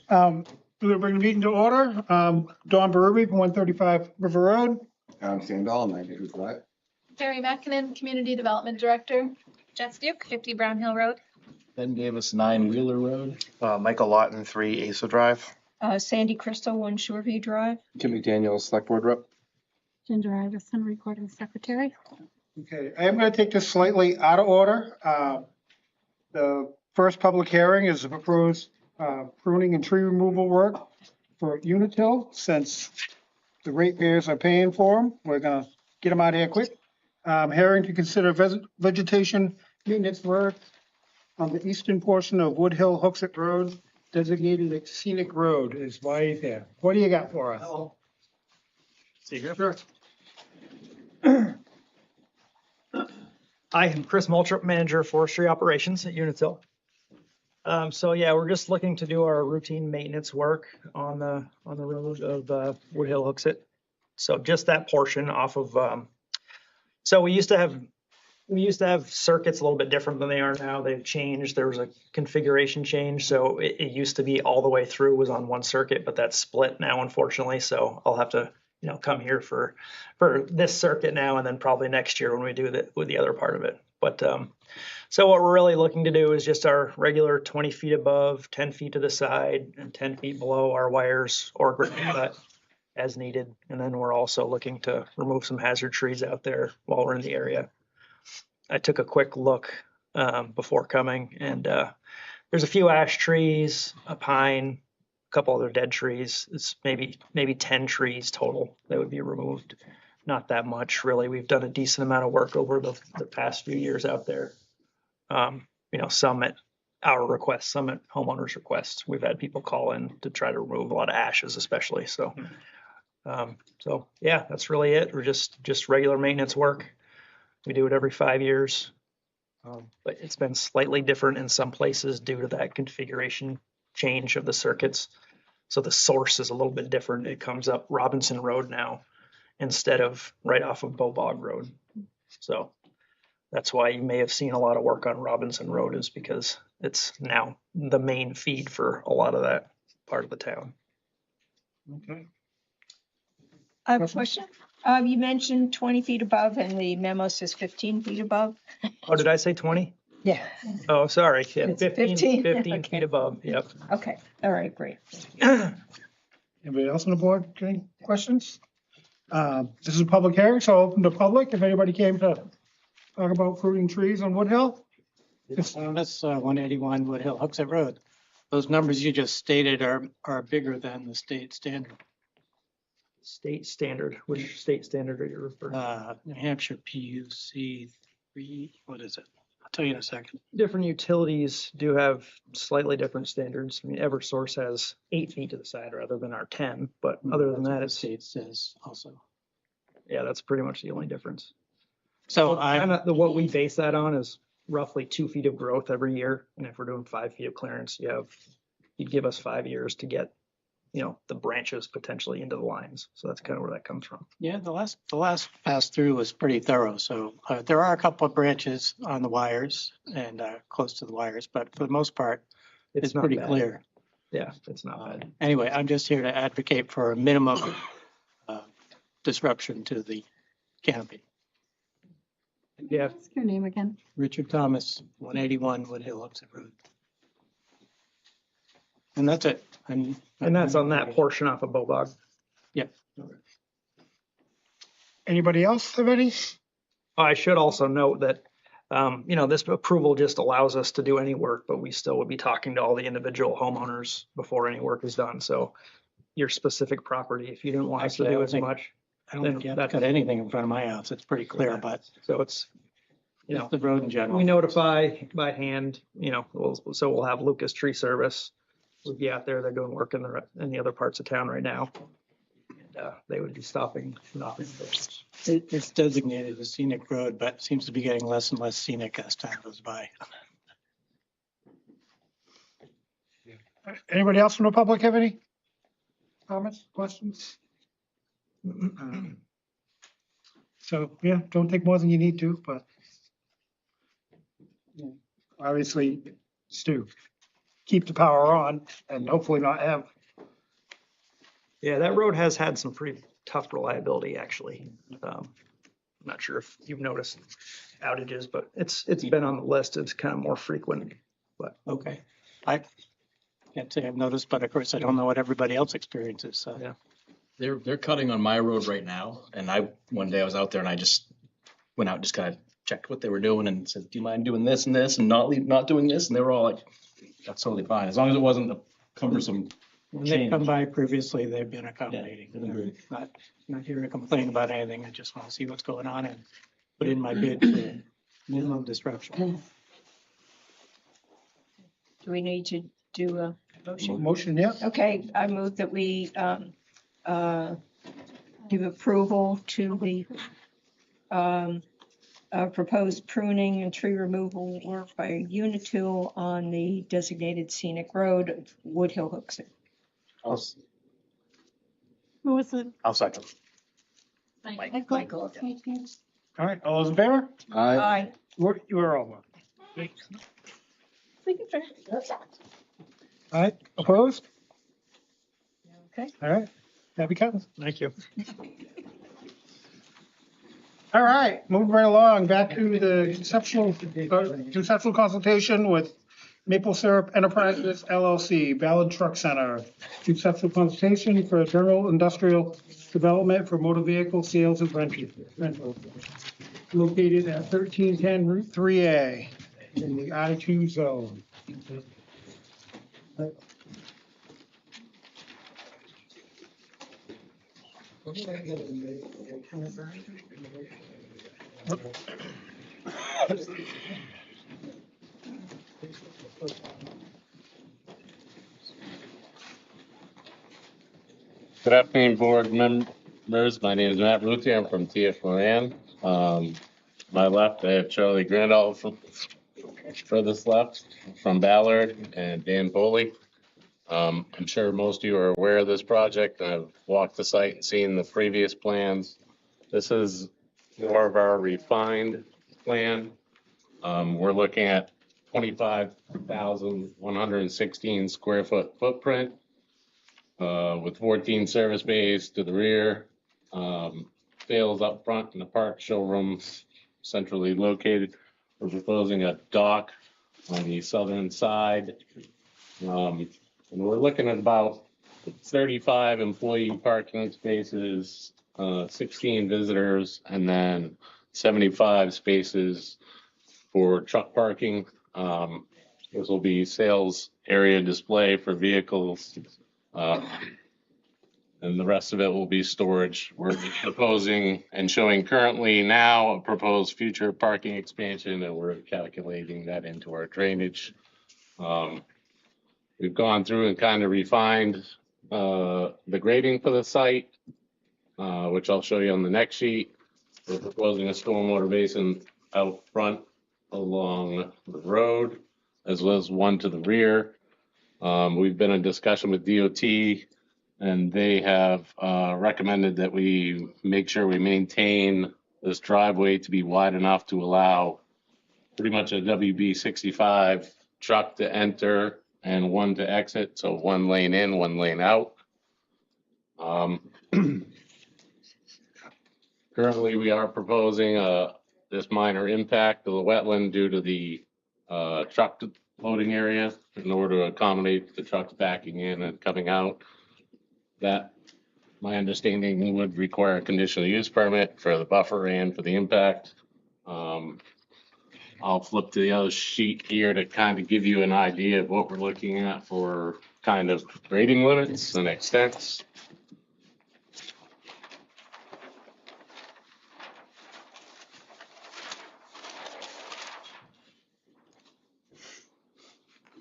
We're going to bring the meeting to order. Dawn Berube from 135 River Road. Tom Sandall, 92 Drive. Terry Mackinnon, Community Development Director. Jess Duke, 50 Brown Hill Road. Ben Davis, 9 Wheeler Road. Michael Lawton, 3 Asa Drive. Sandy Crystal, 1 Shoreview Drive. Kim McDaniel, Select Board Rep. Ginger Iverson, Recording Secretary. Okay, I am going to take this slightly out of order. The first public hearing is the proposed pruning and tree removal work for Unitil. Since the ratepayers are paying for them, we're going to get them out of here quick. Hearing to consider vegetation maintenance work on the eastern portion of Wood Hill Hooksett Road, designated a scenic road. Is why he's here. What do you got for us? Hello. Sure. I am Chris Multrup, Manager of Forestry Operations at Unitil. So yeah, we're just looking to do our routine maintenance work on the road of Wood Hill Hooksett. So just that portion off of. So we used to have circuits a little bit different than they are now. They've changed. There was a configuration change. So it used to be all the way through was on one circuit, but that's split now, unfortunately. So I'll have to come here for this circuit now, and then probably next year when we do that with the other part of it. But so what we're really looking to do is just our regular 20 feet above, 10 feet to the side, and 10 feet below our wires or ground cut as needed. And then we're also looking to remove some hazard trees out there while we're in the area. I took a quick look before coming, and there's a few ash trees, a pine, a couple other dead trees. It's maybe 10 trees total that would be removed. Not that much, really. We've done a decent amount of work over the past few years out there. Some at our request, some at homeowners' request. We've had people call in to try to remove a lot of ashes, especially. So yeah, that's really it. We're just regular maintenance work. We do it every 5 years, but it's been slightly different in some places due to that configuration change of the circuits. So the source is a little bit different. It comes up Robinson Road now instead of right off of Bobog Road. So that's why you may have seen a lot of work on Robinson Road, is because it's now the main feed for a lot of that part of the town. Okay. I have a question. You mentioned 20 feet above, and the memo says 15 feet above. Oh, did I say 20? Yeah. Oh, sorry. Yeah, It's 15 okay. feet above. Yep. Okay. All right. Great. Anybody else on the board? Any questions? This is a public hearing, so I'll open to public. If anybody came to talk about pruning trees on Wood Hill. That's 181 Wood Hill Hooksett Road. Those numbers you just stated are bigger than the state standard. State standard. Which state standard are you referring to? New Hampshire PUC 3. What is it? I'll tell you in a second. Different utilities do have slightly different standards. I mean, Eversource has 8 feet to the side rather than our 10, but other than That's what that, the it's, state says also. yeah, that's pretty much the only difference. So What we base that on is roughly 2 feet of growth every year. And if we're doing 5 feet of clearance, you'd give us 5 years to get, the branches potentially into the lines. So that's kind of where that comes from. yeah, the last pass through was pretty thorough. So there are a couple of branches on the wires and close to the wires, but for the most part, it's not pretty bad. clear. Yeah, it's not bad. Anyway, I'm just here to advocate for a minimum disruption to the canopy. Yeah. What's your name again? Richard Thomas, 181 Wood Hill Hooksett Road. And that's it. And that's on that portion off of Bobog. Yep. Anybody else have any? I should also note that, this approval just allows us to do any work, but we still would be talking to all the individual homeowners before any work is done. So your specific property, if you didn't want us to Actually, I do don't as think- much. I don't think you have to cut anything in front of my house. It's pretty clear, but So it's, it's the road in general. we notify by hand, so we'll have Lucas Tree Service. Would be out there. They're doing work in the other parts of town right now. And they would be stopping. It's designated a scenic road, but seems to be getting less and less scenic as time goes by. Anybody else from the public have any comments, questions? So, yeah, don't take more than you need to, but obviously, Stu. keep the power on and hopefully not have. Yeah, that road has had some pretty tough reliability, actually. I'm not sure if you've noticed outages, but it's been on the list as kind of more frequent. Okay. I can't say I've noticed, but of course I don't know what everybody else experiences, so. Yeah. They're cutting on my road right now, and one day I was out there and I just went out and just kind of checked what they were doing and said, do you mind doing this and this and not doing this? And they were all like, that's totally fine, as long as it wasn't a cumbersome When they've change. come by previously, they've been accommodating. Yeah, they're good. Not here to complain about anything. I just want to see what's going on and put in my bid for minimum disruption. Do we need to do a motion? Motion, yeah. Okay, I move that we give approval to the proposed pruning and tree removal work by Unitil on the designated scenic road of Wood Hill Hooksett. Who was it? I'll second. Michael. All right, all those in favor? Aye. You were all. All right, opposed? Okay. All right, happy counts. Thank you. All right, moving right along, back to the conceptual consultation with Maple Syrup Enterprises LLC, Ballard Truck Center. Conceptual consultation for general industrial development for motor vehicle sales and rental. Located at 1310 Route 3A in the I-2 zone. Good afternoon, board members. My name is Matt Ruthie. I'm from TF Moran. My left, I have Charlie Grandall from furthest left from Ballard and Dan Foley. I'm sure most of you are aware of this project. I've walked the site and seen the previous plans. This is more of our refined plan. We're looking at 25,116 square foot footprint. With 14 service bays to the rear, sales up front and the park showrooms centrally located. We're proposing a dock on the southern side. And we're looking at about 35 employee parking spaces, 16 visitors, and then 75 spaces for truck parking. This will be sales area display for vehicles. And the rest of it will be storage. We're proposing and showing currently now a proposed future parking expansion, and we're calculating that into our drainage. We've gone through and kind of refined the grading for the site, which I'll show you on the next sheet. We're proposing a stormwater basin out front along the road, as well as one to the rear. We've been in discussion with DOT, and they have recommended that we make sure we maintain this driveway to be wide enough to allow pretty much a WB 65 truck to enter and one to exit, so one lane in, one lane out. Currently, we are proposing this minor impact to the wetland due to the truck loading area in order to accommodate the trucks backing in and coming out. That, my understanding, would require a conditional use permit for the buffer and for the impact. I'll flip to the other sheet here to kind of give you an idea of what we're looking at for kind of grading limits and extents.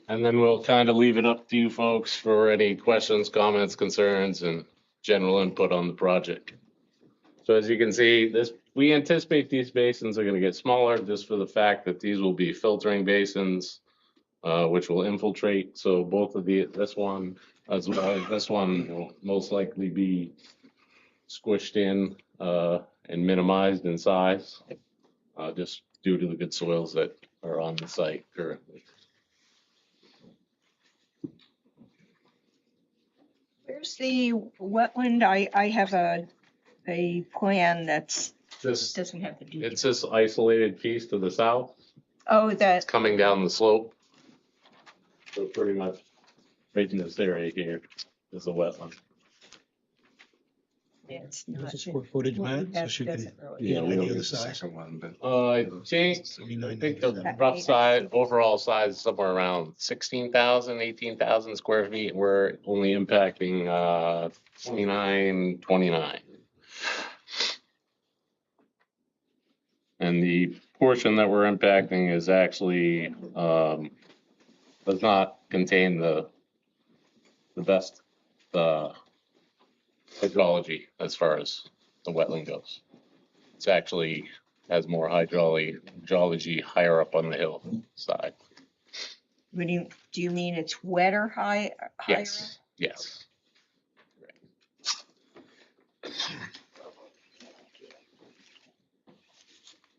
And then we'll kind of leave it up to you folks for any questions, comments, concerns, and general input on the project. So as you can see, we anticipate these basins are going to get smaller just for the fact that these will be filtering basins, which will infiltrate. So both of this one as well as this one will most likely be squished in and minimized in size, just due to the good soils that are on the site currently. Where's the wetland? I have a plan that's, This, doesn't have the details. it's this isolated piece to the south, Oh, it's that, coming down the slope. So pretty much right in this area here is a wetland. it's not. What's the square footage, what we Matt? So have she can doesn't really- Yeah, we Maybe don't- the second one, but I think the rough size, overall size is somewhere around 16,000, 18,000 square feet. We're only impacting 29. And the portion that we're impacting is actually, does not contain the best hydrology as far as the wetland goes. It's actually has more hydrology higher up on the hill side. Do you mean it's wetter higher? Yes, yes.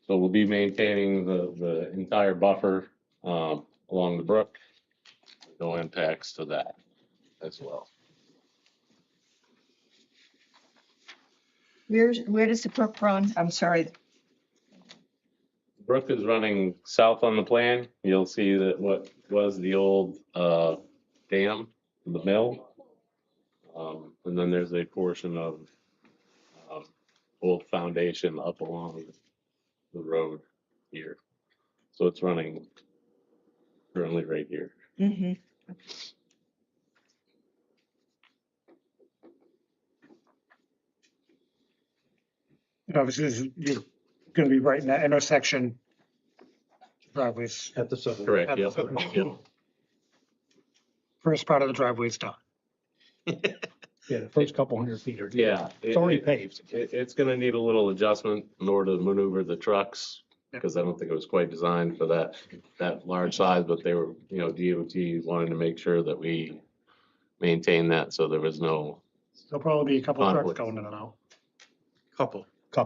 So we'll be maintaining the entire buffer along the brook. No impacts to that as well. Where does the brook run? I'm sorry. Brook is running south on the plan. You'll see that what was the old dam, the mill. And then there's a portion of old foundation up along the road here. So it's running currently right here. Mm-hmm. And obviously, you're gonna be right in that intersection. Driveways, At the southern. Correct, yep, yep. first part of the driveway is done. Yeah, the first couple hundred feet are. Yeah. It's already paved. It's gonna need a little adjustment in order to maneuver the trucks, because I don't think it was quite designed for that large size, but they were, DOT wanted to make sure that we maintain that, so there was no, There'll probably be a couple of trucks Conflict. going in and out. Couple. I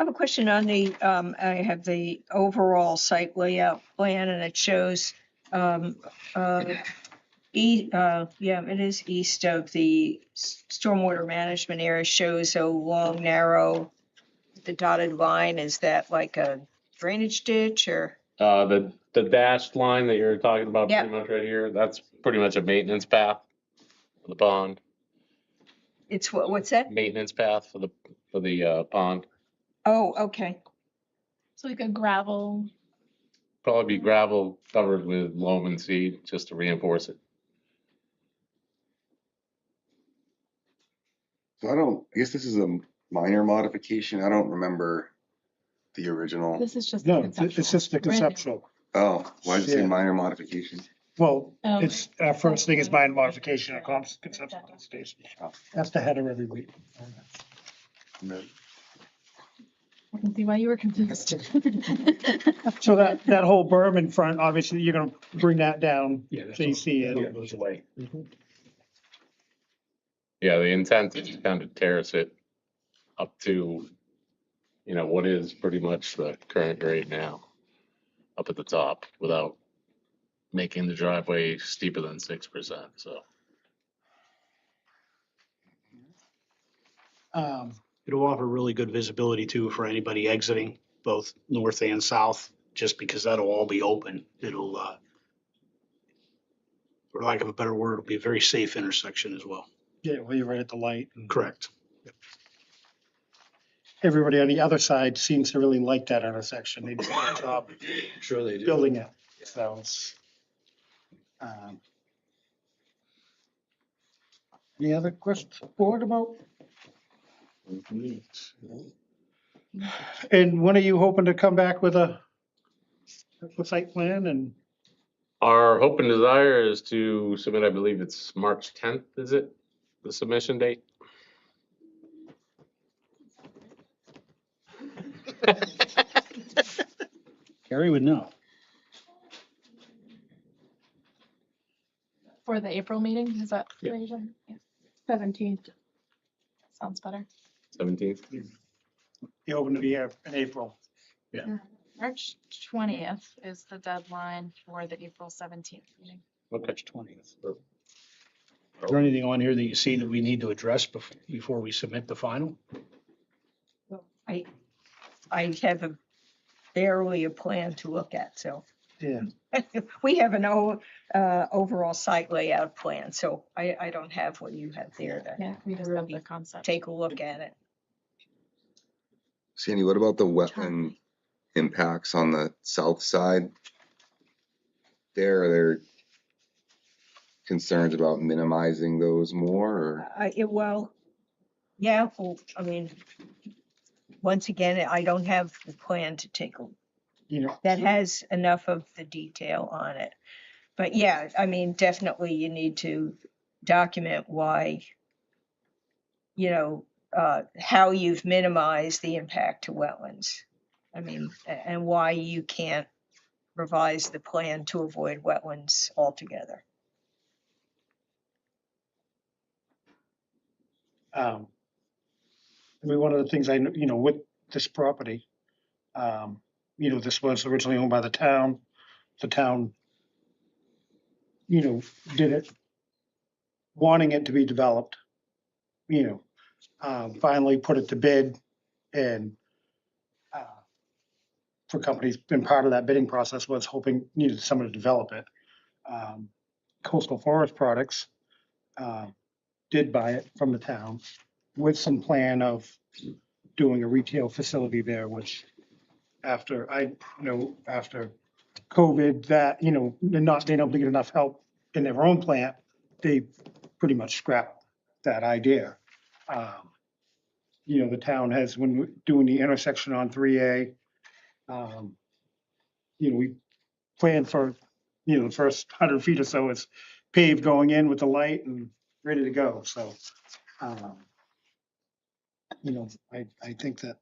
have a question on I have the overall site layout plan and it shows, it is east of the stormwater management area, shows a long, narrow, the dotted line. Is that like a drainage ditch or? the dashed line that you're talking about Yep. pretty much right here, that's pretty much a maintenance path for the pond. It's what's that? Maintenance path for the pond. Oh, okay. So like a gravel, Probably be gravel covered with loam and seed just to reinforce it. so I guess this is a minor modification. I don't remember the original. this is just. No, conceptual. it's just the Brand new. conceptual. Oh, why did it say Yeah. minor modification? Well, Oh. it's, our first thing is minor modification of conceptual station. That's the header every week. I can see why you were confused. So that whole berm in front, obviously, you're gonna bring that down, Yeah. that's so you see all- it. Goes away. Yeah, the intent is to kind of terrace it up to, what is pretty much the current grade now, up at the top, without making the driveway steeper than 6%, so. It'll offer really good visibility too for anybody exiting both north and south, just because that'll all be open. It'll, for lack of a better word, it'll be a very safe intersection as well. Yeah, well, you're right at the light. Correct. Everybody on the other side seems to really like that intersection. They do a good job Sure they do. building it, so. um, Any other questions, board, about? And when are you hoping to come back with a site plan and? Our hope and desire is to submit, I believe it's March 10th, is it? The submission date? Gary would know. For the April meeting, is that? Yeah. what you're saying? Yeah. 17th. Sounds better. 17th? You're hoping to be here in April? March 20th is the deadline for the April 17th meeting. Okay. March 20th. Is there anything on here that you see that we need to address before we submit the final? I have barely a plan to look at, so. Yeah. We have an overall site layout plan, so I don't have what you have there to Yeah, we just have the concept. take a look at it. Sandy, what about the wetland impacts on the south side? Are there concerns about minimizing those more, or? Well, yeah, well, I mean, once again, I don't have the plan to take a You know, that has enough of the detail on it. But yeah, I mean, definitely you need to document why, how you've minimized the impact to wetlands. I mean, and why you can't revise the plan to avoid wetlands altogether. I mean, one of the things I know, with this property, this was originally owned by the town. The town, did it wanting it to be developed, finally put it to bid and for companies, been part of that bidding process was hoping, needed someone to develop it. Coastal Forest Products did buy it from the town with some plan of doing a retail facility there, which after COVID, that, not being able to get enough help in their own plant, they pretty much scrapped that idea. The town has, when we're doing the intersection on 3A, we planned for, the first 100 feet or so is paved going in with the light and ready to go. So, I think that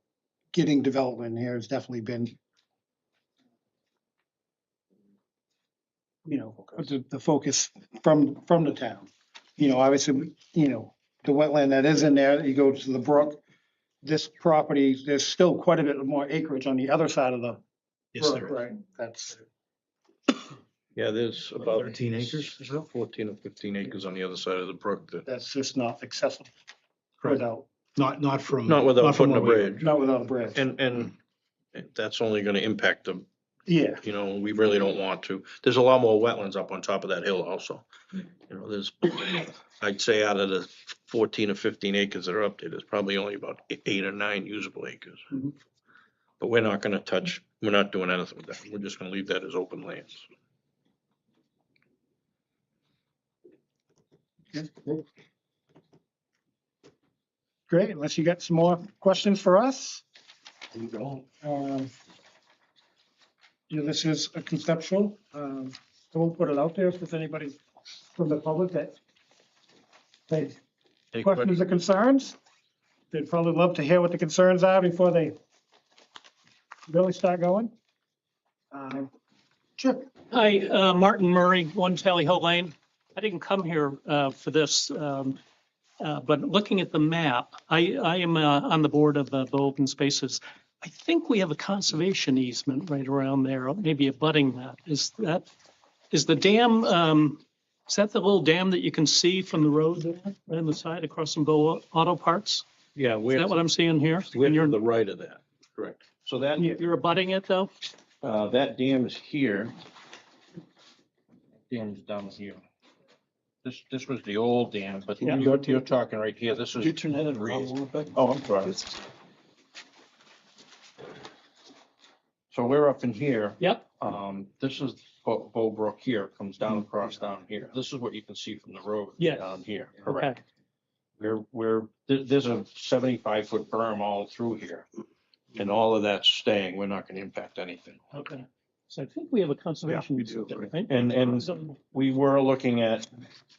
getting development here has definitely been, the focus from the town. Obviously, the wetland that is in there, you go to the brook, this property, there's still quite a bit more acreage on the other side of the Yes, brook, there is. right? That's, Yeah, there's about 13 acres or so? 14 or 15 acres on the other side of the brook that, that's just not accessible Correct. without, Not from. not without from putting a where we are. bridge. not without a bridge. And that's only gonna impact them, Yeah, we really don't want to. There's a lot more wetlands up on top of that hill also. There's, I'd say out of the 14 or 15 acres that are up there, there's probably only about 8 or 9 usable acres. Mhm. But we're not gonna touch, we're not doing anything with that. We're just gonna leave that as open lands. great. Unless you got some more questions for us? We don't. This is a conceptual. So we'll put it out there if there's anybody from the public that has questions or concerns. They'd probably love to hear what the concerns are before they really start going. Sure. Hi, Martin Murray, 1 Tally Hill Lane. I didn't come here for this, but looking at the map, I am on the board of the open spaces. I think we have a conservation easement right around there, maybe abutting that. Is the dam, is that the little dam that you can see from the road there, right on the side across from Bow Auto Parts? Yeah, Is that what I'm seeing here? we're And to you're, the right of that, correct. So that, you're abutting it though? that dam is here. Dam's down here. This was the old dam, but Yeah. you're talking right here. This is. You turn that around. Oh, I'm sorry. So we're up in here. Yep. This is Bow Brook here, comes down across down here. This is what you can see from the road. Yes. Down here, Okay. correct. There's a 75-foot berm all through here. And all of that's staying. We're not gonna impact anything. Okay. So I think we have a conservation we do, easement, right? And So- we were looking at,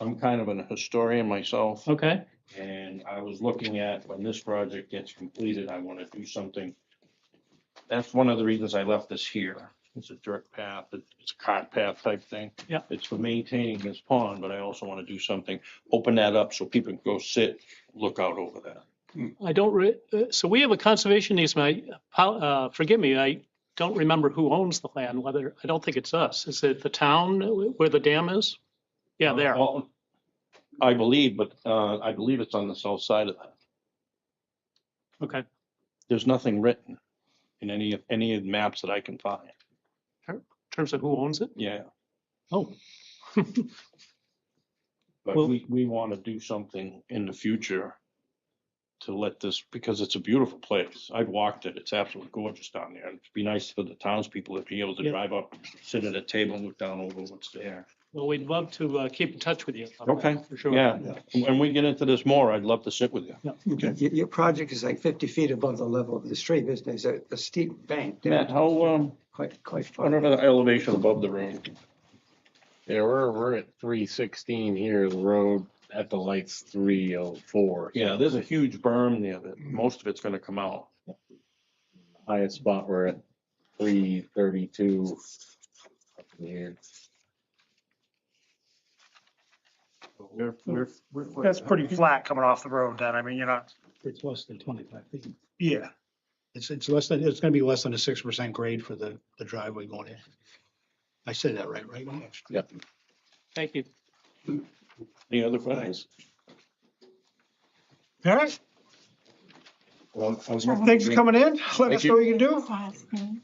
I'm kind of an historian myself. Okay. And I was looking at when this project gets completed, I want to do something. That's one of the reasons I left this here. It's a dirt path, it's a cart path type thing. Yeah. It's for maintaining this pond, but I also want to do something, open that up so people can go sit, look out over that. I don't, so we have a conservation easement. Forgive me, I don't remember who owns the land, I don't think it's us. Is it the town where the dam is? Yeah, there. Well, I believe, but, I believe it's on the south side of that. Okay. There's nothing written in any of the maps that I can find. In terms of who owns it? Yeah. Oh. But Well- we want to do something in the future to let this, because it's a beautiful place. I've walked it. It's absolutely gorgeous down there. It'd be nice for the townspeople to be able to Yeah. drive up, sit at a table and look down over what's there. Well, we'd love to keep in touch with you. Okay, For sure. yeah. When we get into this more, I'd love to sit with you. Your project is like 50 feet above the level of the street, isn't it? It's a steep bank. there. Matt, how, Quite what far. are the elevation above the road? Yeah, we're at 316 here, the road at the light's 304. Yeah, there's a huge berm there that most of it's gonna come out. Highest spot, we're at 332 up in here. That's pretty flat coming off the road then. I mean, you're not, It's less than 25 feet. yeah. It's less than, it's gonna be less than a 6% grade for the driveway going in. I said that right? Yep. Thank you. Any other questions? All right. Well, Thanks for coming in. Let Thank us know what you can do.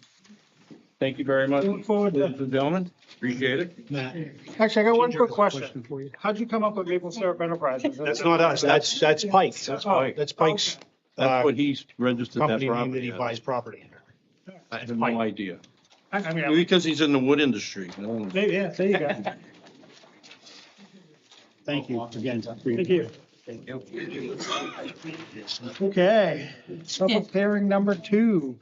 Thank you very much, Look forward to. gentlemen. Appreciate it. Matt, Actually, I got one Ginger quick has a question. for you. How'd you come up with Maple Syrup Enterprises? That's not us. That's Pike. That's Pike. That's Pike's That's what he's registered that company name that property. he as. buys property under. I have no idea. I mean, Because he's in the wood industry. you know. yeah, there you go. Thank you again. Thank you. Okay, public hearing number 2.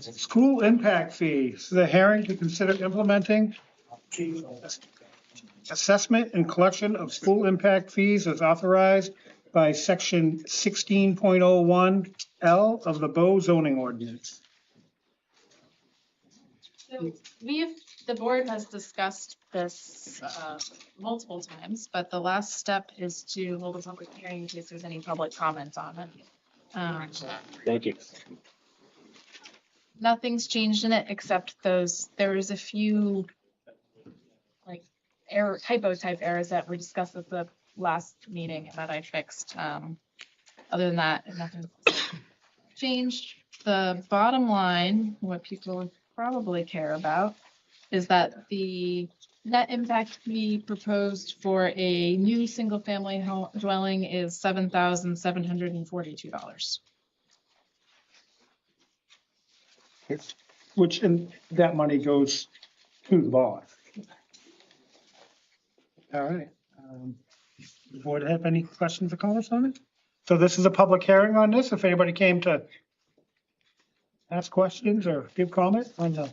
School impact fees, the hearing to consider implementing the assessment and collection of school impact fees as authorized by section 16.01 L of the Bow zoning ordinance. So the board has discussed this multiple times, but the last step is to hold a public hearing in case there's any public comment on it. Thank you. Nothing's changed in it except there is a few like typo type errors that were discussed at the last meeting that I fixed. Other than that, nothing's changed. The bottom line, what people would probably care about, is that the net impact fee proposed for a new single-family home dwelling is $7,742. Which, and that money goes to the bond. All right. The board have any questions or comments on it? So this is a public hearing on this. If anybody came to ask questions or give comment on the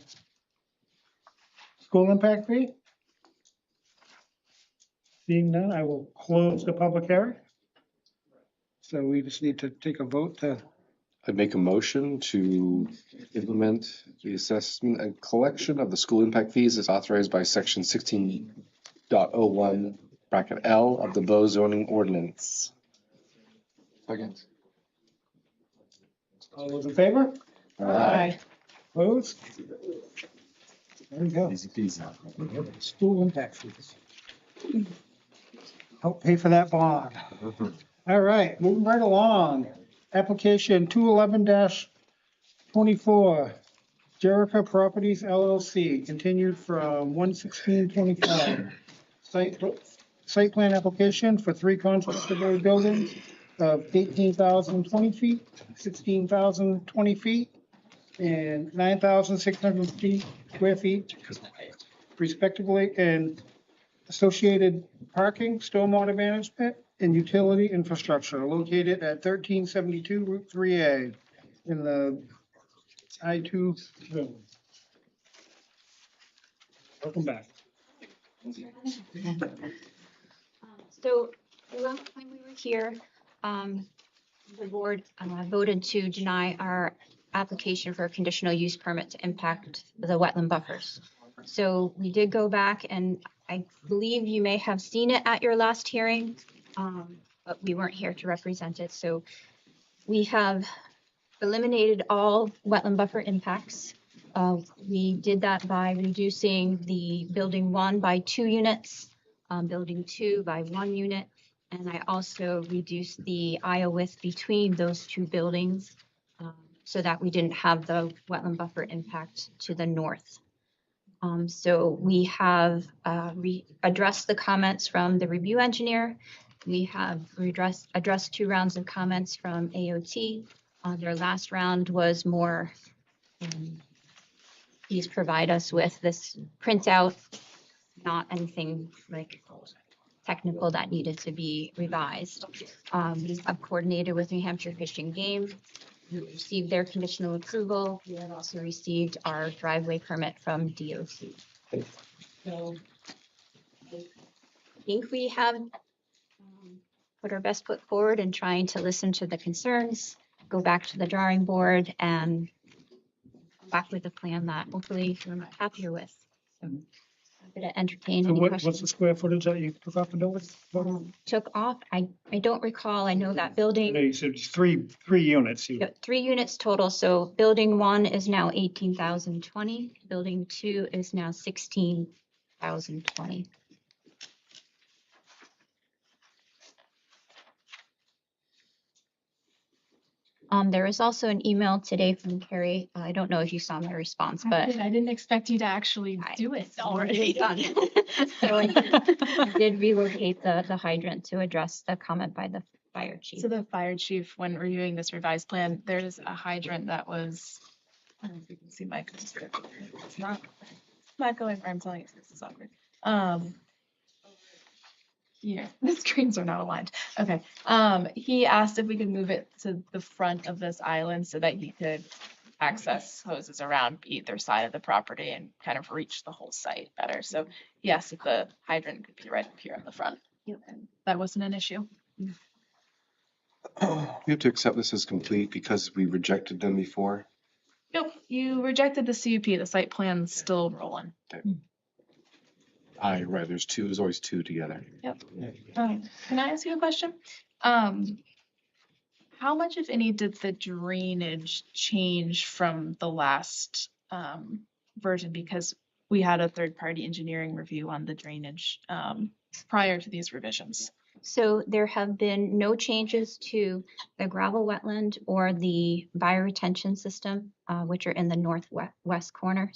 school impact fee? Being none, I will close the public hearing. So we just need to take a vote to, I'd make a motion to implement the assessment and collection of the school impact fees as authorized by section 16.01 bracket L of the Bow zoning ordinance. Second. all those in favor? Aye. Opposed? There you go. School impact fees. Help pay for that bond. All right, moving right along. Application 211-24, Jericho Properties LLC, continued from 1/16/25. Site plan application for 3 contractor buildings of 18,020 feet, 16,020 feet, and 9,600 square feet respectively, and associated parking, stormwater management, and utility infrastructure located at 1372 Route 3A in the I-2 zone. Welcome back. So the last time we were here, the board voted to deny our application for a conditional use permit to impact the wetland buffers. So we did go back, and I believe you may have seen it at your last hearing, but we weren't here to represent it. So we have eliminated all wetland buffer impacts. We did that by reducing the building 1 by 2 units, building 2 by 1 unit, and I also reduced the aisle width between those two buildings so that we didn't have the wetland buffer impact to the north. So we have addressed the comments from the review engineer. We have addressed 2 rounds of comments from AOT. Their last round was more, please provide us with this printout, not anything like technical that needed to be revised. We have coordinated with New Hampshire Fish and Game. We received their conditional approval. We have also received our driveway permit from DOT. So I think we have put our best foot forward in trying to listen to the concerns, go back to the drawing board and come back with a plan that hopefully we're happier with. So happy to entertain So any what's questions. the square footage that you took off the building? Took off, I don't recall, I know that I know building, you said three units. You- 3 units total, so building 1 is now 18,020, building 2 is now 16,020. There was also an email today from Carrie, I don't know if you saw my response, but I didn't expect you to actually do it already. done. So I did relocate the hydrant to address the comment by the fire chief. So the fire chief, when reviewing this revised plan, there's a hydrant that was, I don't know if you can see my. It's not going where I'm telling you, this is awkward. Here, the screens are not aligned. Okay. He asked if we could move it to the front of this island so that he could access hoses around either side of the property and kind of reach the whole site better. So he asked if the hydrant could be right up here in the front. And that wasn't an issue. We have to accept this as complete because we rejected them before. Nope, you rejected the CUP. The site plan's still rolling. Right, there's always 2 together. Yep. Can I ask you a question? How much, if any, did the drainage change from the last version? Because we had a third-party engineering review on the drainage prior to these revisions. So there have been no changes to the gravel wetland or the bioretention system, which are in the northeast corner.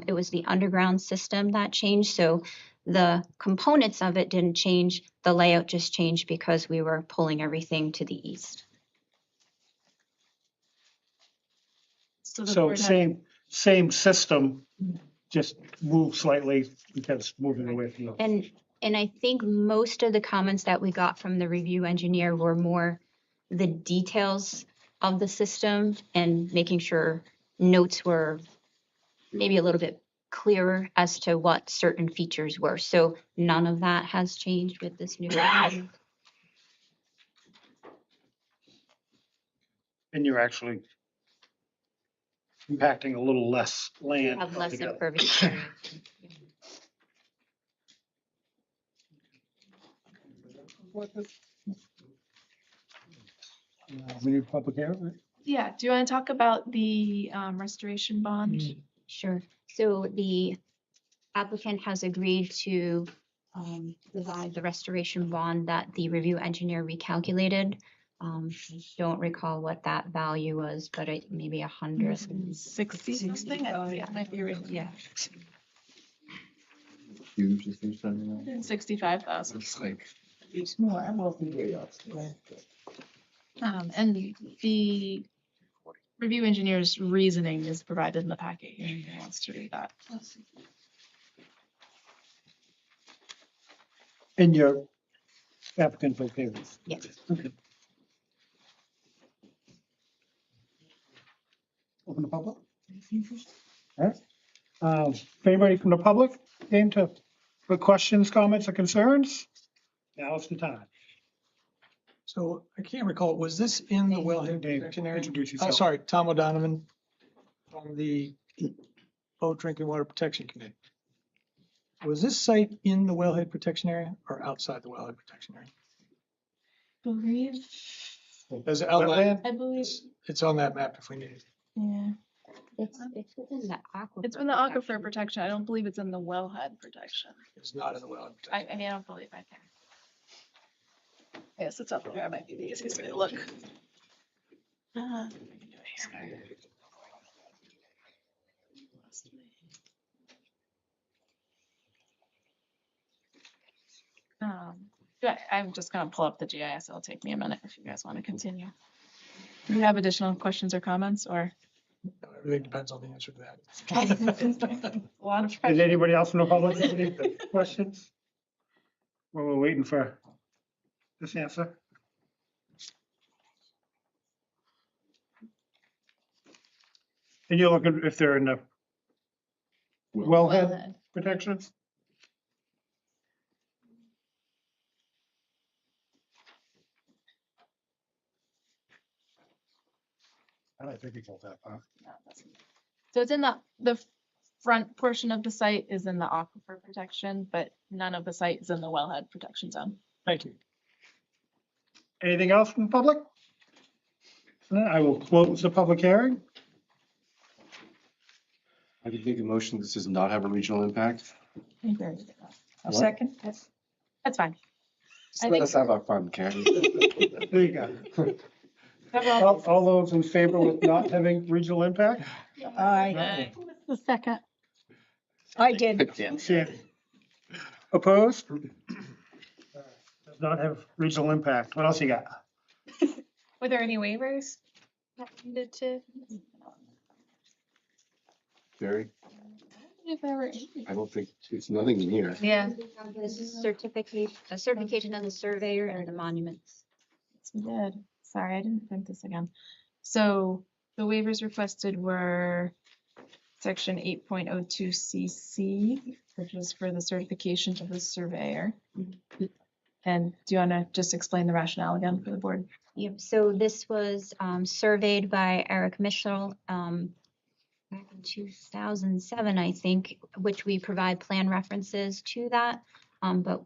It was the underground system that changed. So the components of it didn't change. The layout just changed because we were pulling everything to the east. So So same system, just move slightly because moving away from the. And I think most of the comments that we got from the review engineer were more the details of the system and making sure notes were maybe a little bit clearer as to what certain features were. So none of that has changed with this new version. And you're actually impacting a little less land. Have less altogether. impervious area. We need public hearing, right? Yeah, do you want to talk about the restoration bond? Sure. So the applicant has agreed to provide the restoration bond that the review engineer recalculated. I don't recall what that value was, but it maybe 160 something. Yeah, might be right. Yeah, Huge, this thing's talking about. 165,000. It's like, And the review engineer's reasoning is provided in the packet here. If anyone wants to read that. And your applicant's okay with it? Yes. Okay. Open the public? All right. If anybody from the public came to, for questions, comments, or concerns, now's the time. So I can't recall, was this in the wellhead Dave, protection area? introduce Oh, yourself. sorry, Tom O'Donovan from the Bow Drinking Water Protection Committee. Was this site in the wellhead protection area or outside the wellhead protection area? Believe There's an outline. Wetland? I believe, It's on that map if we need it. yeah, It's within the aquifer. it's in the aquifer protection. I don't believe it's in the wellhead protection. It's not in the well. I mean, I don't believe I can. Yes, it's up there. It might be the easiest way to look. I'm just gonna pull up the GIS. It'll take me a minute if you guys want to continue. Do you have additional questions or comments or? Everything depends on the answer to that. A lot of Did pressure. anybody else in the public have any questions? Well, we're waiting for this answer. And you're looking if they're in the wellhead protection? I don't think it goes that far. No, it doesn't. So it's in the front portion of the site is in the aquifer protection, but none of the site is in the wellhead protection zone. Thank you. Anything else from the public? I will close the public hearing. I could make a motion, this does not have a regional impact. A second? That's fine. Just I let think- us have our fun, Karen. There you go. All those in favor with not having regional impact? Aye. The second. I did. Yeah. Opposed? Does not have regional impact. What else you got? Were there any waivers that needed to? Barry, If there were any. I don't think, it's nothing in here. Yeah. This is a certification of the surveyor and the monuments. Yes, we did. Sorry, I didn't print this again. So the waivers requested were section 8.02 CC, which is for the certification of the surveyor. And do you want to just explain the rationale again for the board? Yep, so this was surveyed by Eric Mitchell back in 2007, I think, which we provide plan references to that. But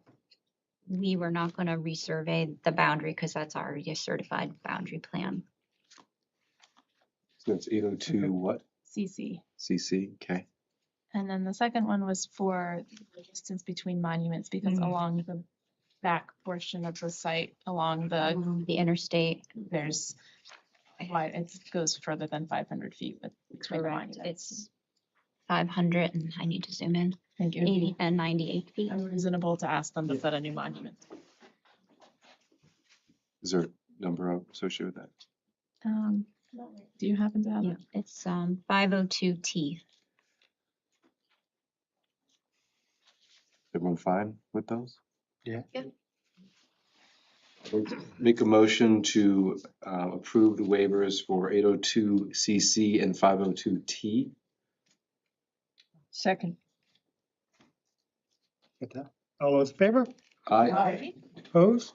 we were not going to resurvey the boundary because that's already a certified boundary plan. So it's 802 what? CC. CC, okay. And then the second one was for the distance between monuments, because along the back portion of the site, along The interstate. there's why it goes further than 500 feet, but between the Correct. monuments. It's 500, and I need to zoom in, Thank you. 80 and 98 feet. Unreasonable to ask them to set a new monument. Is there a number associated with that? Do you happen to have Yeah, it? it's 502T. Everyone fine with those? Yeah. Good. Make a motion to approve the waivers for 802 CC and 502 T. Second. Get that? All those in favor? Aye. Opposed?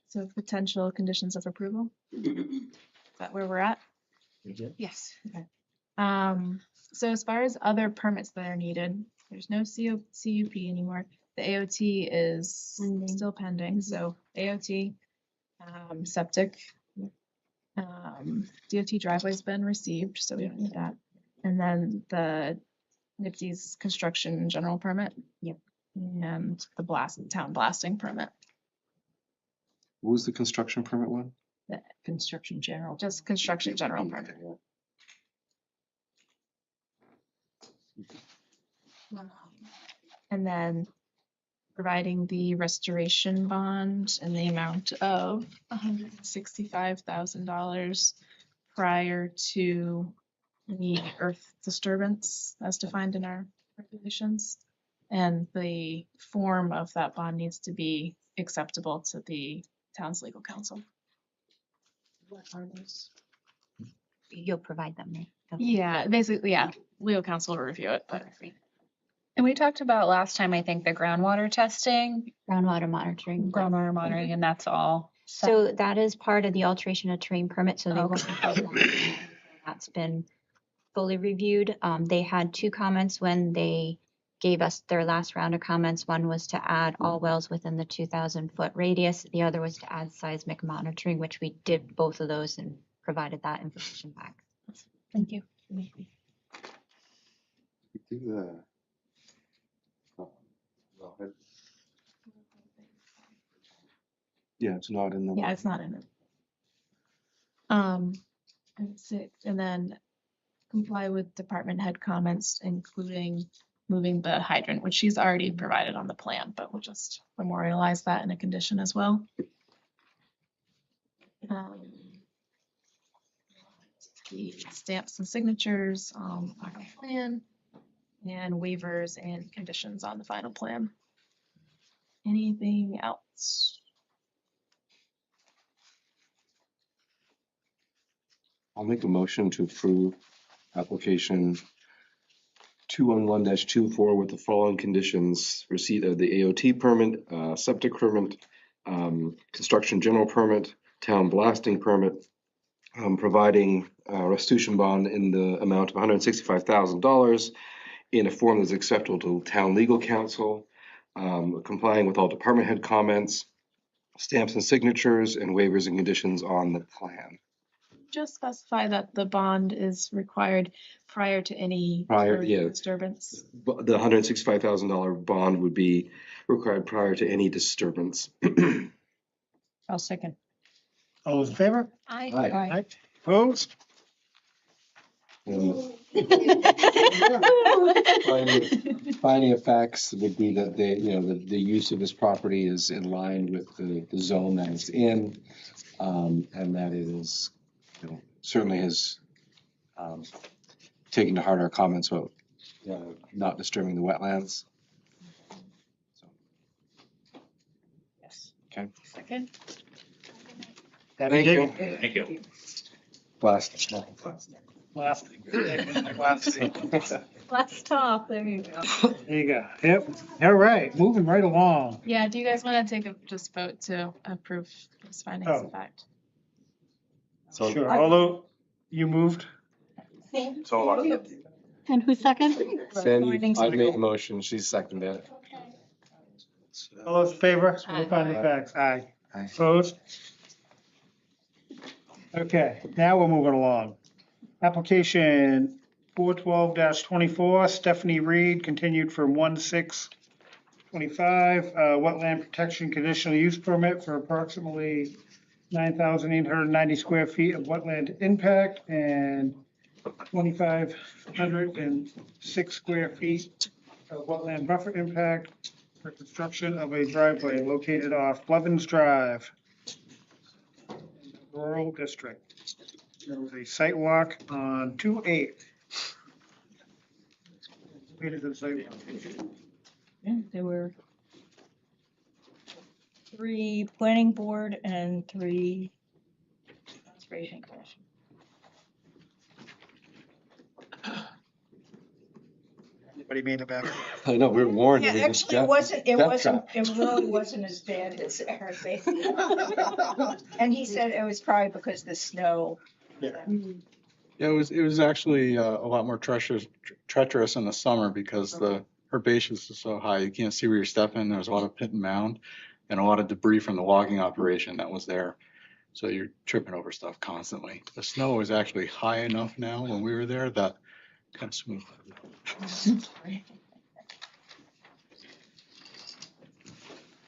So potential conditions of approval? Is that where we're at? Yes. Okay. So as far as other permits that are needed, there's no CUP anymore. The AOT is still pending, so AOT, septic, DOT driveway's been received, so we don't need that. And then the NIPSE's construction general permit. Yep. And the town blasting permit. What was the construction permit one? The construction general. Just construction general permit. And then providing the restoration bond in the amount of $165,000 prior to any earth disturbance as defined in our regulations. And the form of that bond needs to be acceptable to the town's legal counsel. What are those? You'll provide them, right? Okay. Yeah, basically, yeah, legal counsel will review it, but. And we talked about last time, I think, the groundwater testing. Groundwater monitoring. Groundwater monitoring, and that's all. So that is part of the alteration of terrain permit, so they Okay. that's been fully reviewed. They had two comments when they gave us their last round of comments. One was to add all wells within the 2,000-foot radius. The other was to add seismic monitoring, which we did both of those and provided that information back. Thank you. Yeah, it's not in the. Yeah, it's not in it. And six, and then comply with department head comments, including moving the hydrant, which she's already provided on the plan, but we'll just memorialize that in a condition as well. The stamps and signatures on the final plan and waivers and conditions on the final plan. Anything else? I'll make a motion to approve application 211-24 with the following conditions: receipt of the AOT permit, septic permit, construction general permit, town blasting permit, providing restitution bond in the amount of $165,000 in a form that's acceptable to town legal counsel, complying with all department head comments, stamps and signatures, and waivers and conditions on the plan. Just specify that the bond is required prior to any disturbance. The $165,000 bond would be required prior to any disturbance. I'll second. All those in favor? Aye. Aye. Opposed? Finding of facts would be that the use of this property is in line with the zone that it's in, and that it is, certainly has taken to heart our comments about not disturbing the wetlands. Yes. Okay. Second. Thank you. Thank you. Last. Last top, there you go. There you go. Yep. All right, moving right along. Yeah, do you guys want to take a just vote to approve this findings of fact? Sure, although you moved. And who's second? Sandy, I made a motion, she's seconded it. All those in favor? Aye. Finding facts, aye. Aye. Opposed? Okay, now we're moving along. Application 412-24, Stephanie Reed, continued from 1/6/25, wetland protection conditional use permit for approximately 9,890 square feet of wetland impact and 2,506 square feet of wetland buffer impact for construction of a driveway located off Blevins Drive, rural district. There was a site walk on 2/8. Wait a good site walk. Yeah, there were 3 planning board and 3 conservation commission. Anybody mean about it? I know, we were warned. Yeah, we just actually, it really wasn't as bad as Eric said. And he said it was probably because of the snow. Yeah. Yeah, it was actually a lot more treacherous in the summer because the herbaceous is so high, you can't see where you're stepping. There was a lot of pit and mound and a lot of debris from the logging operation that was there. So you're tripping over stuff constantly. The snow is actually high enough now when we were there that kind of smooth.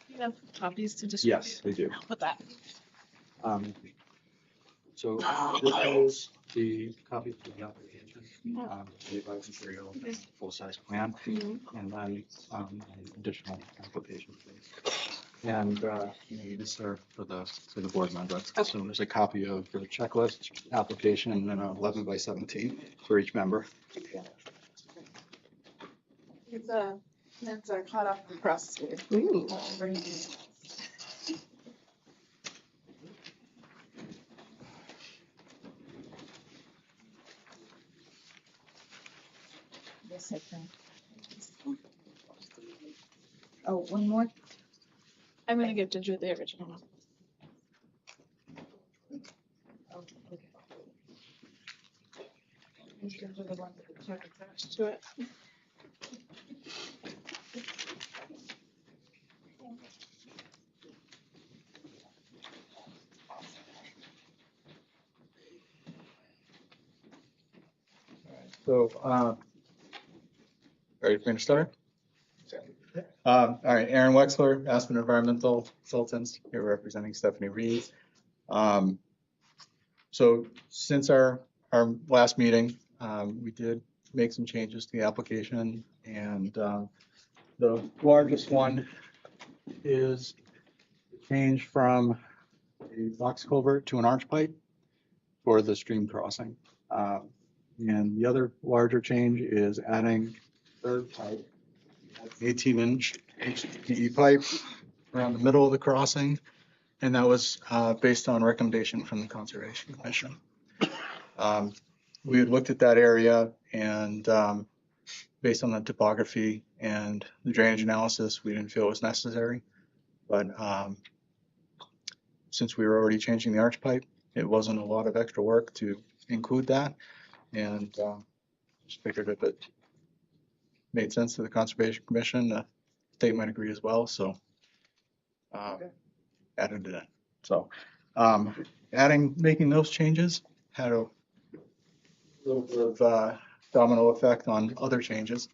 You have copies to distribute? Yes, they do. Put that. So this is the copy of the application, the advice material, full-size plan, and then additional application. And these are for the board members. So there's a copy of the checklist, application, and then 11 by 17 for each member. It's hot off the press. Ooh. Yes, I can. Oh, one more? I'm gonna give Ginger the original one. Ginger the one that's attached to it. So, ready for me to start? All right, Aaron Wexler, Aspen Environmental Consultants, here representing Stephanie Reed. So since our last meeting, we did make some changes to the application, and the largest one is change from a box culvert to an arch pipe for the stream crossing. And the other larger change is adding third pipe, 18-inch HDPE pipe around the middle of the crossing. And that was based on recommendation from the Conservation Commission. We had looked at that area, and based on the topography and the drainage analysis, we didn't feel it was necessary. But since we were already changing the arch pipe, it wasn't a lot of extra work to include that. And just figured if it made sense to the Conservation Commission, the state might agree as well. So added it in. So making those changes had a little bit of domino effect on other changes.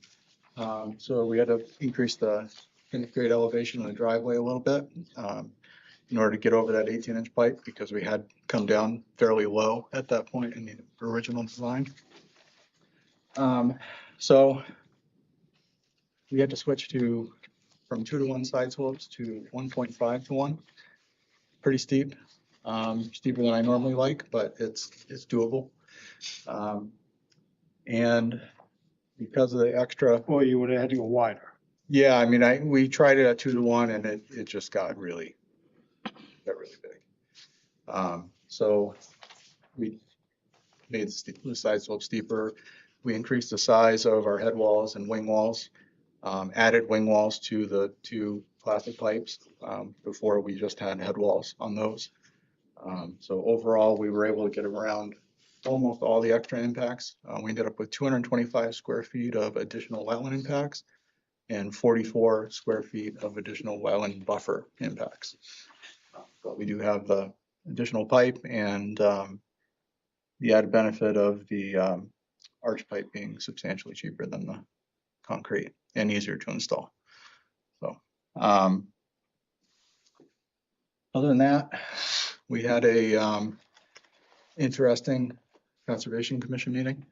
So we had to increase the grade elevation of the driveway a little bit in order to get over that 18-inch pipe, because we had come down fairly low at that point in the original design. So we had to switch from 2-to-1 side slopes to 1.5-to-1. Pretty steep, steeper than I normally like, but it's doable. And because of the extra, Well, you would have had to go wider. yeah, I mean, we tried it at 2-to-1, and it just got really big. So we made the side slope steeper. We increased the size of our head walls and wing walls, added wing walls to the 2 plastic pipes. Before we just had head walls on those. So overall, we were able to get around almost all the extra impacts. We ended up with 225 square feet of additional wetland impacts and 44 square feet of additional wetland buffer impacts. But we do have the additional pipe and the added benefit of the arch pipe being substantially cheaper than the concrete and easier to install. So other than that, we had a interesting Conservation Commission meeting.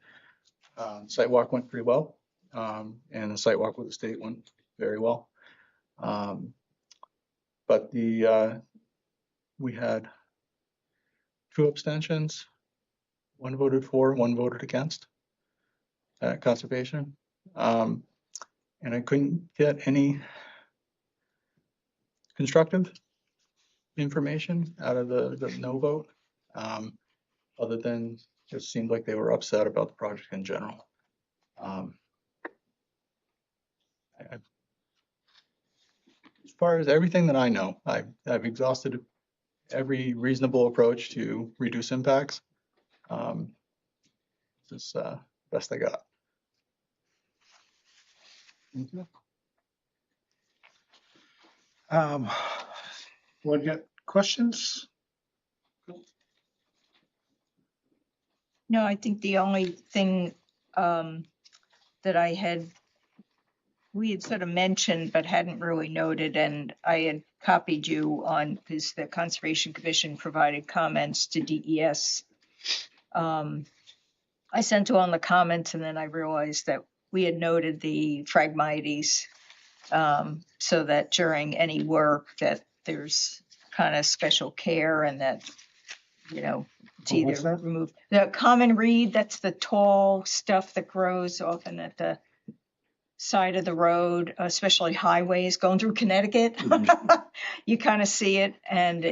Site walk went pretty well, and the site walk with the state went very well. But we had 2 abstentions, 1 voted for, 1 voted against at Conservation. And I couldn't get any constructive information out of the no vote, other than just seemed like they were upset about the project in general. As far as everything that I know, I've exhausted every reasonable approach to reduce impacts. This is best I got. What got questions? No, I think the only thing that we had sort of mentioned but hadn't really noted, and I had copied you on, because the Conservation Commission provided comments to DES. I sent on the comments, and then I realized that we had noted the Phragmites, so that during any work that there's kind of special care, and that, it's either removed. The common reed, that's the tall stuff that grows often at the side of the road, especially highways going through Connecticut. You kind of see it, and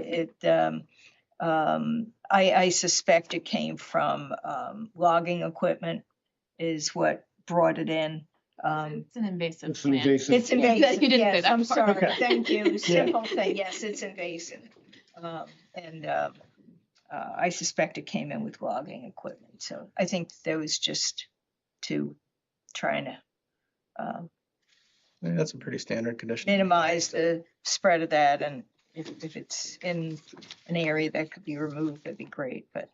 I suspect it came from logging equipment is what brought it in. It's an invasive It's plant. invasive. It's invasive. You didn't say Yes, that I'm part. sorry. Okay. Thank you. Simple thing. Yes, it's invasive. I suspect it came in with logging equipment. So I think there was just to trying to That's a pretty standard condition. minimize the spread of that. And if it's in an area that could be removed, that'd be great. But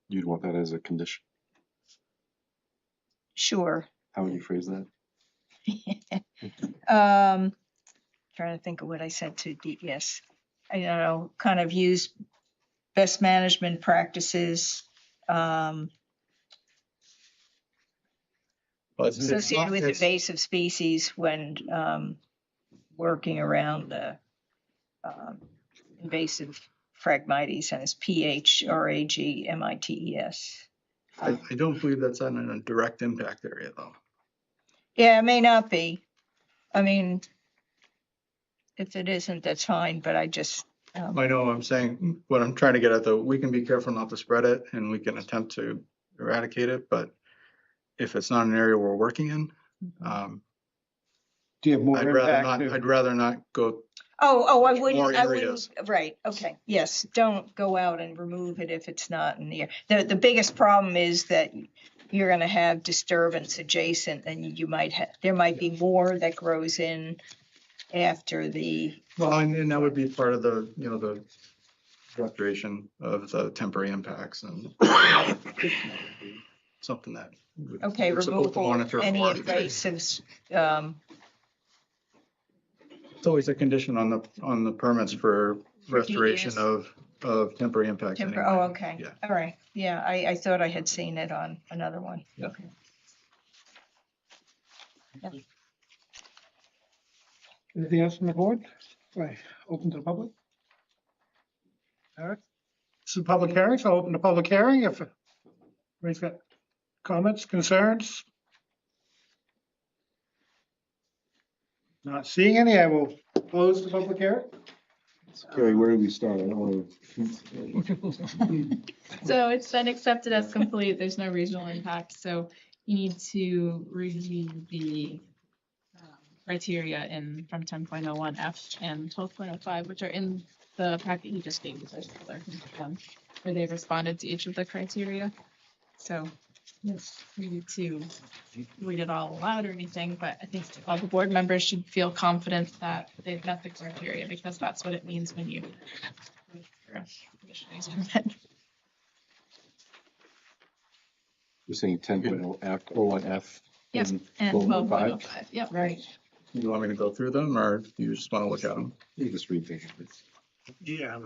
You'd want that as a condition. Sure. How would you phrase that? Trying to think of what I said to DES. I don't know, kind of use best management practices, associated with invasive species when, working around the, invasive Phragmites, and it's PHRAGMITES. I don't believe that's on a direct impact area though. Yeah, it may not be. I mean, if it isn't, that's fine, but I just, I know I'm saying, what I'm trying to get at though, we can be careful not to spread it and we can attempt to eradicate it, but if it's not an area we're working in, Do you have more I'd rather impact? not, I'd rather not go. I More wouldn't, areas. right, okay, yes, don't go out and remove it if it's not in the, the biggest problem is that you're gonna have disturbance adjacent, and you might have, there might be more that grows in after the, Well, and that would be part of the, the restoration of the temporary impacts and something that. okay, we're supposed to removal, monitor any for. invasives, It's always a condition on the permits for restoration DES. of temporary impacts. temper, anyway. oh, okay, Yeah. all right, yeah, I thought I had seen it on another one. Yeah. Okay. Anything else from the board? Right, open to the public? All right. This is a public hearing, so I'll open the public hearing if anybody's got comments, concerns. Not seeing any, I will close the public hearing. Carrie, where do we start? I don't want So it's been accepted as complete. There's no regional impact, so you need to review the criteria in from 10.01F and 12.05, which are in the packet you just gave. There's another one where they've responded to each of the criteria. So yes, we need to read it all aloud or anything, but I think all the board members should feel confident that they've met the criteria, because that's what it means when you. You're saying 10.0F, 01F. Yep, and and 12.05? 12.05, yep. Right. You want me to go through them or do you just want to look at them? You just read things. Yeah.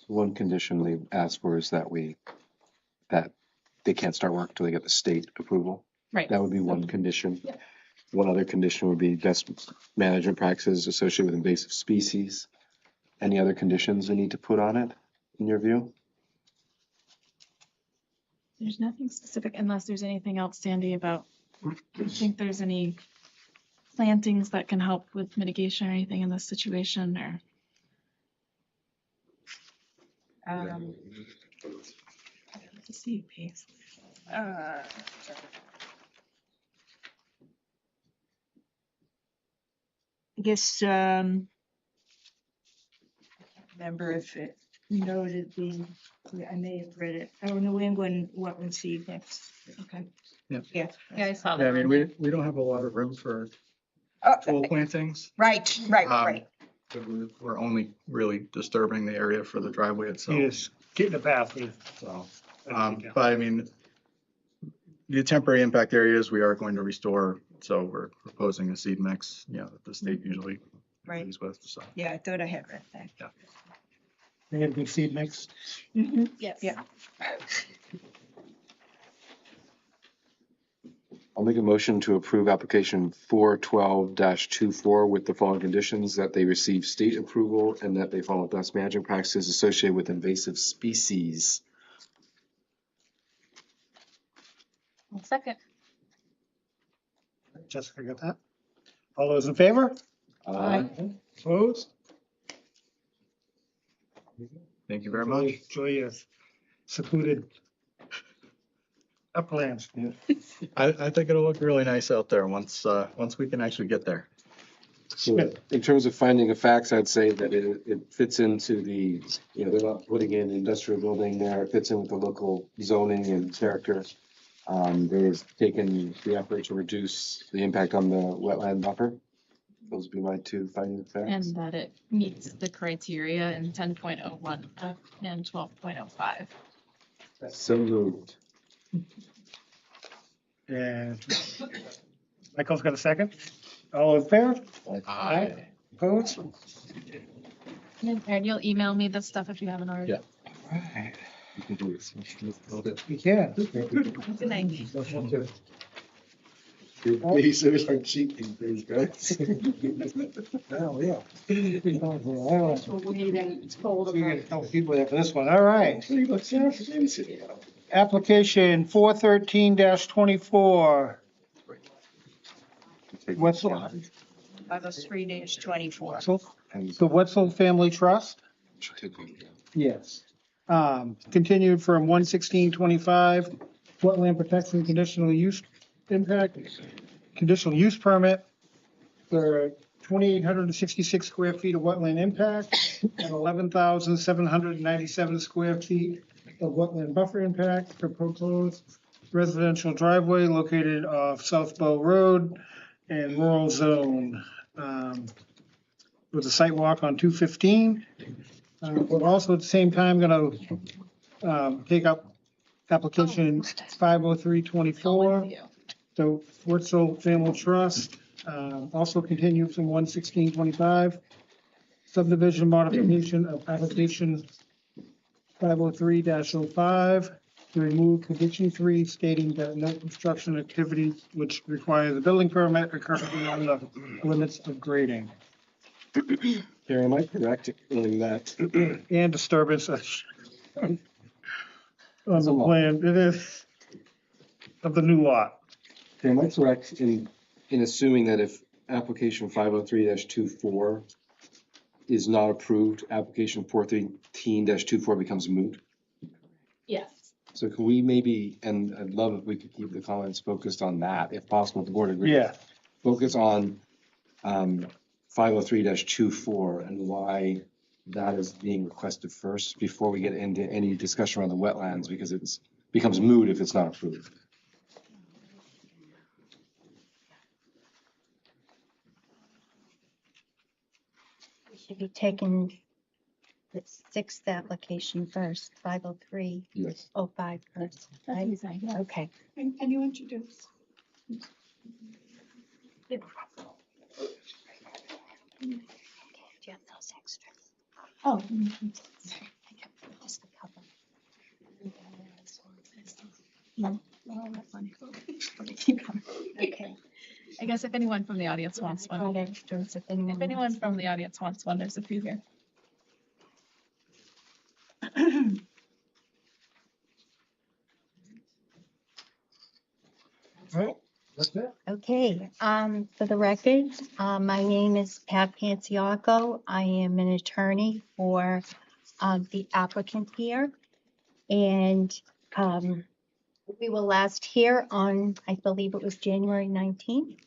One condition they asked for is that that they can't start work until they get the state approval. Right. That would be one condition. Yeah. One other condition would be best management practices associated with invasive species. Any other conditions we need to put on it, in your view? There's nothing specific unless there's anything else, Sandy, about, do you think there's any plantings that can help with mitigation or anything in this situation, or? To see piece. I guess, remember if it noted I may have read it. Oh, New England wetland seed mix. Okay. Yeah. Yeah. Yeah, I saw Yeah, I that. mean, we don't have a lot of room for full plantings. Right. Um, so we're only really disturbing the area for the driveway itself. Yes, get in the bathroom. So, but I mean, the temporary impact areas we are going to restore. So we're proposing a seed mix, that the state usually agrees with. So. Yeah, I thought I had read that. Yeah. They had a good seed mix. Yes. Yeah. I'll make a motion to approve application 412-24 with the following conditions: that they receive state approval and that they follow best management practices associated with invasive species. Second. Jessica got that? All those in favor? Aye. Opposed? Thank you very much. Enjoy your secluded uplands. I think it'll look really nice out there once we can actually get there. So in terms of finding of facts, I'd say that it fits into the, they're not putting in industrial building there. It fits in with the local zoning and character. They've taken the effort to reduce the impact on the wetland buffer. Those would be my two finding of facts. And that it meets the criteria in 10.01 and 12.05. So moved. And Michael's got a second. All in favor? Aye. Opposed? And you'll email me this stuff if you haven't already. Yeah. You can do this. You can. Good night. These are cheating things, guys. Oh, yeah. It's cold. We got a couple people there for this one. All right. Application 413-24. Wetzel, By those 3 days, 24. the Wetzel Family Trust? Yes. Continued from 1/16/25, wetland protection conditional use impact, conditional use permit for 2,866 square feet of wetland impact and 11,797 square feet of wetland buffer impact for proposed residential driveway located off South Bow Road and rural zone. With a site walk on 2/15. We're also at the same time gonna take up application 503-24. So Wetzel Family Trust, also continued from 1/16/25. Subdivision modification of application 503-05 to remove condition 3 stating that no construction activity which requires a building permit occurs beyond the limits of grading. Gary, am I correct in that? And disturbance on the plan, it is of the new lot. Am I correct in assuming that if application 503-24 is not approved, application 413-24 becomes moot? Yes. So can we maybe, and I'd love if we could keep the comments focused on that, if possible, if the board agrees. Yeah. Focus on 503-24 and why that is being requested first before we get into any discussion around the wetlands, because it's becomes moot if it's not approved. We should be taking the 6th application first, 503. Yes. 05 first, right? Okay. Can you introduce? Do you have those extras? Oh. Sorry, I kept just a couple. No, that's fine. Okay. I guess if anyone from the audience wants one. If anyone from the audience wants one, there's a few here. Right, that's it. Okay, for the record, my name is Pat Panciaco. I am an attorney for the applicant here. And we were last here on, I believe it was January 19th.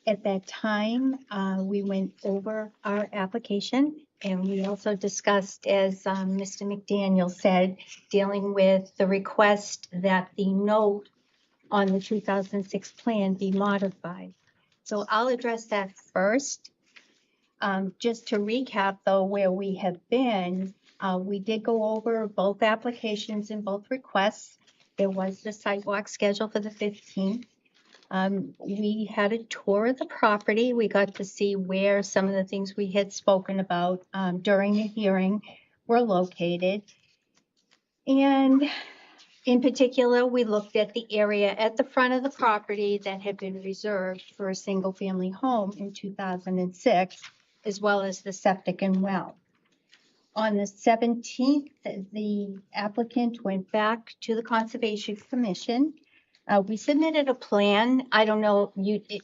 At that time, we went over our application And we also discussed, as Mr. McDaniel said, dealing with the request that the note on the 2006 plan be modified. So I'll address that first. Just to recap, though, where we have been, we did go over both applications and both requests. There was the sidewalk scheduled for the 15th. We had a tour of the property. We got to see where some of the things we had spoken about during the hearing were located. And in particular, we looked at the area at the front of the property that had been reserved for a single-family home in 2006, as well as the septic and well. On the 17th, the applicant went back to the Conservation Commission. We submitted a plan. I don't know,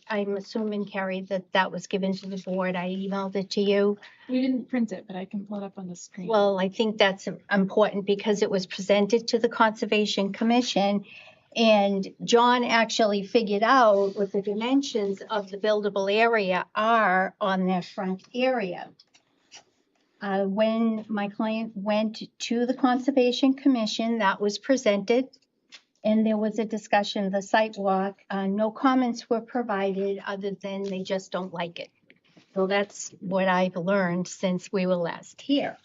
I'm assuming, Carrie, that that was given to the board. I emailed it to you. We didn't print it, but I can pull it up on the screen. Well, I think that's important because it was presented to the Conservation Commission. And John actually figured out what the dimensions of the buildable area are on their front area. When my client went to the Conservation Commission, that was presented. And there was a discussion of the site walk. No comments were provided other than they just don't like it. So that's what I've learned since we were last here.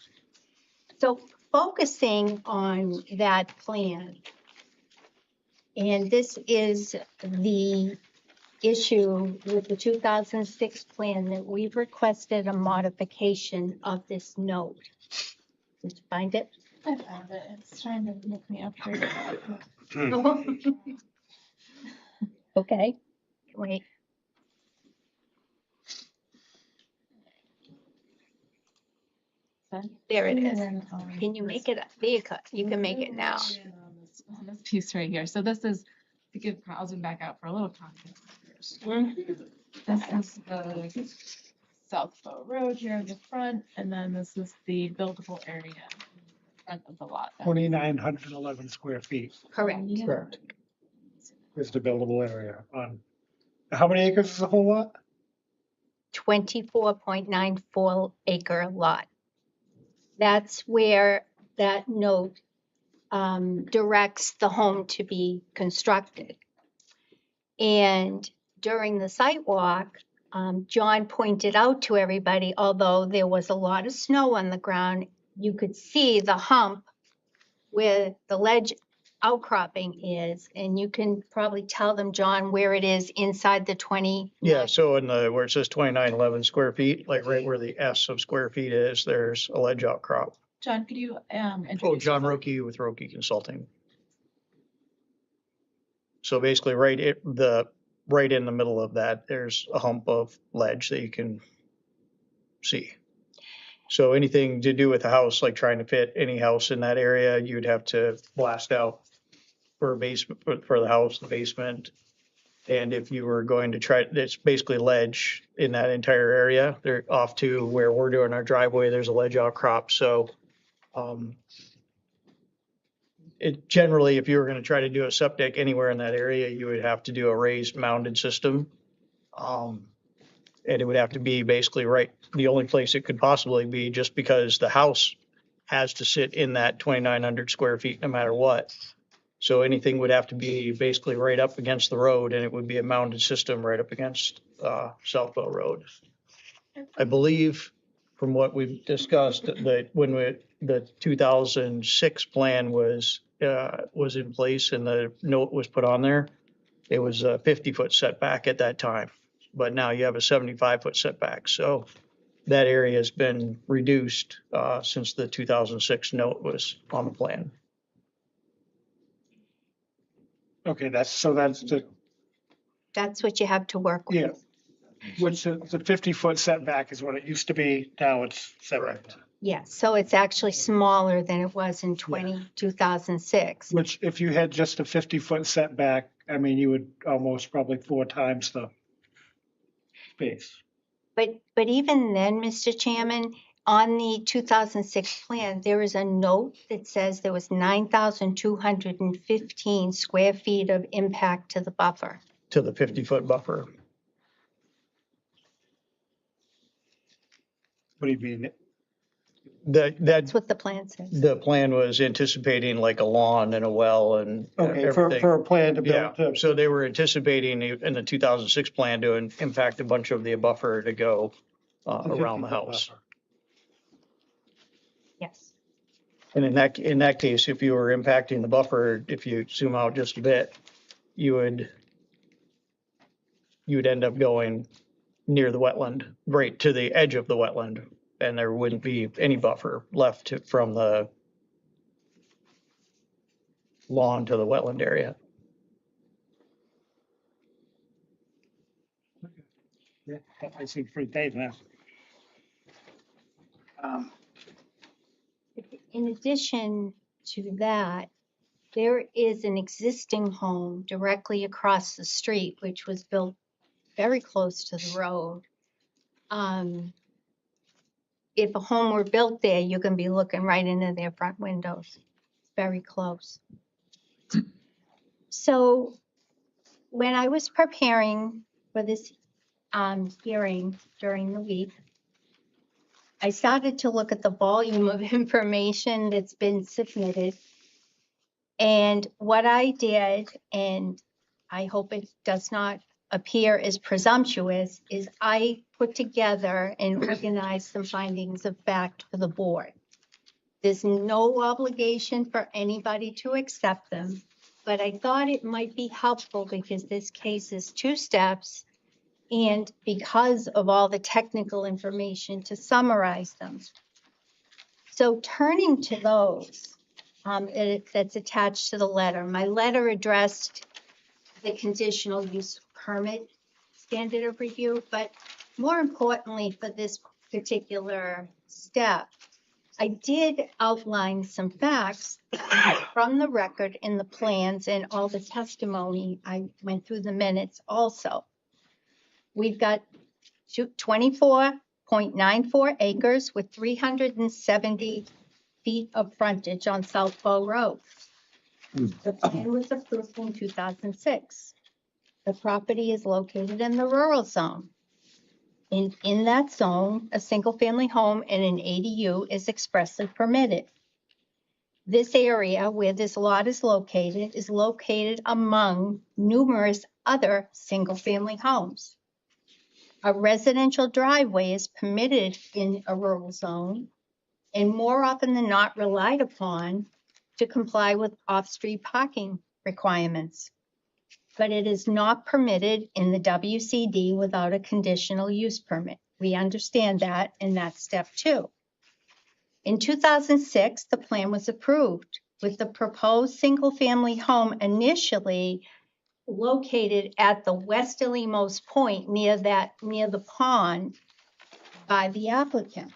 So focusing on that plan, and this is the issue with the 2006 plan that we've requested a modification of this note. Did you find it? I found it. It's trying to look me up here. Okay, wait. There it is. Can you make it up? There you can make it now. On this piece right here. So this is, to give, I'll zoom back out for a little context first. This is the South Bow Road here in the front, and then this is the buildable area in front of the lot. 2,911 square feet Correct. Correct. is the buildable area on, how many acres is the whole lot? 24.94 acre lot. That's where that note directs the home to be constructed. And during the site walk, John pointed out to everybody, although there was a lot of snow on the ground, you could see the hump where the ledge outcropping is, and you can probably tell them, John, where it is inside the 20. Yeah, so in the, where it says 2911 square feet, like right where the S of square feet is, there's a ledge outcrop. John, could you Oh, introduce John yourself? Roki with Roki Consulting. So basically right in the middle of that, there's a hump of ledge that you can see. So anything to do with the house, like trying to fit any house in that area, you'd have to blast out for a basement, for the house, the basement. And if you were going to try, it's basically ledge in that entire area. They're off to where we're doing our driveway, there's a ledge outcrop. So it generally, if you were going to try to do a septic anywhere in that area, you would have to do a raised mounded system. And it would have to be basically right, the only place it could possibly be, just because the house has to sit in that 2,900 square feet no matter what. So anything would have to be basically right up against the road, and it would be a mounded system right up against South Bow Road. I believe from what we've discussed, that when the 2006 plan was in place and the note was put on there, it was a 50-foot setback at that time. But now you have a 75-foot setback. So that area has been reduced since the 2006 note was on the plan. Okay, that's the, That's what you have to work with. yeah. Which the 50-foot setback is what it used to be, now it's 70. Yeah, so it's actually smaller than it was in 2006. Which if you had just a 50-foot setback, I mean, you would almost probably 4 times the space. But even then, Mr. Chairman, on the 2006 plan, there is a note that says there was 9,215 square feet of impact to the buffer. To the 50-foot buffer. What do you mean? That's what the plan says. The plan was anticipating like a lawn and a well and Okay, everything. for a plan to Yeah, build. so they were anticipating in the 2006 plan to impact a bunch of the buffer to go around the house. Yes. And in that case, if you were impacting the buffer, if you zoom out just a bit, you would end up going near the wetland, right to the edge of the wetland, and there wouldn't be any buffer left from the lawn to the wetland area. Yeah, I see free page now. In addition to that, there is an existing home directly across the street, which was built very close to the road. If a home were built there, you can be looking right into their front windows. It's very close. So when I was preparing for this hearing during the week, I started to look at the volume of information that's been submitted. And what I did, and I hope it does not appear as presumptuous, is I put together and organized some findings of fact for the board. There's no obligation for anybody to accept them, but I thought it might be helpful because this case is 2 steps and because of all the technical information to summarize them. So turning to those, that's attached to the letter. My letter addressed the conditional use permit standard of review, but more importantly for this particular step, I did outline some facts from the record in the plans and all the testimony. I went through the minutes also. We've got 24.94 acres with 370 feet of frontage on South Bow Road. The plan was approved in 2006. The property is located in the rural zone. In that zone, a single-family home and an ADU is expressly permitted. This area where this lot is located among numerous other single-family homes. A residential driveway is permitted in a rural zone and more often than not relied upon to comply with off-street parking requirements. But it is not permitted in the WCD without a conditional use permit. We understand that, and that's step 2. In 2006, the plan was approved with the proposed single-family home initially located at the westerlymost point near the pond by the applicant.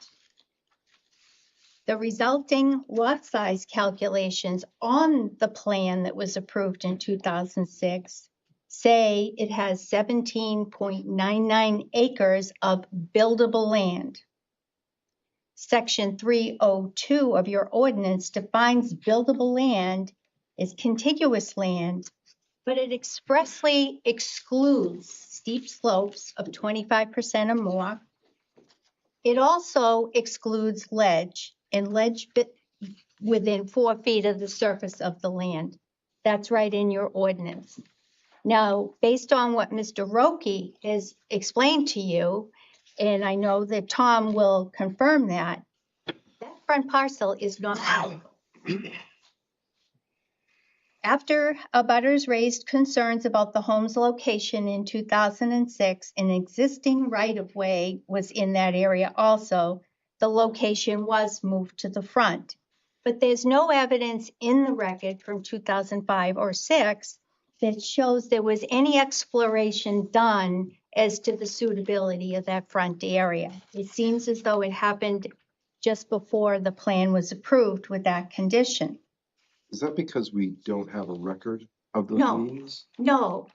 The resulting lot size calculations on the plan that was approved in 2006 say it has 17.99 acres of buildable land. Section 302 of your ordinance defines buildable land as contiguous land, but it expressly excludes steep slopes of 25% or more. It also excludes ledge and ledge within 4 feet of the surface of the land. That's right in your ordinance. Now, based on what Mr. Roque has explained to you, and I know that Tom will confirm that front parcel is not valuable. After abutters raised concerns about the home's location in 2006, an existing right-of-way was in that area also. The location was moved to the front. But there's no evidence in the record from 2005 or 6 that shows there was any exploration done as to the suitability of that front area. It seems as though it happened just before the plan was approved with that condition. Is that because we don't have a record of those No. meetings? No,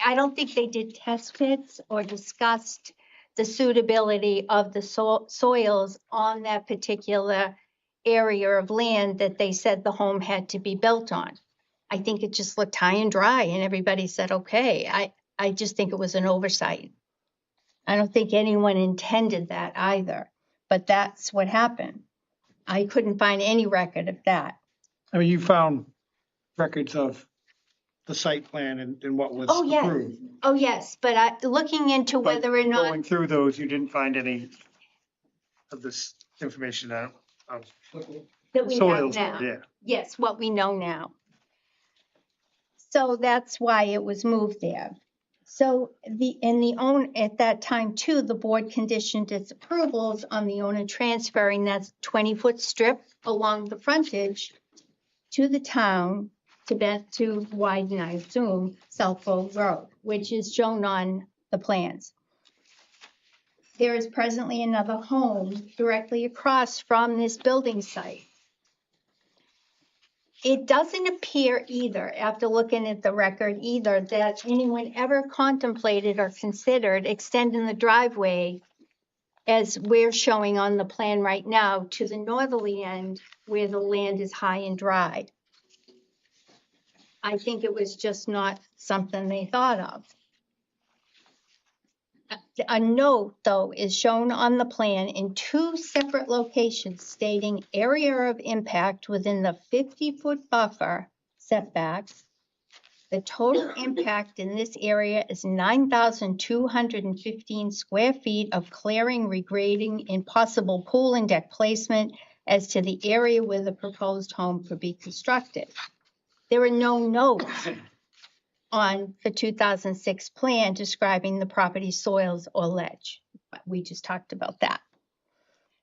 I don't think they did test pits or discussed the suitability of the soils on that particular area of land that they said the home had to be built on. I think it just looked high and dry and everybody said, okay. I just think it was an oversight. I don't think anyone intended that either. but that's what happened. I couldn't find any record of that. I mean, you found records of the site plan and what was Oh, yes. approved. Oh, yes, but looking into But whether or not, Going through those, you didn't find any of this information out of that we have soils. now. Yeah. Yes, what we know now. So that's why it was moved there. So at that time too, the board conditioned its approvals on the owner transferring that 20-foot strip along the frontage to the town to widen, I assume, South Road Road, which is shown on the plans. There is presently another home directly across from this building site. It doesn't appear either, after looking at the record either, that anyone ever contemplated or considered extending the driveway as we're showing on the plan right now to the northerly end where the land is high and dry. I think it was just not something they thought of. A note, though, is shown on the plan in 2 separate locations stating area of impact within the 50-foot buffer setbacks. The total impact in this area is 9,215 square feet of clearing, regrading, and possible pool and deck placement as to the area where the proposed home could be constructed. There are no notes on the 2006 plan describing the property's soils or ledge. We just talked about that.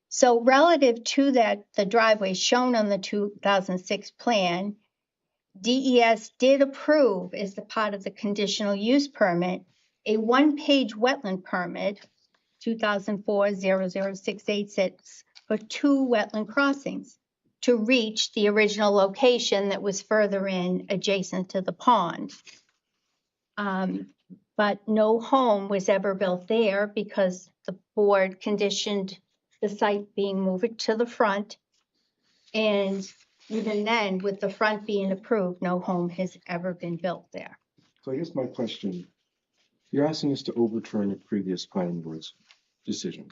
So relative to that, the driveway shown on the 2006 plan, DES did approve as the part of the conditional use permit, a 1-page wetland permit, 2004-00686, for 2 wetland crossings to reach the original location that was further in adjacent to the pond. But no home was ever built there because the board conditioned the site being moved to the front. And even then, with the front being approved, no home has ever been built there. So I guess my question, you're asking us to overturn a previous planning board's decision.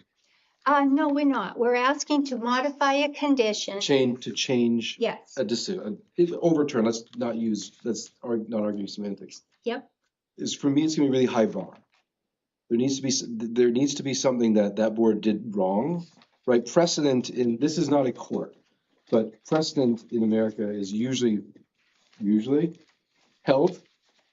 No, we're not. We're asking to modify a condition. Change Yes. a decision, overturn, let's not argue semantics. Yep. For me, it's gonna be really high bar. There needs to be something that board did wrong, right? Precedent this is not a court, but precedent in America is usually held,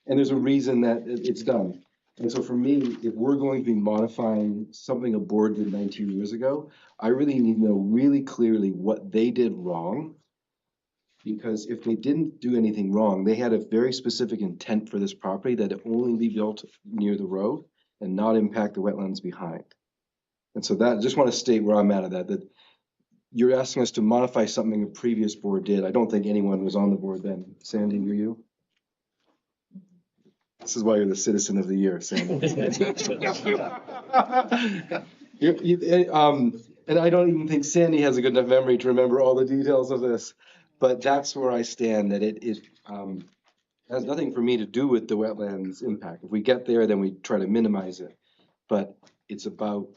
and there's a reason that it's done. And so for me, if we're going to be modifying something a board did 19 years ago, I really need to know really clearly what they did wrong. Because if they didn't do anything wrong, they had a very specific intent for this property that it only be built near the road and not impact the wetlands behind. And so that, just want to state where I'm at that you're asking us to modify something a previous board did. I don't think anyone was on the board then. Sandy, were you? This is why you're the citizen of the year, Sandy. And I don't even think Sandy has a good enough memory to remember all the details of this. But that's where I stand, that it has nothing for me to do with the wetlands impact. If we get there, then we try to minimize it. But it's about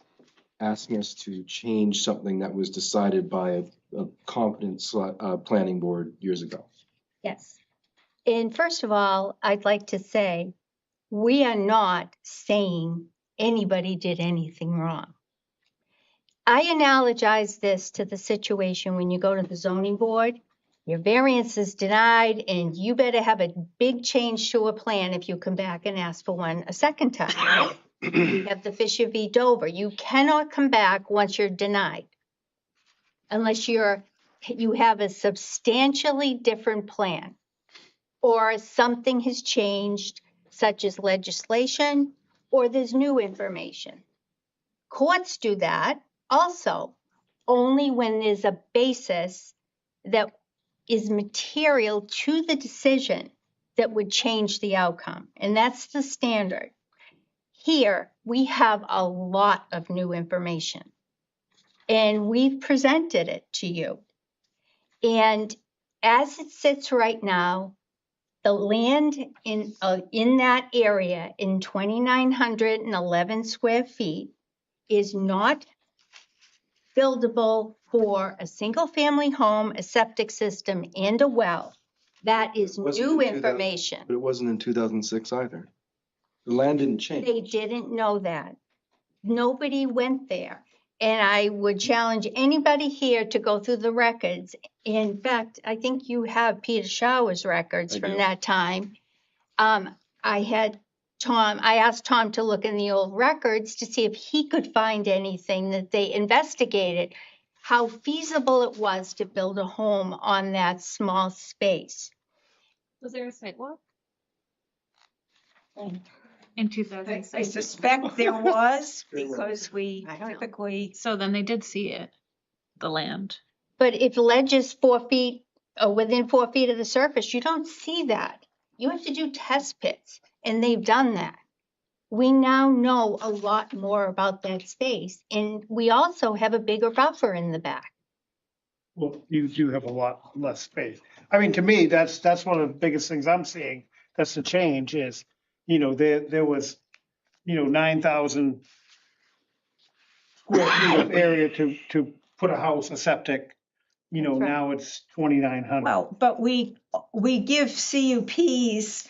asking us to change something that was decided by a competent planning board years ago. Yes. And first of all, I'd like to say, we are not saying anybody did anything wrong. I analogize this to the situation when you go to the zoning board. Your variance is denied, and you better have a big change to a plan if you come back and ask for one a second time. You have the Fisher v. Dover. You cannot come back once you're denied, unless you have a substantially different plan, or something has changed, such as legislation, or there's new information. Courts do that also, only when there's a basis that is material to the decision that would change the outcome. And that's the standard. Here, we have a lot of new information, and we've presented it to you. And as it sits right now, the land in that area in 2,911 square feet is not buildable for a single-family home, a septic system, and a well. That is Wasn't new in 2000 information. But it wasn't in 2006 either. The land didn't change. They didn't know that. Nobody went there. And I would challenge anybody here to go through the records. In fact, I think you have Peter Shower's records I from do. that time. I asked Tom to look in the old records to see if he could find anything that they investigated, how feasible it was to build a home on that small space. Was there a sidewalk? In 2006. I suspect there was, because we typically. So then they did see it, the land. But if ledge is 4 feet or within 4 feet of the surface, you don't see that. You have to do test pits, and they've done that. We now know a lot more about that space, and we also have a bigger buffer in the back. Well, you do have a lot less space. I mean, to me, that's one of the biggest things I'm seeing. That's the change is, there was, 9,000 square feet of area to put a house, a septic. That's right. Now it's 2,900. Well, but we give CUPs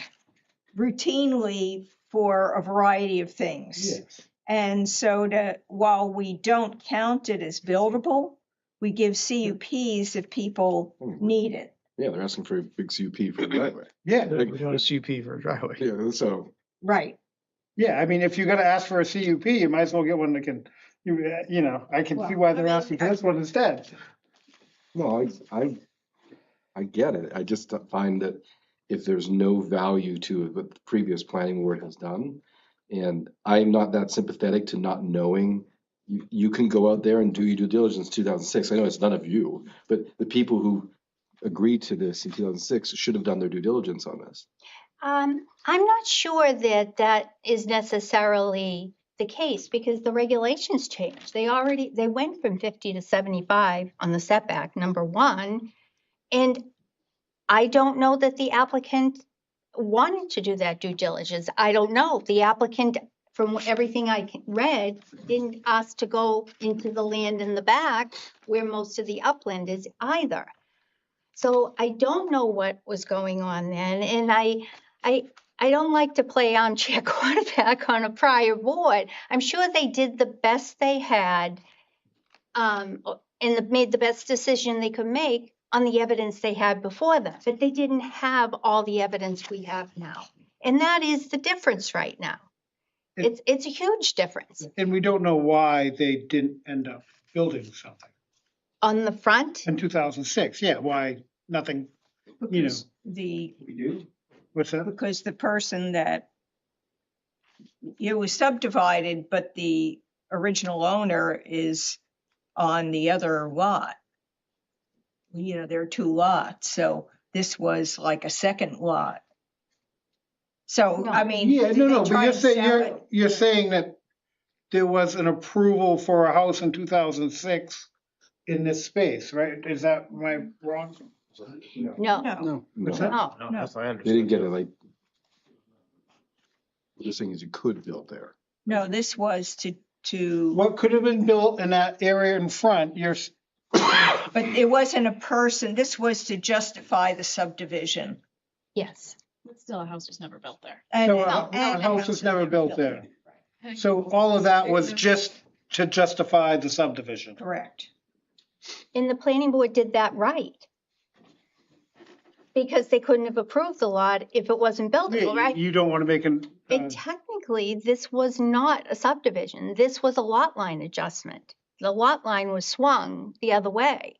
routinely for a variety of things. Yes. And so while we don't count it as buildable, we give CUPs if people need it. Yeah, they're asking for a big CUP for a driveway. Yeah. We're doing a CUP for a driveway. Yeah, so. Right. Yeah, I mean, if you're gonna ask for a CUP, you might as well get one that can, I can see why they're asking for this one instead. No, I get it. I just find that if there's no value to what the previous planning board has done, and I'm not that sympathetic to not knowing, you can go out there and do your due diligence 2006. I know it's none of you, but the people who agreed to this in 2006 should have done their due diligence on this. I'm not sure that is necessarily the case because the regulations changed. They went from 50 to 75 on the setback, number one. And I don't know that the applicant wanted to do that due diligence. I don't know. The applicant, from everything I read, didn't ask to go into the land in the back where most of the upland is either. So I don't know what was going on then. And I don't like to play armchair quarterback on a prior board. I'm sure they did the best they had and made the best decision they could make on the evidence they had before them. But they didn't have all the evidence we have now. And that is the difference right now. It's a huge difference. And we don't know why they didn't end up building something. On the front? In 2006, yeah, why nothing, Because We do? What's that? Because the person that, it was subdivided, but the original owner is on the other lot. There are two lots, so this was like a second lot. So, I mean. Yeah, did no, they but try you're to saying, sell it? you're saying that there was an approval for a house in 2006 in this space, right? Am I wrong? No. No. What's that? No. That's what I They understood. didn't get it like. What you're saying is you could build there. No, this was to, What could have been built in that area in front, but it wasn't a person, this was to justify the subdivision. Yes. But still, a house was never built there. And- so and a house was never built there. So all of that was just to justify the subdivision. Correct. And the planning board did that right. Because they couldn't have approved the lot if it wasn't buildable, right? You don't want to make an, And technically, this was not a subdivision. This was a lot line adjustment. The lot line was swung the other way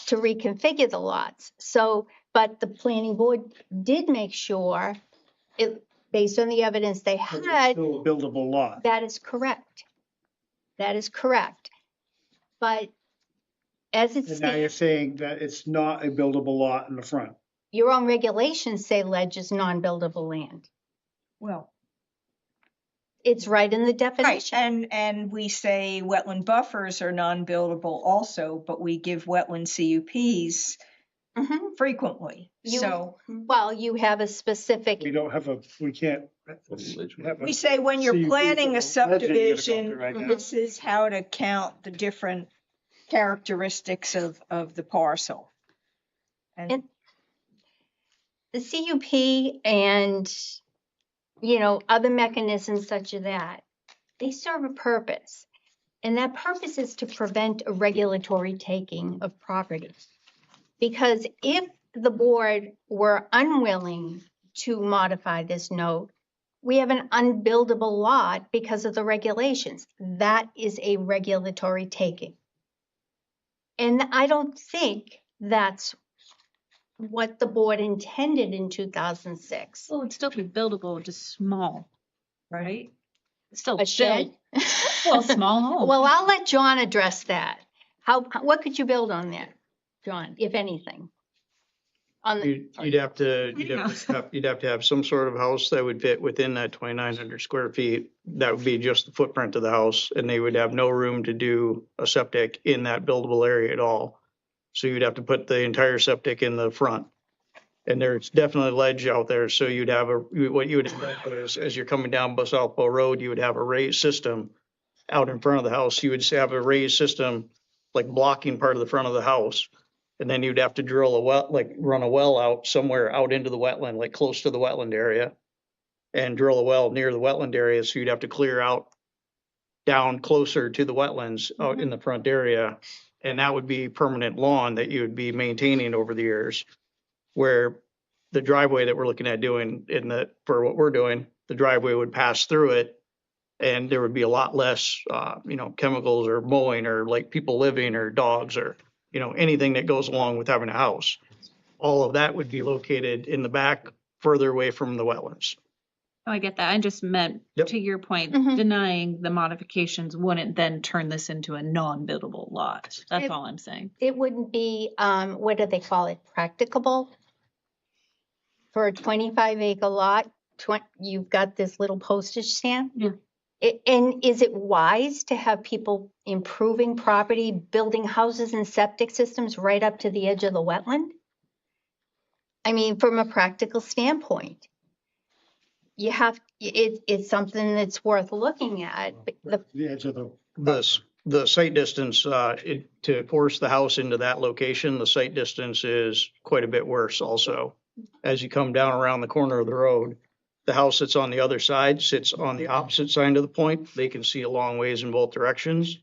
to reconfigure the lots. So, but the planning board did make sure, based on the evidence they had, still a buildable lot. that is correct. That is correct. But as it And now you're stands, saying that it's not a buildable lot in the front. your own regulations say ledge is non-buildable land. Well. It's right in the Right, definition. and we say wetland buffers are non-buildable also, but we give wetland CUPs frequently, so. Well, you have a specific. We don't have we can't. We say when you're CUP planning a for legend, you gotta go subdivision, through right now. this is how to count the different characteristics of the parcel. And the CUP and, other mechanisms such as that, they serve a purpose. And that purpose is to prevent a regulatory taking of property. Because if the board were unwilling to modify this note, we have an unbuildable lot because of the regulations. That is a regulatory taking. And I don't think that's what the board intended in 2006. Well, it'd still be buildable, just small, right? It's still A shed? Well, small home. Well, I'll let John address that. What could you build on there, John, if anything? You'd have to have some sort of house that would fit within that 2,900 square feet. That would be just the footprint of the house, and they would have no room to do a septic in that buildable area at all. So you'd have to put the entire septic in the front. And there's definitely ledge out there, so you'd have what you would have is, as you're coming down Southpaw Road, you would have a raised system out in front of the house. You would have a raised system like blocking part of the front of the house. And then you'd have to drill a well, like run a well out somewhere out into the wetland, like close to the wetland area, and drill a well near the wetland area. So you'd have to clear out down closer to the wetlands out in the front area. And that would be permanent lawn that you would be maintaining over the years. Where the driveway that we're looking at doing for what we're doing, the driveway would pass through it. And there would be a lot less, chemicals or mowing or like people living or dogs or, anything that goes along with having a house. All of that would be located in the back, further away from the wetlands. Oh, I get that. I just meant, to your point, denying the modifications wouldn't then turn this into a non-buildable lot. That's all I'm saying. It wouldn't be, what do they call it, practicable? For a 25-acre lot, you've got this little postage stamp? Yeah. And is it wise to have people improving property, building houses and septic systems right up to the edge of the wetland? I mean, from a practical standpoint, it's something that's worth looking at. But The edge of the site distance, to force the house into that location, the site distance is quite a bit worse also. As you come down around the corner of the road, the house that's on the other side sits on the opposite side of the point. They can see a long ways in both directions.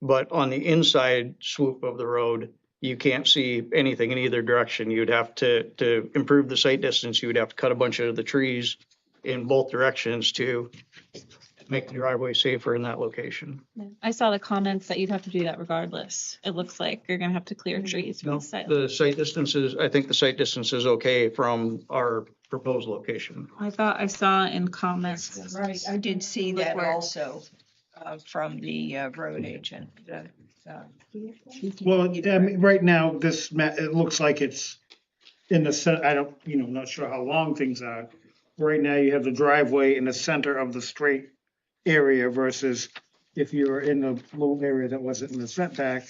But on the inside swoop of the road, you can't see anything in either direction. You'd have to improve the site distance, you would have to cut a bunch of the trees in both directions to make the driveway safer in that location. I saw the comments that you'd have to do that regardless. It looks like you're gonna have to clear trees from No, the site. the site distance is, I think the site distance is okay from our proposed location. I thought I saw in comments. Right, I did see that also from the road agent. Well, I mean, right now, it looks like it's in the center. Not sure how long things are. Right now, you have the driveway in the center of the straight area versus if you were in the little area that wasn't in the setback,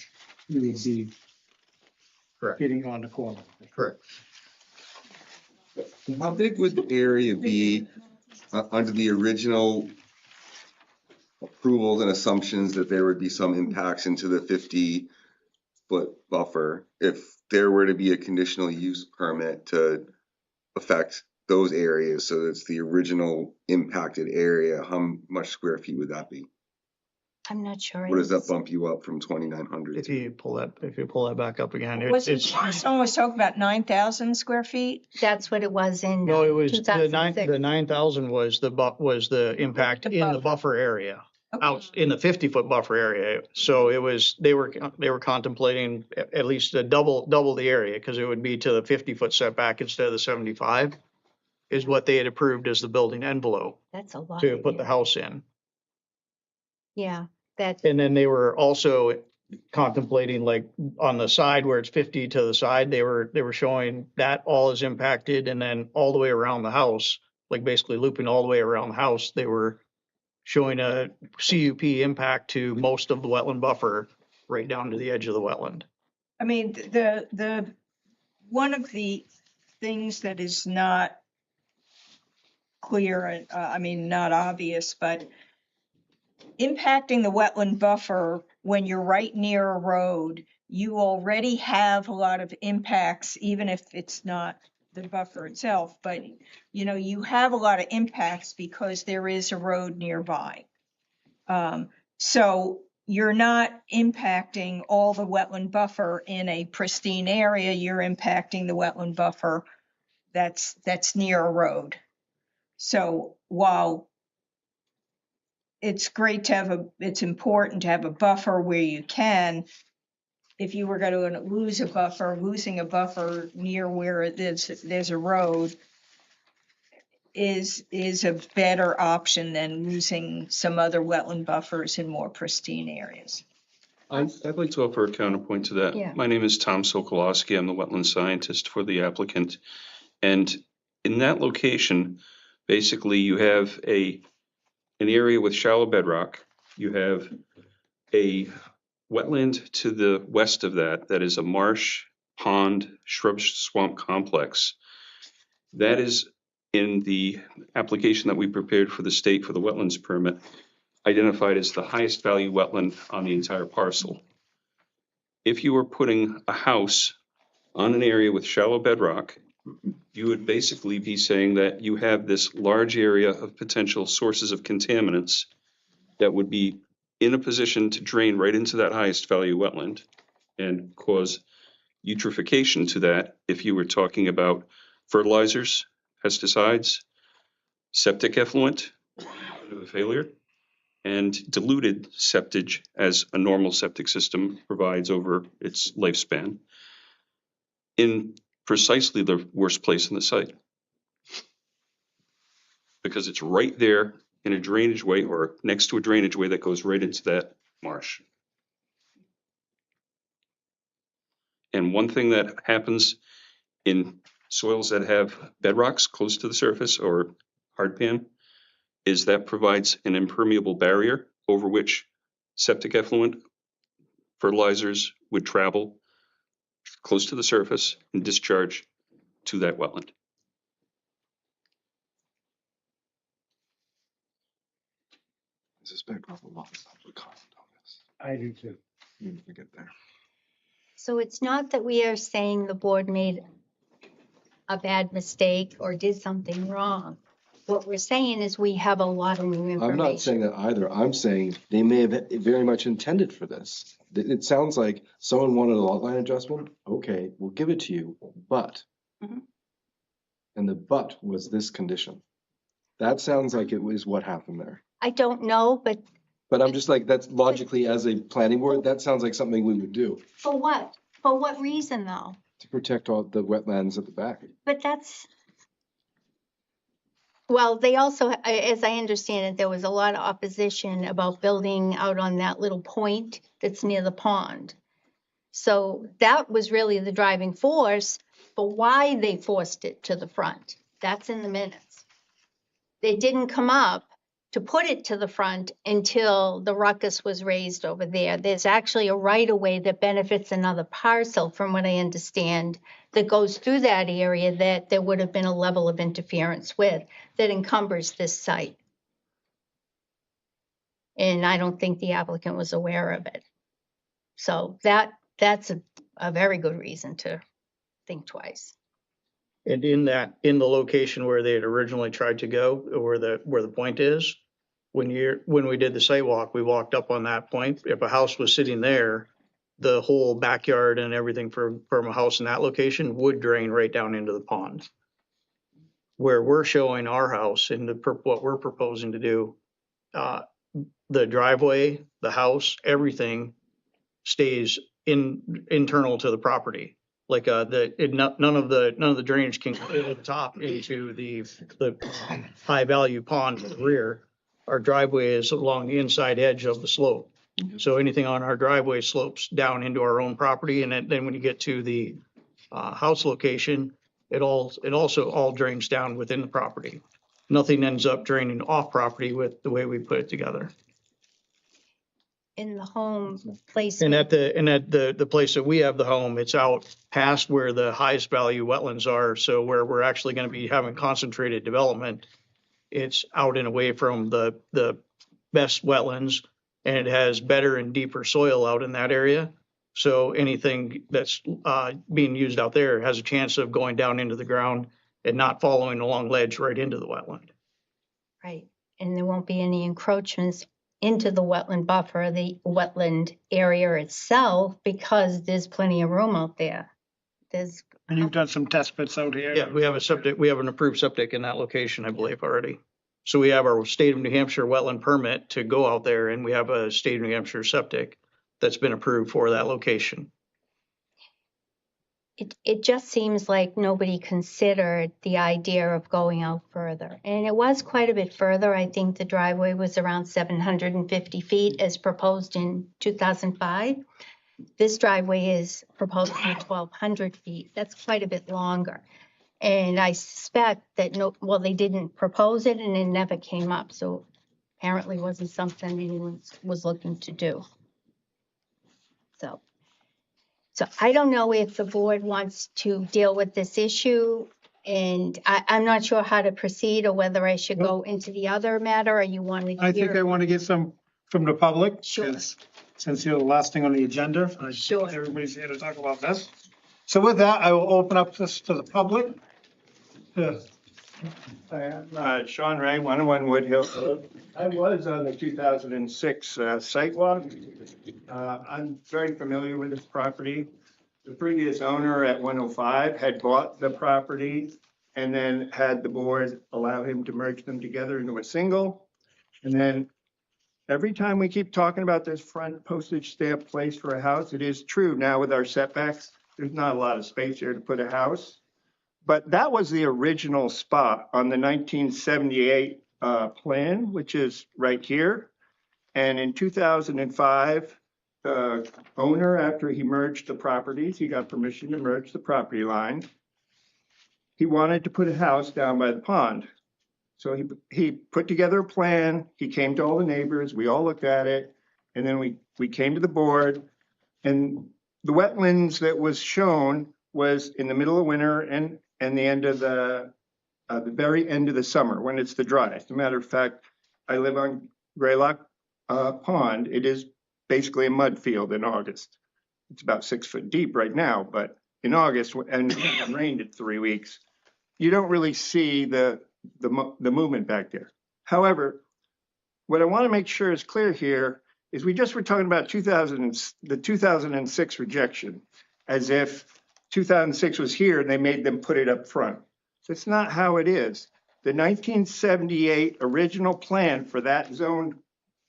you would be getting on the corner. Correct. How big would the area be under the original approvals and assumptions that there would be some impacts into the 50-foot buffer if there were to be a conditional use permit to affect those areas? So it's the original impacted area. How much square feet would that be? I'm not sure. What does that bump you up from 2,900? If you pull that back up again, Someone was talking about 9,000 square feet? That's what it was in no, it was the 2006. 9,000 was the impact in the buffer area. Out in the 50-foot buffer area. So they were contemplating at least a double the area, because it would be to the 50-foot setback instead of the 75 is what they had approved as the building envelope. That's a lot. To put the house in. Yeah, and then they were also contemplating, like on the side where it's 50 to the side, they were showing that all is impacted, and then all the way around the house, like basically looping all the way around the house, they were showing a CUP impact to most of the wetland buffer right down to the edge of the wetland. I mean, the one of the things that is not clear and not obvious, but impacting the wetland buffer when you're right near a road, you already have a lot of impacts, even if it's not the buffer itself, but you have a lot of impacts because there is a road nearby. So you're not impacting all the wetland buffer in a pristine area, you're impacting the wetland buffer that's near a road. So while it's great to it's important to have a buffer where you can, if you were going to lose a buffer, losing a buffer near where there's a road is a better option than losing some other wetland buffers in more pristine areas. I'd like to offer a counterpoint to that. Yeah. My name is Tom Sokolowski. I'm the wetland scientist for the applicant. And in that location, basically you have an area with shallow bedrock. You have a wetland to the west of that is a marsh, pond, shrub swamp complex. That is in the application that we prepared for the state for the wetlands permit, identified as the highest value wetland on the entire parcel. If you were putting a house on an area with shallow bedrock, you would basically be saying that you have this large area of potential sources of contaminants that would be in a position to drain right into that highest value wetland and cause eutrophication to that if you were talking about fertilizers, pesticides, septic effluent, failure, and diluted septage as a normal septic system provides over its lifespan in precisely the worst place in the site. Because it's right there in a drainage way or next to a drainage way that goes right into that marsh. And one thing that happens in soils that have bedrocks close to the surface or hardpan is that provides an impermeable barrier over which septic effluent fertilizers would travel close to the surface and discharge to that wetland. I suspect we'll have a lot of public comment on this. I do too. When we get there. So it's not that we are saying the board made a bad mistake or did something wrong. What we're saying is we have a lot of new information. I'm not saying that either. I'm saying they may have very much intended for this. It sounds like someone wanted a lot line adjustment. Okay, we'll give it to you, but. Mhm. And the but was this condition. That sounds like it was what happened there. I don't know, but But I'm just like, that's logically as a planning board, that sounds like something we would do for what? For what reason though? to protect all the wetlands at the back. But that's, well, they also, as I understand it, there was a lot of opposition about building out on that little point that's near the pond. So that was really the driving force for why they forced it to the front. That's in the minutes. They didn't come up to put it to the front until the ruckus was raised over there. There's actually a right-of-way that benefits another parcel, from what I understand, that goes through that area that there would have been a level of interference with that encumbers this site. And I don't think the applicant was aware of it. So that's a very good reason to think twice. And in the location where they had originally tried to go, or where the point is, when we did the site walk, we walked up on that point. If a house was sitting there, the whole backyard and everything from a house in that location would drain right down into the pond. Where we're showing our house and what we're proposing to do, the driveway, the house, everything stays internal to the property. Like none of the drainage can go to the top into the high value pond to the rear. Our driveway is along the inside edge of the slope. So anything on our driveway slopes down into our own property. And then when you get to the house location, it also all drains down within the property. Nothing ends up draining off property with the way we put it together. In the home place. And at the place that we have the home, it's out past where the highest value wetlands are. So where we're actually going to be having concentrated development, it's out and away from the best wetlands and it has better and deeper soil out in that area. So anything that's being used out there has a chance of going down into the ground and not following along ledge right into the wetland. Right, and there won't be any encroachments into the wetland buffer, the wetland area itself, because there's plenty of room out there. There's, And you've done some test pits out here. Yeah, we have a septic, we have an approved septic in that location, I believe, already. So we have our state of New Hampshire wetland permit to go out there, and we have a state of New Hampshire septic that's been approved for that location. it just seems like nobody considered the idea of going out further. And it was quite a bit further. I think the driveway was around 750 feet as proposed in 2005. This driveway is proposed to be 1,200 feet. That's quite a bit longer. And I suspect that they didn't propose it and it never came up. So apparently wasn't something anyone was looking to do. So I don't know if the board wants to deal with this issue, and I'm not sure how to proceed or whether I should go into the other matter or you want to hear. I think I want to get some from the public. Sure. Since you're the last thing on the agenda. Sure. Everybody's here to talk about this. So with that, I will open up this to the public. Sean Ray, 101 Wood Hill Road. I was on the 2006 site walk. I'm very familiar with this property. The previous owner at 105 had bought the property and then had the board allow him to merge them together into a single. And then every time we keep talking about this front postage stamp place for a house, it is true now with our setbacks, there's not a lot of space here to put a house. But that was the original spot on the 1978 plan, which is right here. And in 2005, the owner, after he merged the properties, he got permission to merge the property line. He wanted to put a house down by the pond. So he put together a plan. He came to all the neighbors. We all looked at it. And then we came to the board. And the wetlands that was shown was in the middle of winter and the end of the very end of the summer when it's the driest. As a matter of fact, I live on Greylock Pond. It is basically a mud field in August. It's about 6 foot deep right now, but in August, and it rained in 3 weeks, you don't really see the movement back there. However, what I want to make sure is clear here is we just were talking about the 2006 rejection, as if 2006 was here and they made them put it up front. That's not how it is. The 1978 original plan for that zone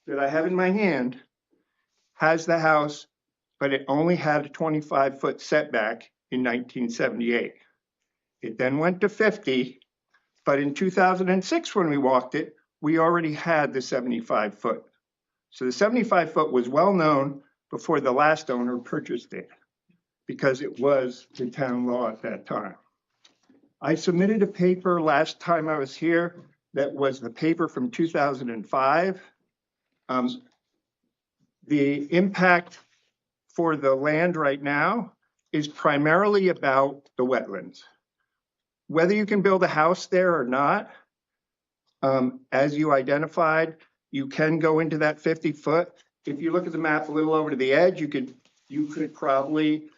that I have in my hand has the house, but it only had a 25-foot setback in 1978. It then went to 50, but in 2006 when we walked it, we already had the 75-foot. So the 75-foot was well known before the last owner purchased it, because it was the town law at that time. I submitted a paper last time I was here that was the paper from 2005. The impact for the land right now is primarily about the wetlands. Whether you can build a house there or not, as you identified, you can go into that 50-foot. If you look at the map a little over to the edge, you could probably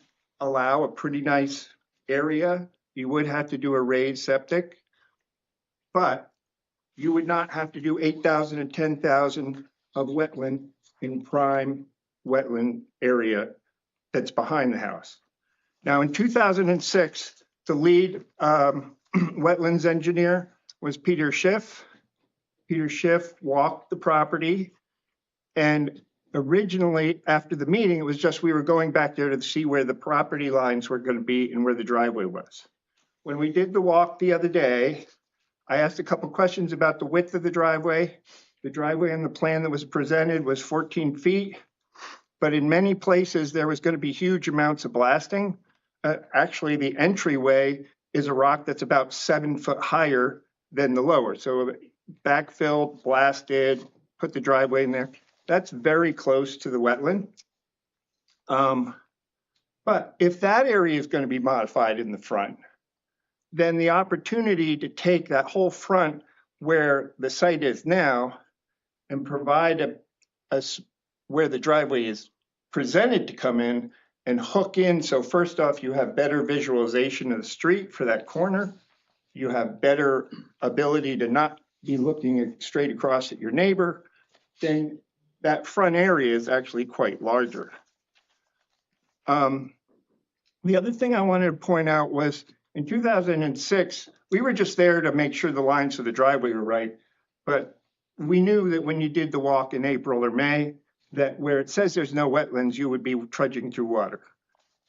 allow a pretty nice area. You would have to do a raised septic, but you would not have to do 8,000 and 10,000 of wetland in prime wetland area that's behind the house. Now in 2006, the lead wetlands engineer was Peter Schiff. Peter Schiff walked the property, and originally, after the meeting, it was just we were going back there to see where the property lines were going to be and where the driveway was. When we did the walk the other day, I asked a couple questions about the width of the driveway. The driveway on the plan that was presented was 14 feet, but in many places there was going to be huge amounts of blasting. Actually, the entryway is a rock that's about 7 foot higher than the lower. So backfilled, blasted, put the driveway in there. That's very close to the wetland. But if that area is going to be modified in the front, then the opportunity to take that whole front where the site is now and provide where the driveway is presented to come in and hook in. So first off, you have better visualization of the street for that corner. You have better ability to not be looking straight across at your neighbor. Then that front area is actually quite larger. The other thing I wanted to point out was in 2006, we were just there to make sure the lines of the driveway were right. But we knew that when you did the walk in April or May, that where it says there's no wetlands, you would be trudging through water.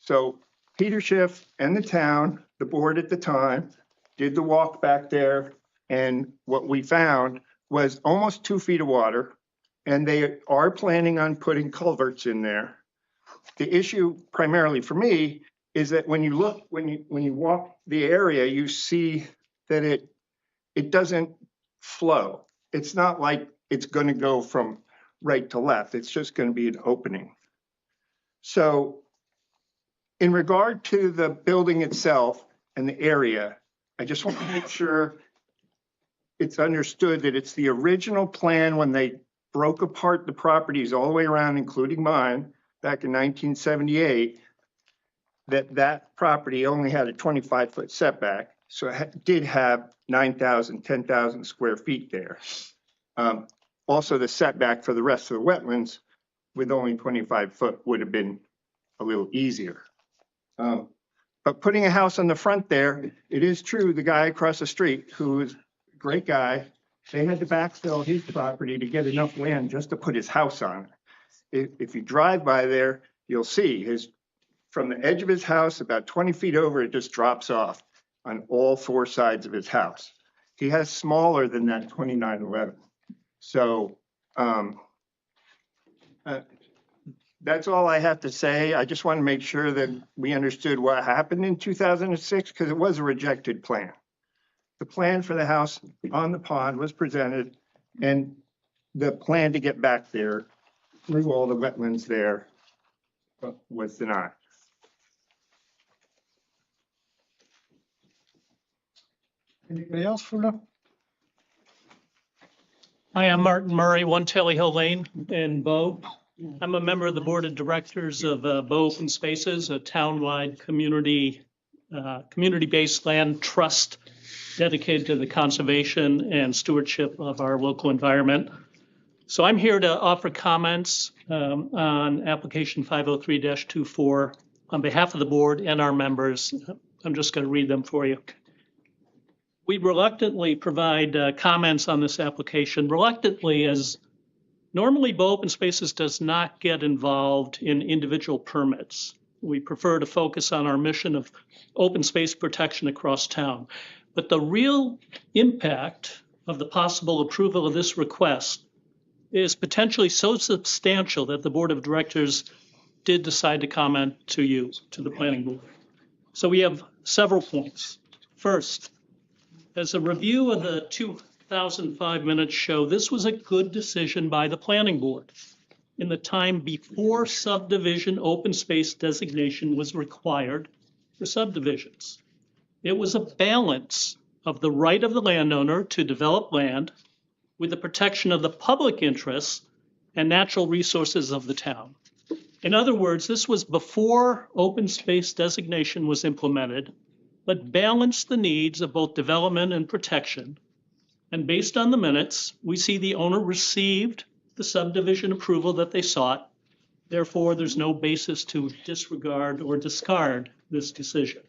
So Peter Schiff and the town, the board at the time, did the walk back there. And what we found was almost 2 feet of water. And they are planning on putting culverts in there. The issue primarily for me is that when you look, when you walk the area, you see that it doesn't flow. It's not like it's going to go from right to left. It's just going to be an opening. So in regard to the building itself and the area, I just want to make sure it's understood that it's the original plan when they broke apart the properties all the way around, including mine, back in 1978, that property only had a 25-foot setback. So it did have 9,000, 10,000 square feet there. Also, the setback for the rest of the wetlands with only 25 foot would have been a little easier. But putting a house on the front there, it is true, the guy across the street, who is a great guy, they had to backfill his property to get enough land just to put his house on. If you drive by there, you'll see from the edge of his house, about 20 feet over, it just drops off on all 4 sides of his house. He has smaller than that 2911. So that's all I have to say. I just want to make sure that we understood what happened in 2006, because it was a rejected plan. The plan for the house on the pond was presented, and the plan to get back there through all the wetlands there was denied. Anybody else for the? Hi, I'm Martin Murray, 1 Telly Hill Lane in Bow. I'm a member of the board of directors of Bow Open Spaces, a townwide community-based land trust dedicated to the conservation and stewardship of our local environment. So I'm here to offer comments on application 503-24 on behalf of the board and our members. I'm just going to read them for you. We reluctantly provide comments on this application, reluctantly, as normally Bow Open Spaces does not get involved in individual permits. We prefer to focus on our mission of open space protection across town. But the real impact of the possible approval of this request is potentially so substantial that the board of directors did decide to comment to you, to the planning board. So we have several points. First, as a review of the 2005 minutes show, this was a good decision by the planning board in the time before subdivision open space designation was required for subdivisions. It was a balance of the right of the landowner to develop land with the protection of the public interests and natural resources of the town. In other words, this was before open space designation was implemented, but balanced the needs of both development and protection. And based on the minutes, we see the owner received the subdivision approval that they sought. Therefore, there's no basis to disregard or discard this decision.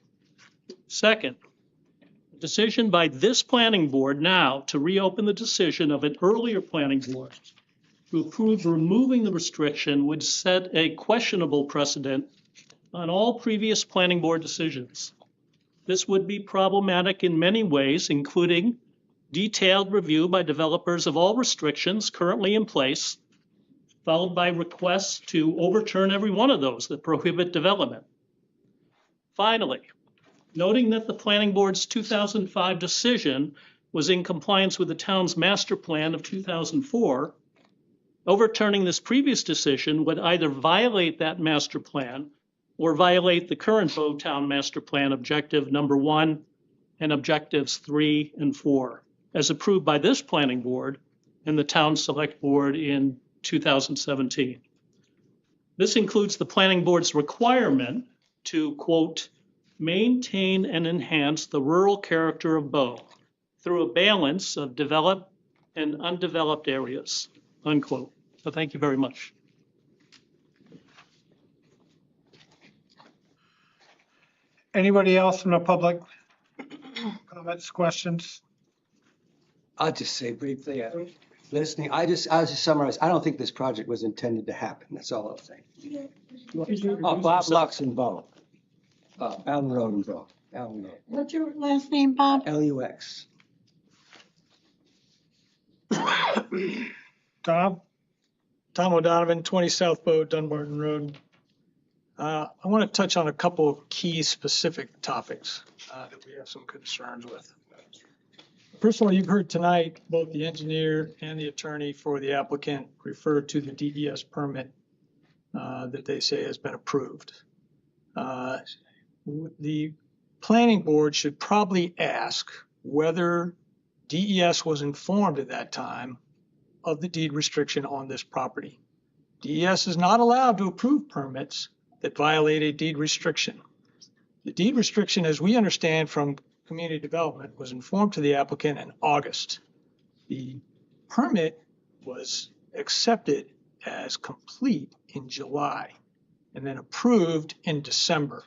Second, a decision by this planning board now to reopen the decision of an earlier planning board to approve removing the restriction would set a questionable precedent on all previous planning board decisions. This would be problematic in many ways, including detailed review by developers of all restrictions currently in place, followed by requests to overturn every one of those that prohibit development. Finally, noting that the planning board's 2005 decision was in compliance with the town's master plan of 2004, overturning this previous decision would either violate that master plan or violate the current Bow Town Master Plan Objective Number 1 and Objectives 3 and 4, as approved by this planning board and the Town Select Board in 2017. This includes the planning board's requirement to, quote, maintain and enhance the rural character of Bow through a balance of developed and undeveloped areas, unquote. So thank you very much. Anybody else from the public? Comments, questions? I'll just say briefly, listening, I'll just summarize, I don't think this project was intended to happen, that's all I'll say. Bob Lux and Bow. Allen Road and Bow. Allen Road. What's your last name, Bob? LUX. Tom? Tom O'Donovan, 20 South Bow, Dunbarton Road. I want to touch on a couple of key specific topics that we have some concerns with. First of all, you've heard tonight, both the engineer and the attorney for the applicant refer to the DES permit that they say has been approved. The planning board should probably ask whether DES was informed at that time of the deed restriction on this property. DES is not allowed to approve permits that violate a deed restriction. The deed restriction, as we understand from community development, was informed to the applicant in August. The permit was accepted as complete in July and then approved in December.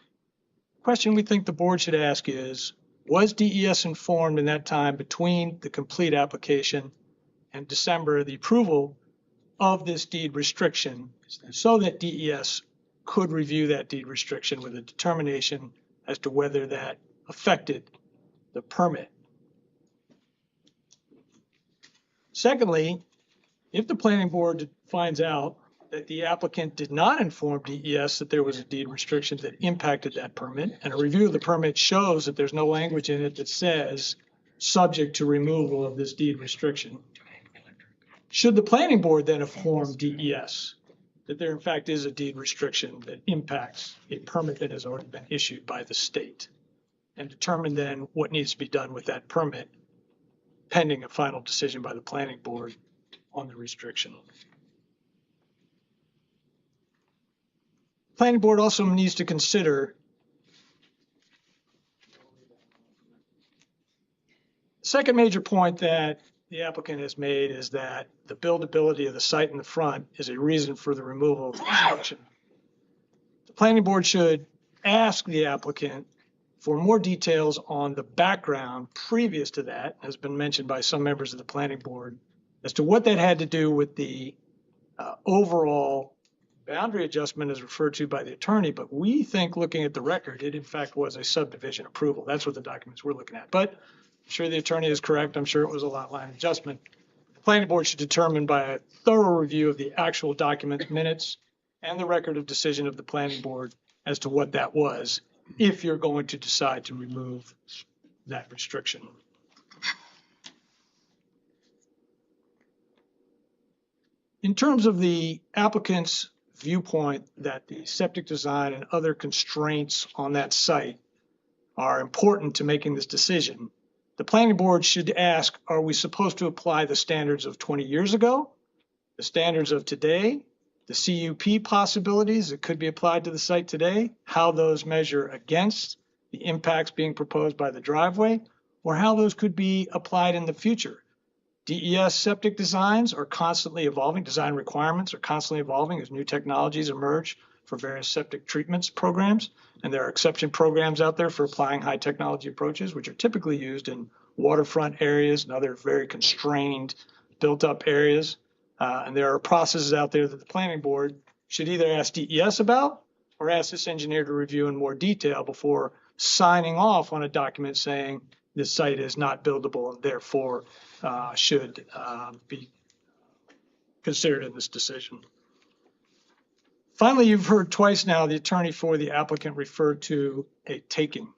The question we think the board should ask is, was DES informed in that time between the complete application and December, the approval of this deed restriction, so that DES could review that deed restriction with a determination as to whether that affected the permit? Secondly, if the planning board finds out that the applicant did not inform DES that there was a deed restriction that impacted that permit, and a review of the permit shows that there's no language in it that says subject to removal of this deed restriction, should the planning board then inform DES that there in fact is a deed restriction that impacts a permit that has already been issued by the state, and determine then what needs to be done with that permit pending a final decision by the planning board on the restriction? Planning board also needs to consider the second major point that the applicant has made is that the buildability of the site in the front is a reason for the removal of the restriction. The planning board should ask the applicant for more details on the background previous to that, has been mentioned by some members of the planning board, as to what that had to do with the overall boundary adjustment as referred to by the attorney. But we think, looking at the record, it in fact was a subdivision approval. That's what the documents we're looking at. But I'm sure the attorney is correct. I'm sure it was a lot line adjustment. The planning board should determine by a thorough review of the actual document minutes and the record of decision of the planning board as to what that was, if you're going to decide to remove that restriction. In terms of the applicant's viewpoint that the septic design and other constraints on that site are important to making this decision, the planning board should ask, are we supposed to apply the standards of 20 years ago, the standards of today, the CUP possibilities that could be applied to the site today, how those measure against the impacts being proposed by the driveway, or how those could be applied in the future? DES septic designs are constantly evolving. Design requirements are constantly evolving as new technologies emerge for various septic treatments programs. And there are exception programs out there for applying high technology approaches, which are typically used in waterfront areas and other very constrained built up areas. And there are processes out there that the planning board should either ask DES about or ask this engineer to review in more detail before signing off on a document saying this site is not buildable and therefore should be considered in this decision. Finally, you've heard twice now the attorney for the applicant refer to a taking.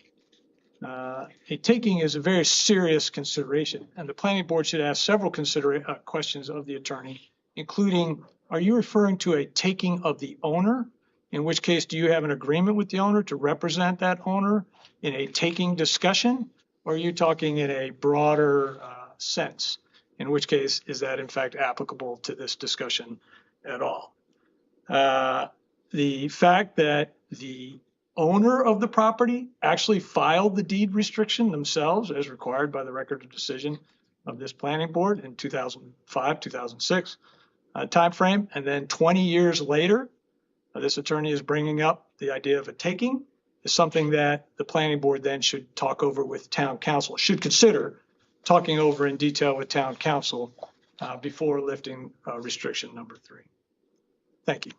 A taking is a very serious consideration, and the planning board should ask several questions of the attorney, including, are you referring to a taking of the owner? In which case, do you have an agreement with the owner to represent that owner in a taking discussion? Or are you talking in a broader sense? in which case is that in fact applicable to this discussion at all? The fact that the owner of the property actually filed the deed restriction themselves as required by the record of decision of this planning board in 2005, 2006 timeframe, and then 20 years later, this attorney is bringing up the idea of a taking, is something that the planning board then should talk over with town council, should consider talking over in detail with town council before lifting restriction number 3. Thank you.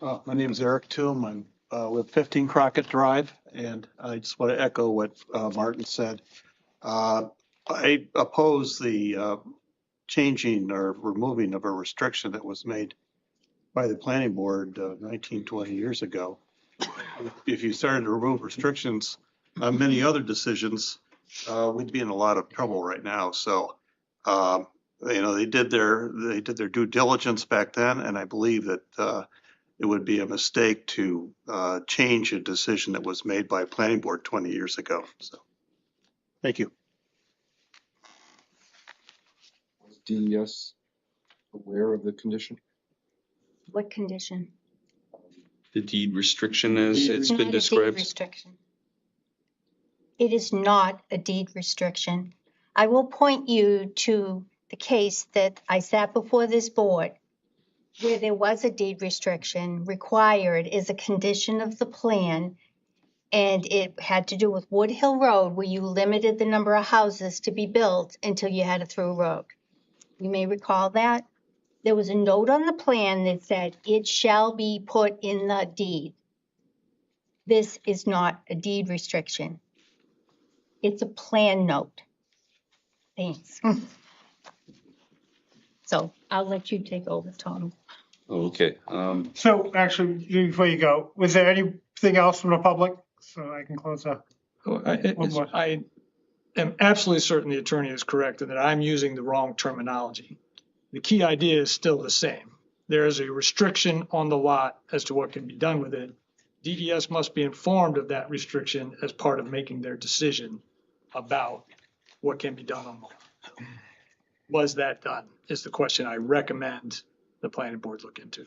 My name is Eric Toom. I'm with 15 Crockett Drive, and I just want to echo what Martin said. I oppose the changing or removing of a restriction that was made by the planning board 19, 20 years ago. If you started to remove restrictions on many other decisions, we'd be in a lot of trouble right now. So, they did their due diligence back then, and I believe that it would be a mistake to change a decision that was made by a planning board 20 years ago. So, thank you. Was DES aware of the condition? What condition? The deed restriction as it's been Not a deed described? restriction. It is not a deed restriction. I will point you to the case that I sat before this board where there was a deed restriction required as a condition of the plan, and it had to do with Wood Hill Road, where you limited the number of houses to be built until you had a through road. You may recall that. There was a note on the plan that said, it shall be put in the deed. This is not a deed restriction. It's a plan note. Thanks. So I'll let you take over, Tom. Okay. So actually, before you go, was there anything else from the public? So I can close up. I am absolutely certain the attorney is correct and that I'm using the wrong terminology. The key idea is still the same. There is a restriction on the lot as to what can be done with it. DES must be informed of that restriction as part of making their decision about what can be done on the lot. Was that done is the question I recommend the planning board look into.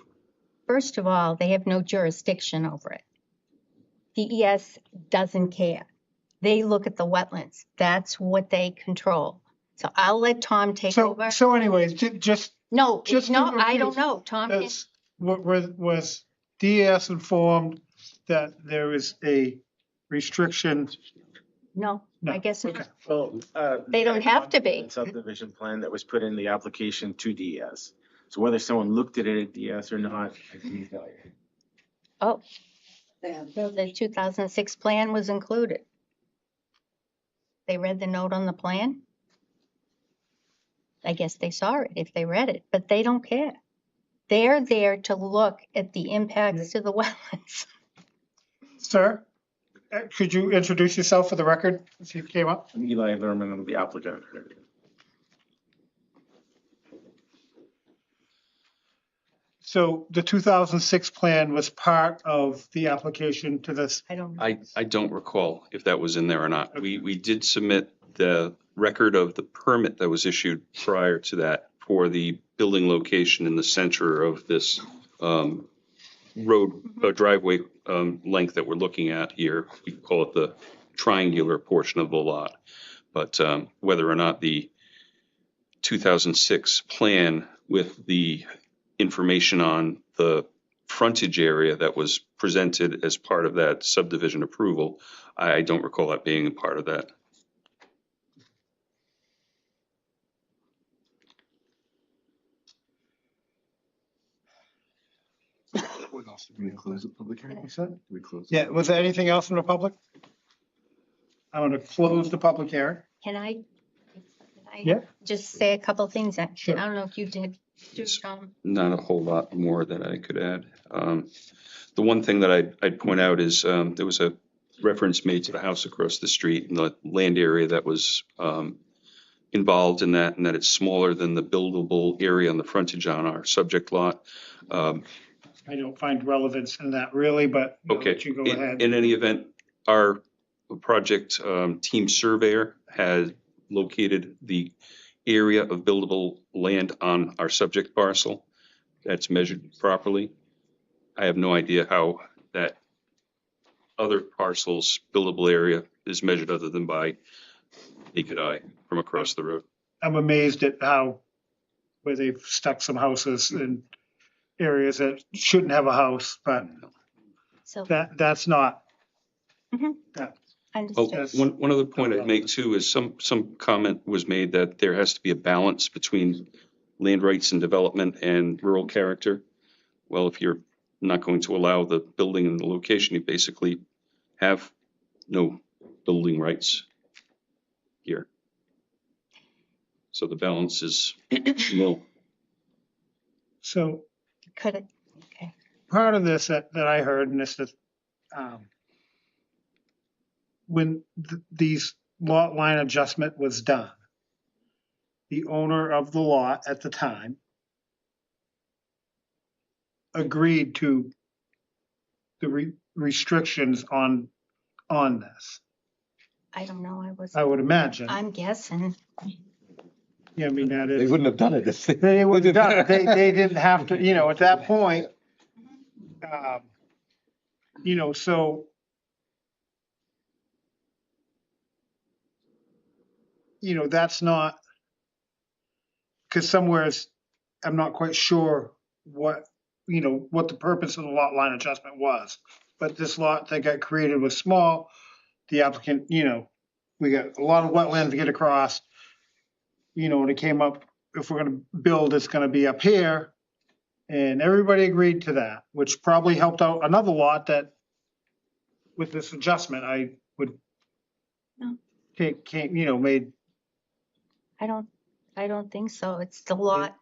First of all, they have no jurisdiction over it. DES doesn't care. They look at the wetlands. That's what they control. So I'll let Tom take over. So anyways, just. No, just no, to I don't repeat, know. Tom, can- Was DES informed that there is a restriction? no, No, I guess not. okay. Well, They don't have to be. subdivision plan that was put in the application to DES. So whether someone looked at it at DES or not, I can tell you. Oh, so the 2006 plan was included. They read the note on the plan? I guess they saw it if they read it, but they don't care. They're there to look at the impacts to the wetlands. Sir, could you introduce yourself for the record if you came up? I'm Eli Lerman, I'm the applicant. So the 2006 plan was part of the application to this? I don't. I don't recall if that was in there or not. We did submit the record of the permit that was issued prior to that for the building location in the center of this road, driveway length that we're looking at here. We call it the triangular portion of the lot. But whether or not the 2006 plan with the information on the frontage area that was presented as part of that subdivision approval, I don't recall that being a part of that. What else? Did we close the public hearing? You said? Did we close? Yeah, was there anything else from the public? I want to close the public hearing. Can I Yeah. just say a couple things? Sure. I don't know if you did. Tom. Not a whole lot more that I could add. The one thing that I'd point out is there was a reference made to the house across the street and the land area that was involved in that, and that it's smaller than the buildable area on the frontage on our subject lot. I don't find relevance in that really, but I'll Okay, let you go ahead. in any event, our project team surveyor has located the area of buildable land on our subject parcel. That's measured properly. I have no idea how that other parcel's buildable area is measured other than by naked eye from across the road. I'm amazed at how, where they've stuck some houses in areas that shouldn't have a house, but So, that's not. that- Oh, understood. one other point I'd make too is some comment was made that there has to be a balance between land rights and development and rural character. Well, if you're not going to allow the building and the location, you basically have no building rights here. So the balance is nil. So Could it, okay. part of this that I heard, and this is, when these lot line adjustment was done, the owner of the lot at the time agreed to the restrictions on this. I don't know, I would imagine. I'm guessing. Yeah, I mean, that is. They wouldn't have done it if They wouldn't have done it. They didn't have to, at that point, so. That's not, because somewheres, I'm not quite sure what the purpose of the lot line adjustment was. But this lot that got created was small. The applicant, we got a lot of wetlands to get across. And it came up, if we're gonna build, it's gonna be up here. And everybody agreed to that, which probably helped out another lot that with this adjustment, I would made, I don't think so. It's the lot.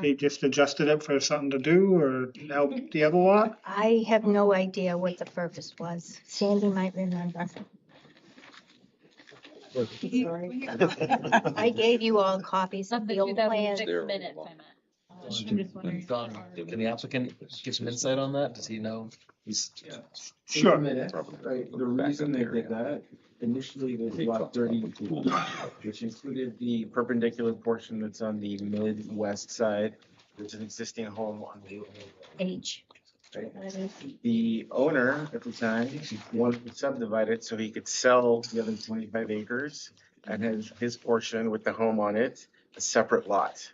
they just adjusted it for something to do or help the other lot? I have no idea what the purpose was. Sandy might remember. Sorry. I gave you all copies of the old plans. 2006 minutes, I meant. I'm just wondering. Can the applicant give some insight on that? Does he know? He's. Sure. Right, the reason they did that, initially there's lot 32, which included the perpendicular portion that's on the midwest side. There's an existing home on the H. right? The owner at the time wanted to subdivide it so he could sell the other 25 acres and have his portion with the home on it, a separate lot.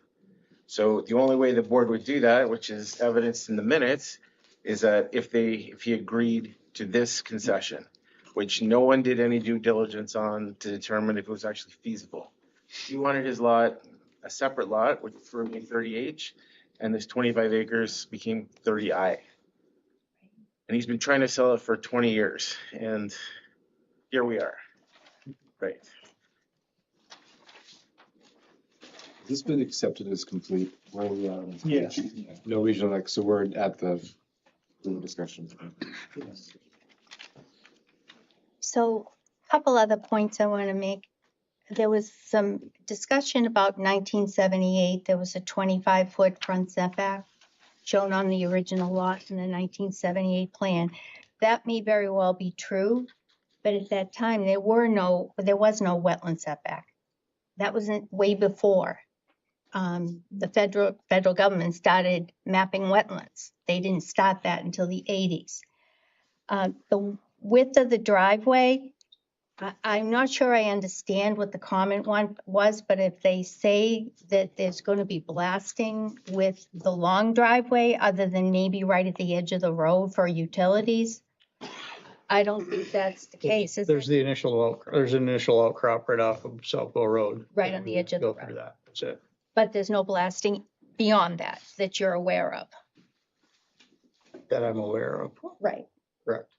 So the only way the board would do that, which is evidenced in the minutes, is that if he agreed to this concession, which no one did any due diligence on to determine if it was actually feasible. He wanted his lot, a separate lot, which for me 30H, and this 25 acres became 30I. And he's been trying to sell it for 20 years, and here we are. Right. Has this been accepted as complete? Where we are? Yes. No regional, so we're at the discussion. So a couple other points I want to make. There was some discussion about 1978. There was a 25-foot front setback shown on the original lot in the 1978 plan. That may very well be true, but at that time there was no wetland setback. That was way before the federal government started mapping wetlands. They didn't start that until the 80s. The width of the driveway, I'm not sure I understand what the comment was, but if they say that there's going to be blasting with the long driveway, other than maybe right at the edge of the road for utilities, I don't think that's the case. There's an initial outcrop right off of Southwell Road. Right on the edge of the Go road. through that, that's it. But there's no blasting beyond that you're aware of. That I'm aware of. Right. Correct.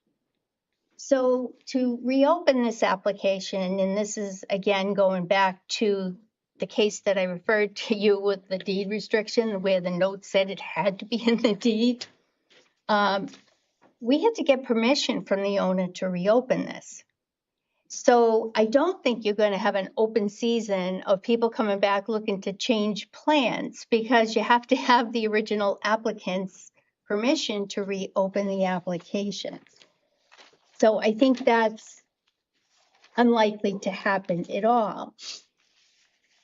So to reopen this application, and this is again going back to the case that I referred to you with the deed restriction, where the note said it had to be in the deed, we had to get permission from the owner to reopen this. So I don't think you're going to have an open season of people coming back looking to change plans, because you have to have the original applicant's permission to reopen the application. So I think that's unlikely to happen at all.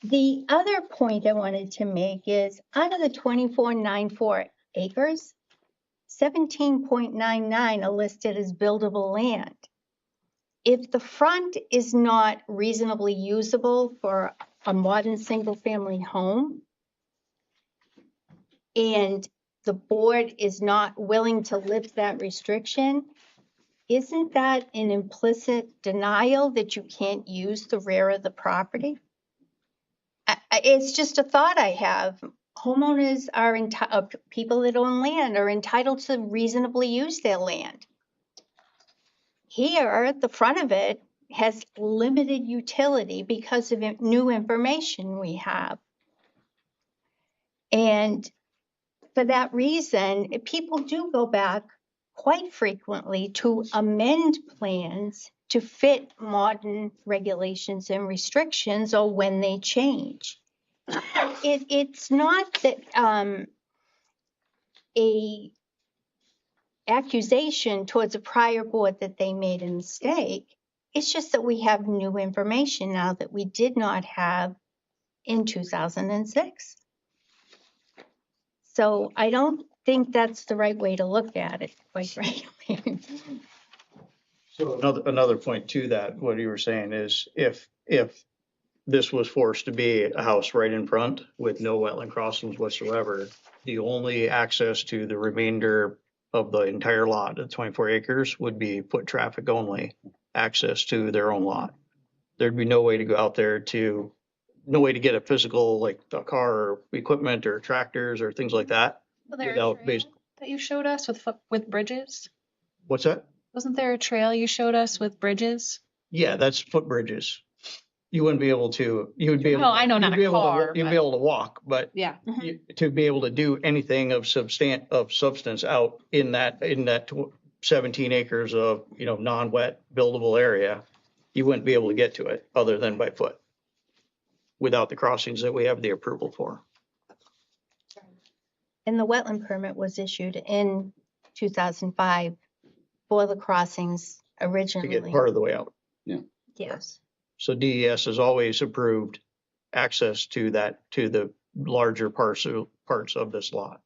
The other point I wanted to make is out of the 2494 acres, 17.99 are listed as buildable land. If the front is not reasonably usable for a modern single-family home, and the board is not willing to lift that restriction, isn't that an implicit denial that you can't use the rear of the property? It's just a thought I have. Homeowners are people that own land are entitled to reasonably use their land. Here, the front of it has limited utility because of new information we have. And for that reason, people do go back quite frequently to amend plans to fit modern regulations and restrictions or when they change. It's not that a accusation towards a prior board that they made a mistake. It's just that we have new information now that we did not have in 2006. So I don't think that's the right way to look at it, quite frankly. So another point to that, what you were saying is if this was forced to be a house right in front with no wetland crossings whatsoever, the only access to the remainder of the entire lot, the 24 acres, would be foot traffic only, access to their own lot. There'd be no way to go out there no way to get a physical, like a car or equipment or tractors or things like that. Was there a without trail base- that you showed us with bridges? What's that? Wasn't there a trail you showed us with bridges? Yeah, that's footbridges. You wouldn't be able to, you would be able. No, I know, not you'd be a able to- car, You'd but- be able to walk, but Yeah. to be able to do anything of substance out in that 17 acres of, non-wet buildable area, you wouldn't be able to get to it other than by foot without the crossings that we have the approval for. And the wetland permit was issued in 2005 for the crossings To originally. get part of the way out. Yes. So DES has always approved access to the larger parts of this lot.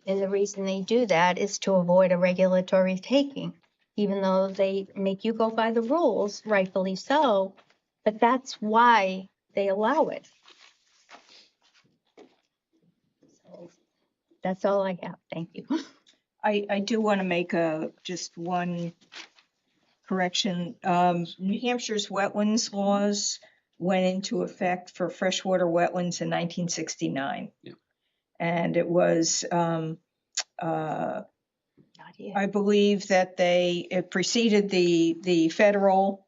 And the reason they do that is to avoid a regulatory taking, even though they make you go by the rules, rightfully so, but that's why they allow it. So that's all I have. Thank you. I do want to make just one correction. New Hampshire's wetlands laws went into effect for freshwater wetlands in 1969. Yeah. And it was, I believe that it preceded the federal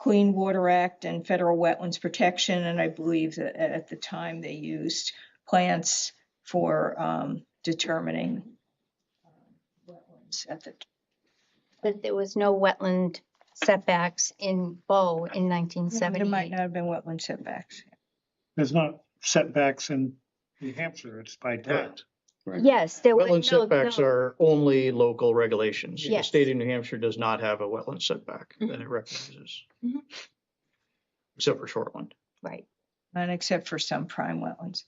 Clean Water Act and federal wetlands protection. And I believe that at the time they used plants for determining wetlands at the. But there was no wetland setbacks in Bow in 1970. There might not have been wetland setbacks. There's not setbacks in New Hampshire, it's by text. Yes, there were Wetland setbacks are only local regulations. The Yes. state of New Hampshire does not have a wetland setback that it recognizes. Mhm. Except for shoreland. Right. Not except for some prime wetlands.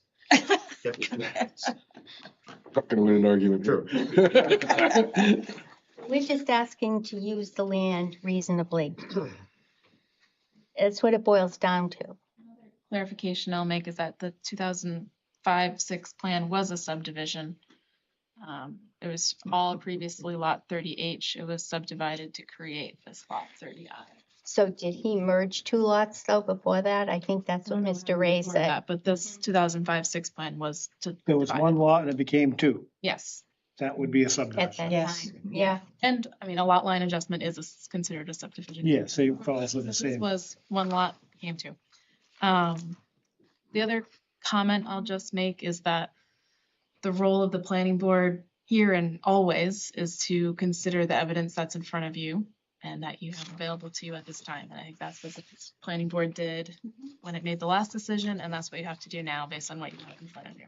Not gonna win an argument here. We're just asking to use the land reasonably. That's what it boils down to. Clarification I'll make is that the 2005-6 plan was a subdivision. It was all previously lot 30H. It was subdivided to create this lot 30I. So did he merge two lots though before that? I think that's what Mr. Ray Before said. that, but this 2005-6 plan was to. There was divide one it. lot and it became two. Yes. That would be a At subdivision. that time, yeah. And I mean, a lot line adjustment is considered a subdivision. Yes, it falls in the This same. was one lot became two. The other comment I'll just make is that the role of the planning board here and always is to consider the evidence that's in front of you and that you have available to you at this time. And I think that's what the planning board did when it made the last decision, and that's what you have to do now based on what you have in front of you.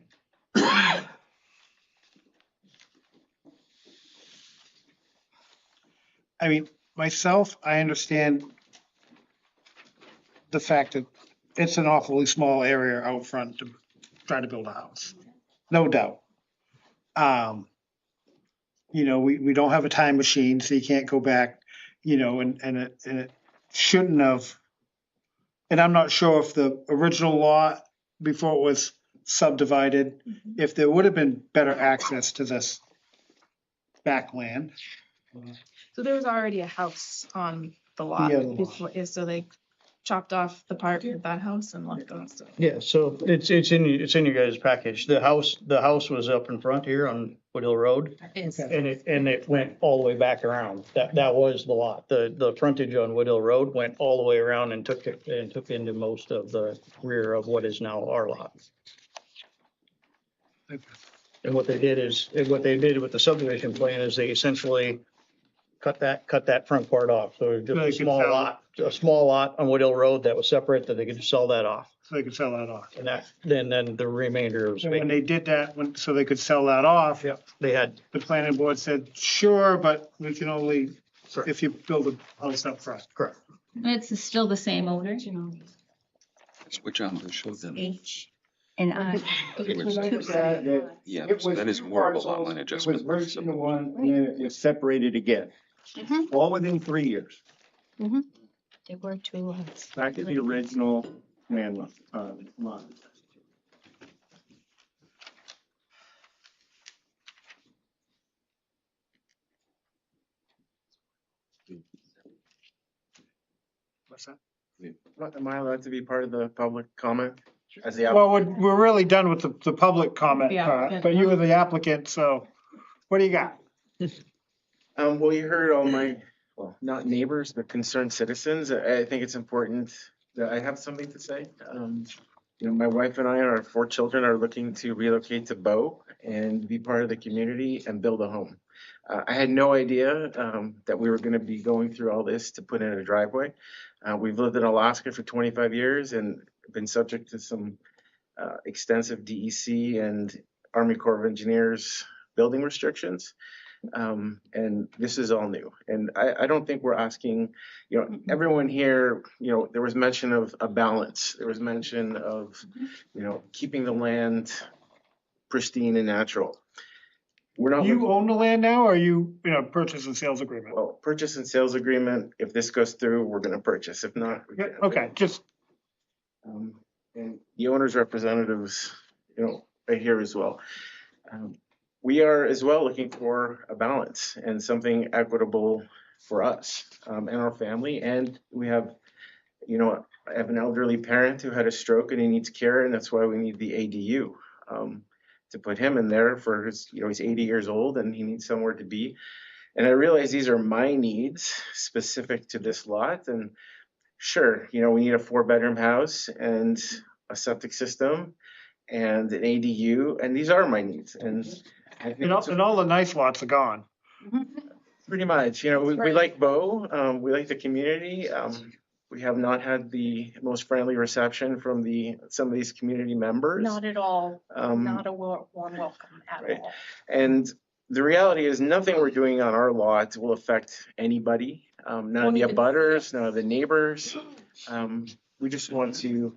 I mean, myself, I understand the fact that it's an awfully small area out front to try to build a house. No doubt. You know, we don't have a time machine, so you can't go back, you know, and it shouldn't have. And I'm not sure if the original lot, before it was subdivided, if there would have been better access to this backland. So there was already a house on the lot. Yeah. before- So they chopped off the part with that house and left the rest of it. Yeah, so it's in your guys' package. The house was up in front here on Woodhill Road. Is. And it went all the way back around. That was the lot. The frontage on Woodhill Road went all the way around and took into most of the rear of what is now our lot. And what they did with the subdivision plan is they essentially cut that front part off. So just They a could small sell it. lot, on Woodhill Road that was separate, that they could sell that off. So they could sell that off. And then the remainder was So when vacant. they did that, so they could sell that off. Yep, they had, The planning board said, sure, but we can only, if you build a house up front. correct. It's still the same owner. Switch on to show them. H and I. Yeah, so that is more of a lot line It adjustment. was merged into one, and then it was separated again, all within 3 years, There were two lots. back to the original land line. What's that? Am I allowed to be part of the public comment? As the Well, we're really done with the public comment The part, applicant. but you were the applicant, so what do you got? Well, you heard all my, well, not neighbors, but concerned citizens. I think it's important that I have something to say. You know, my wife and I and our 4 children are looking to relocate to Bow and be part of the community and build a home. I had no idea that we were going to be going through all this to put in a driveway. We've lived in Alaska for 25 years and been subject to some extensive DEC and Army Corps of Engineers building restrictions. And this is all new. And I don't think we're asking, you know, everyone here, you know, there was mention of a balance. There was mention of, you know, keeping the land pristine and natural. We're not. Do you own the land now, or are you, purchase and sales agreement? Well, purchase and sales agreement, if this goes through, we're gonna purchase. If not, we can't. Okay, just, And the owner's representatives, you know, are here as well. We are as well looking for a balance and something equitable for us and our family. And we have, you know, I have an elderly parent who had a stroke and he needs care, and that's why we need the ADU to put him in there for his, you know, he's 80 years old and he needs somewhere to be. And I realize these are my needs specific to this lot. And sure, you know, we need a 4-bedroom house and a septic system and an ADU, and these are my needs. And I think and all the nice lots are gone. pretty much, you know, we like Bow, we like the community. We have not had the most friendly reception from some of these community members. Not at all. Um, Not a warm welcome at right. all. And the reality is nothing we're doing on our lot will affect anybody. None of the abutters, none of the neighbors. We just want to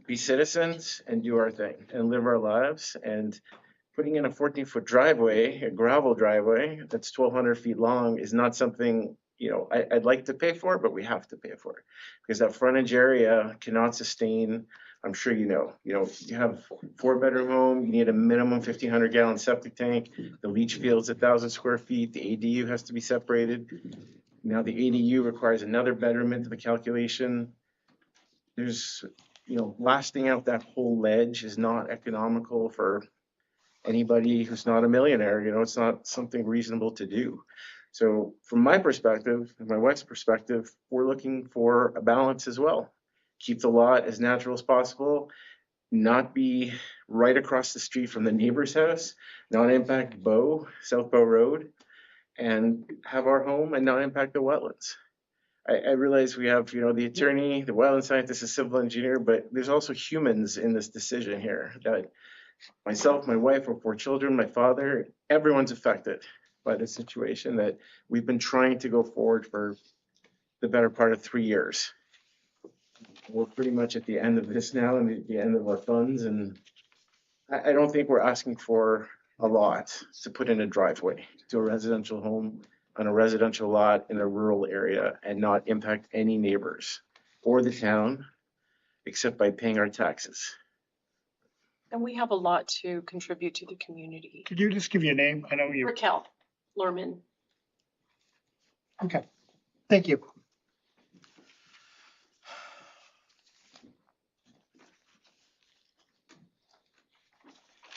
be citizens and do our thing and live our lives. And putting in a 14-foot driveway, a gravel driveway that's 1,200 feet long is not something, you know, I'd like to pay for, but we have to pay for it because that frontage area cannot sustain. I'm sure you know, you have 4-bedroom home, you need a minimum 1,500 gallon septic tank. The leach field's 1,000 square feet. The ADU has to be separated. Now the ADU requires another bedroom into the calculation. There's, you know, lasting out that whole ledge is not economical for anybody who's not a millionaire. You know, it's not something reasonable to do. So from my perspective and my wife's perspective, we're looking for a balance as well. Keep the lot as natural as possible, not be right across the street from the neighbor's house, not impact Bow, South Bow Road, and have our home and not impact the wetlands. I realize we have, you know, the attorney, the wetland scientist, the civil engineer, but there's also humans in this decision here. That myself, my wife, our 4 children, my father, everyone's affected by the situation that we've been trying to go forward for the better part of 3 years. We're pretty much at the end of this now and at the end of our funds, and I don't think we're asking for a lot to put in a driveway to a residential home on a residential lot in a rural area and not impact any neighbors or the town except by paying our taxes. And we have a lot to contribute to the community. Could you just give your name? I know you. Raquel Lorman. Okay, thank you.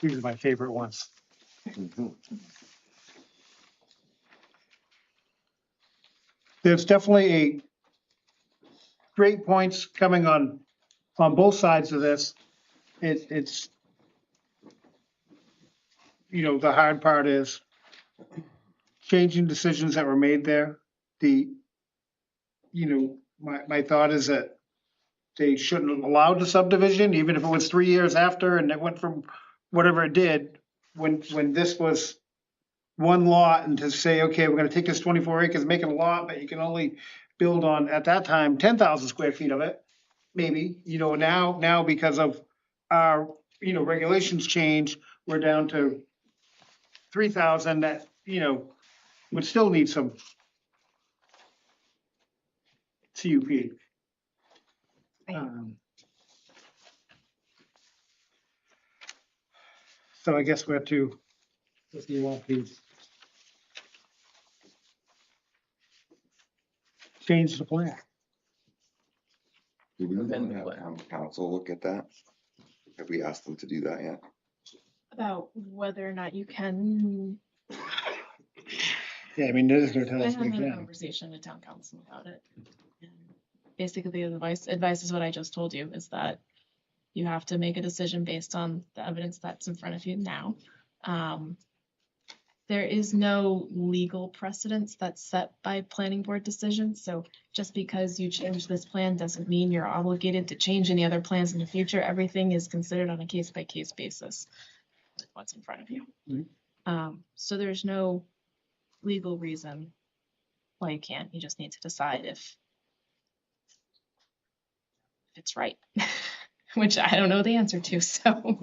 These are my favorite ones. There's definitely a great points coming on both sides of this. It's, you know, the hard part is changing decisions that were made there. You know, my thought is that they shouldn't have allowed the subdivision, even if it was 3 years after and it went from whatever it did, when this was one lot, and to say, okay, we're gonna take this 24 acres, make it a lot, but you can only build on, at that time, 10,000 square feet of it, maybe, you know, now because of our, you know, regulations change, we're down to 3,000 that, you know, would still need some CUP. So I guess we have to, if you want, please change the plan. Do we have town council look at that? Have we asked them to do that yet? About whether or not you can. Yeah, I mean, this is gonna tell I us haven't we had a can. conversation with town council about it. And basically, the advice is what I just told you, is that you have to make a decision based on the evidence that's in front of you now. There is no legal precedence that's set by planning board decisions, so just because you change this plan doesn't mean you're obligated to change any other plans in the future. Everything is considered on a case-by-case basis with what's in front of you. So there's no legal reason why you can't. You just need to decide if it's right, which I don't know the answer to, so.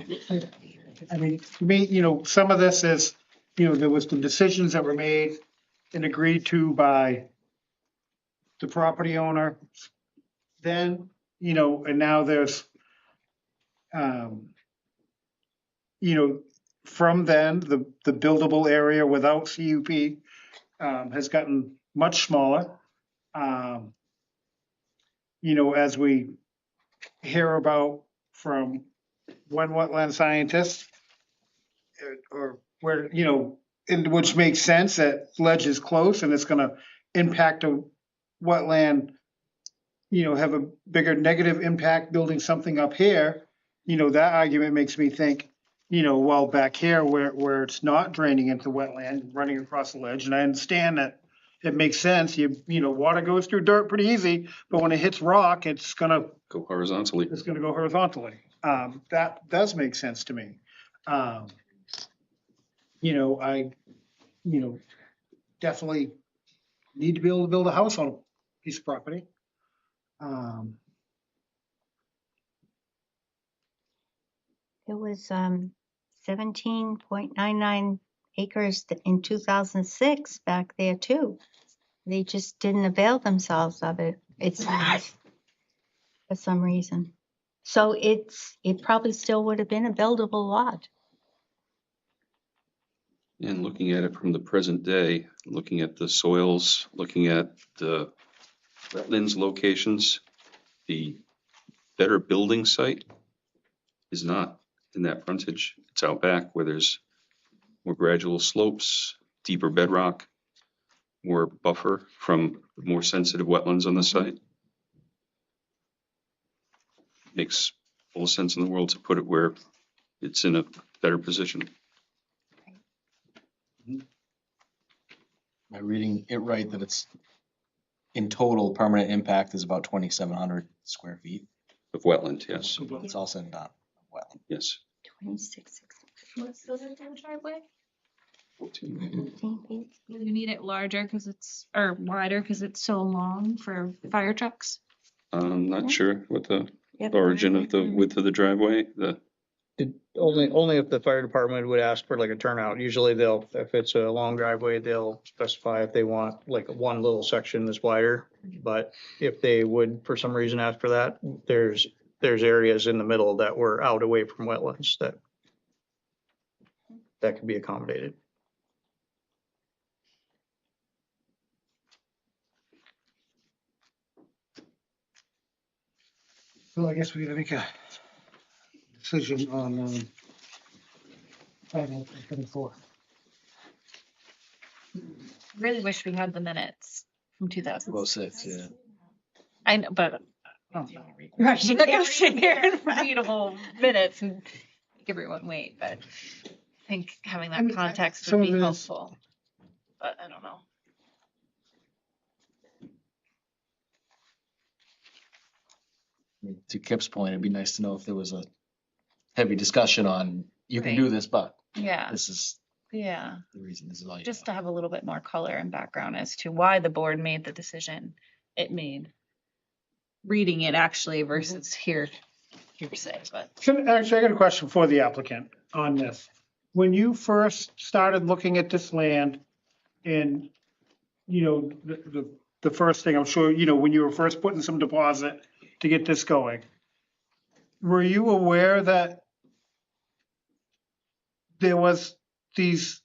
I mean, to me, you know, some of this is, you know, there was some decisions that were made and agreed to by the property owner. Then, you know, and now there's, you know, from then, the buildable area without CUP has gotten much smaller. You know, as we hear about from one wetland scientist, or where, you know, which makes sense that ledge is close and it's gonna impact a wetland, you know, have a bigger negative impact building something up here. You know, that argument makes me think, you know, well, back here where it's not draining into wetland, running across the ledge, and I understand that it makes sense. You know, water goes through dirt pretty easy, but when it hits rock, it's gonna Go horizontally. it's gonna go horizontally. That does make sense to me. You know, you know, definitely need to be able to build a house on a piece of property. It was 17.99 acres in 2006 back there too. They just didn't avail themselves of it, it seems, for some reason. So it probably still would have been a buildable lot. And looking at it from the present day, looking at the soils, looking at the wetlands locations, the better building site is not in that frontage. It's out back where there's more gradual slopes, deeper bedrock, more buffer from more sensitive wetlands on the site. Makes all the sense in the world to put it where it's in a better position. Am I reading it right that it's in total permanent impact is about 2,700 square feet? Of wetland, yes. It's all said and done, wetland. Yes. 26. What's the length of the driveway? 14. You need it larger because it's, or wider because it's so long for fire trucks? I'm not sure what the Yep. origin of the width of the driveway, Only if the fire department would ask for like a turnout. Usually they'll, if it's a long driveway, they'll specify if they want like one little section that's wider. But if they would, for some reason, ask for that, there's areas in the middle that were out away from wetlands that could be accommodated. So I guess we gotta make a decision on, final 24. Really wish we had the minutes from 2000. Well, 6, yeah. I know, but right, you're not gonna sit here and read a whole minutes and make everyone wait, but I think having that context some would be of it is- helpful. But I don't know. To Kip's point, it'd be nice to know if there was a heavy discussion on, you can do Right. this, but Yeah, this is yeah. the reason, this is all you. Just to have a little bit more color and background as to why the board made the decision it made. Reading it actually versus hearsay, but. Actually, I got a question for the applicant on this. When you first started looking at this land and, the first thing, I'm sure, when you were first putting some deposit to get this going, were you aware that there was these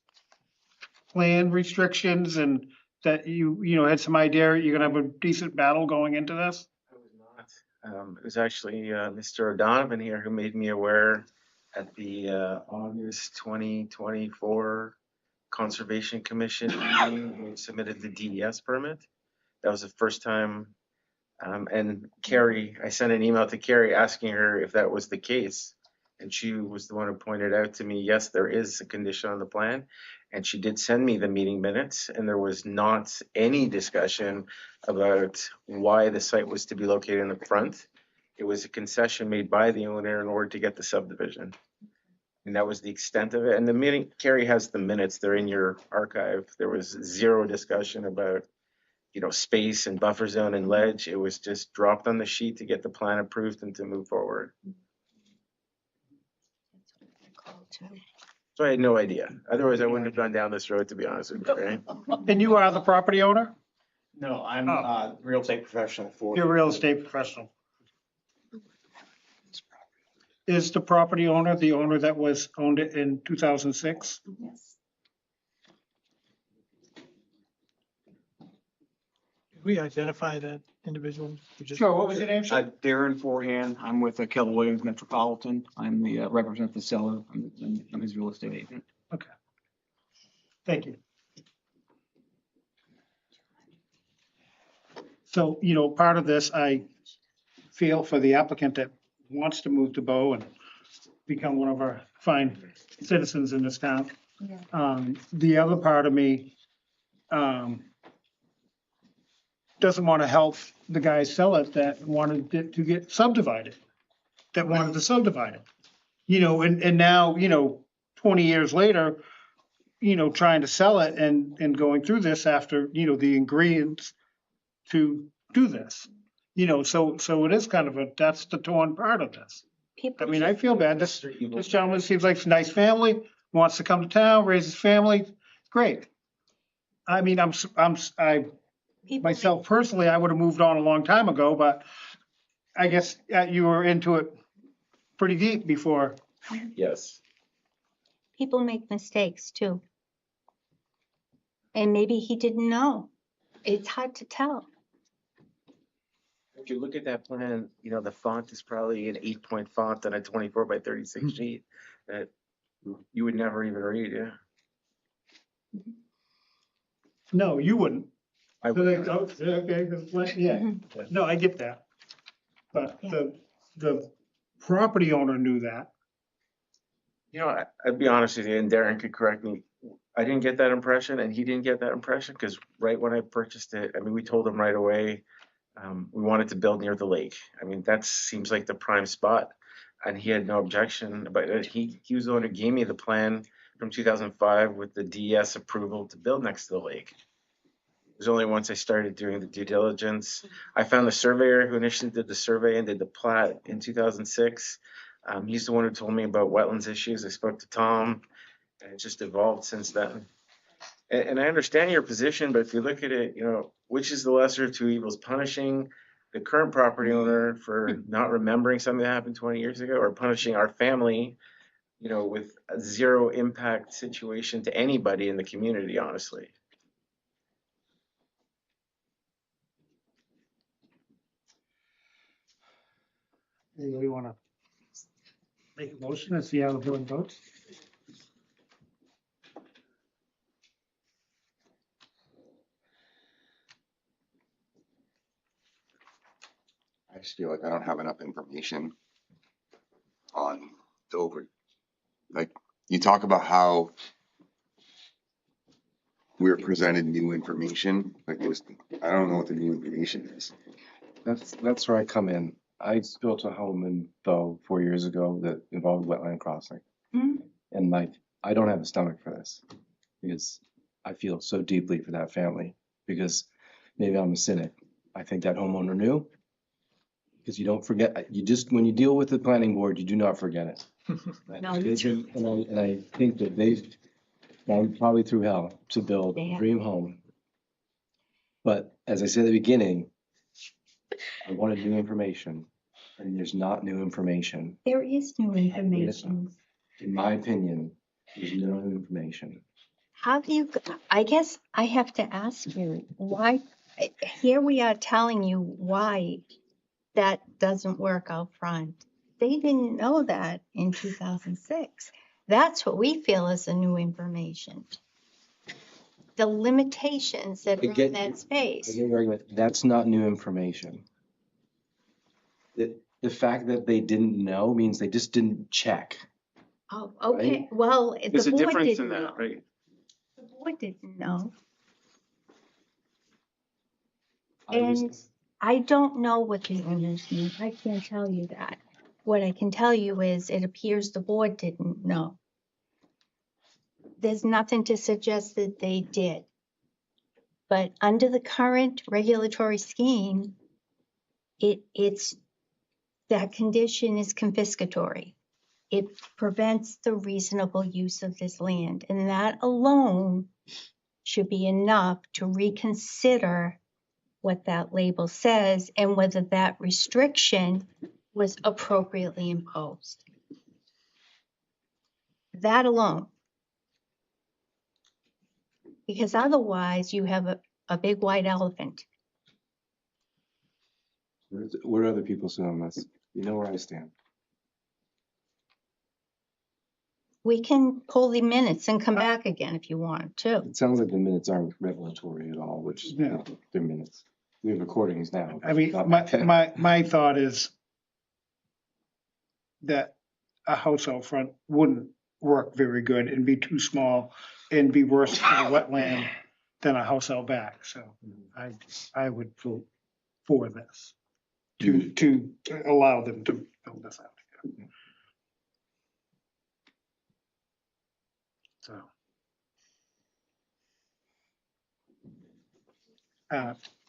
land restrictions and that you had some idea you're gonna have a decent battle going into this? It was actually Mr. O'Donovan here who made me aware at the August 2024 Conservation Commission meeting when we submitted the DES permit. That was the first time. And Carrie, I sent an email to Carrie asking her if that was the case. And she was the one who pointed out to me, yes, there is a condition on the plan. And she did send me the meeting minutes, and there was not any discussion about why the site was to be located in the front. It was a concession made by the owner in order to get the subdivision. And that was the extent of it. And the meeting, Carrie has the minutes, they're in your archive. There was zero discussion about, space and buffer zone and ledge. It was just dropped on the sheet to get the plan approved and to move forward. So I had no idea. Otherwise, I wouldn't have gone down this road, to be honest with you, right? And you are the property owner? No, I'm a real estate professional for. You're a real estate professional. Is the property owner the owner that owned it in 2006? Yes. Did we identify that individual? Sure, what was your name, sir? Darren Forehand, I'm with Keller Williams Metropolitan. I'm the representative the seller. I'm his real estate agent. Okay. Thank you. So, part of this, I feel for the applicant that wants to move to Bow and become one of our fine citizens in this town. The other part of me, doesn't want to help the guys sell it that wanted it to get subdivided, that wanted to subdivide it. And now, 20 years later, trying to sell it and going through this after, the ingredients to do this. So it is kind of that's the torn part of this. I mean, I feel bad. This gentleman seems like a nice family, wants to come to town, raise his family. Great. I mean, myself personally, I would have moved on a long time ago, but I guess you were into it pretty deep before. Yes. People make mistakes too. And maybe he didn't know. It's hard to tell. If you look at that plan, the font is probably an 8-point font on a 24 by 36 sheet that you would never even read, yeah. No, you wouldn't. I would. Okay, yeah. No, I get that. But the property owner knew that. I'd be honest with you, and Darren could correct me. I didn't get that impression, and he didn't get that impression, because right when I purchased it, we told him right away, we wanted to build near the lake. That seems like the prime spot, and he had no objection about it. He was the one who gave me the plan from 2005 with the DES approval to build next to the lake. was only once I started doing the due diligence. I found the surveyor who initially did the survey and did the plat in 2006. He's the one who told me about wetlands issues. I spoke to Tom, and it just evolved since then. And I understand your position, but if you look at it, you know, which is the lesser of two evils, punishing the current property owner for not remembering something that happened 20 years ago, or punishing our family, you know, with a zero impact situation to anybody in the community, honestly. Anybody want to make a motion and see how the board votes? I just feel like I don't have enough information on the like, you talk about how we're presented new information, like this, I don't know what the new information is. That's where I come in. I built a home in Bow 4 years ago that involved wetland crossing. And like, I don't have a stomach for this because I feel so deeply for that family, because maybe I'm a cynic. I think that homeowner knew, because you don't forget, you just, when you deal with the planning board, you do not forget it. No, you do. And I think that they've gone probably through hell to build a dream home. But as I said at the beginning, I wanted new information, and there's not new information. There is new information. In my opinion, there's no new information. How do you, I guess I have to ask you, why, here we are telling you why that doesn't work out front. They didn't know that in 2006. That's what we feel is the new information. The limitations that are in that space. That's not new information. The fact that they didn't know means they just didn't check. Oh, okay, Right? well, There's the a board difference in didn't that, know. right? The board didn't know. I was- And I don't know what the owners knew. I can't tell you that. What I can tell you is it appears the board didn't know. There's nothing to suggest that they did. But under the current regulatory scheme, it's that condition is confiscatory. It prevents the reasonable use of this land, and that alone should be enough to reconsider what that label says and whether that restriction was appropriately imposed. That alone. Because otherwise you have a big white elephant. Where do other people sit on this? You know where I stand. We can pull the minutes and come back again if you want to. It sounds like the minutes aren't revelatory at all, which, you know, they're minutes. We have recordings now. I mean, my thought is that a house out front wouldn't work very good and be too small and be worse for the wetland than a house out back. So I would vote for this to allow them to build this out. So.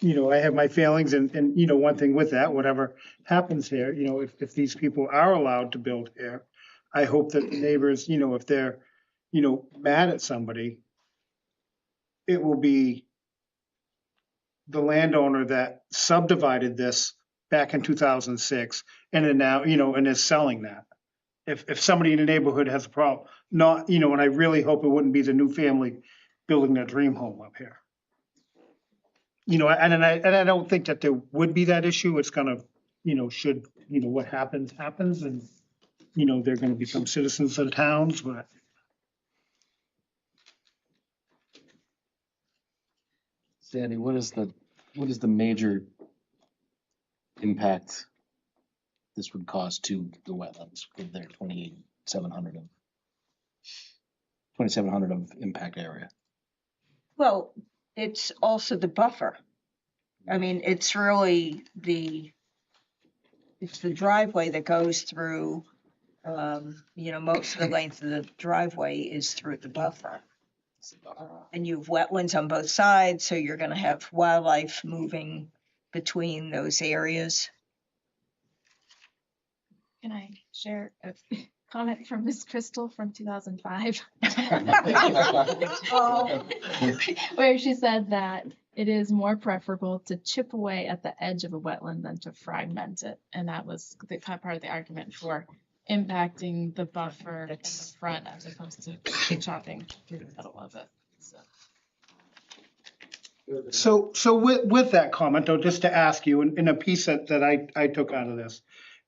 You know, I have my feelings and, you know, one thing with that, whatever happens here, you know, if these people are allowed to build here, I hope that the neighbors, you know, if they're, you know, mad at somebody, it will be the landowner that subdivided this back in 2006 and then now, you know, and is selling that. If somebody in the neighborhood has a problem, not, you know, and I really hope it wouldn't be the new family building their dream home up here. You know, and I don't think that there would be that issue. It's gonna, you know, should, you know, what happens, and, you know, they're gonna become citizens of the towns, but. Sandy, what is the major impact this would cause to the wetlands with their 2,700 of impact area? Well, it's also the buffer. I mean, it's really it's the driveway that goes through, you know, most of the length of the driveway is through the buffer. And you have wetlands on both sides, so you're gonna have wildlife moving between those areas. Can I share a comment from Miss Crystal from 2005? Where she said that it is more preferable to chip away at the edge of a wetland than to fragment it. And that was the part of the argument for impacting the buffer in the front as opposed to chopping through the middle of it. So with that comment, though, just to ask you, in a piece that I took out of this,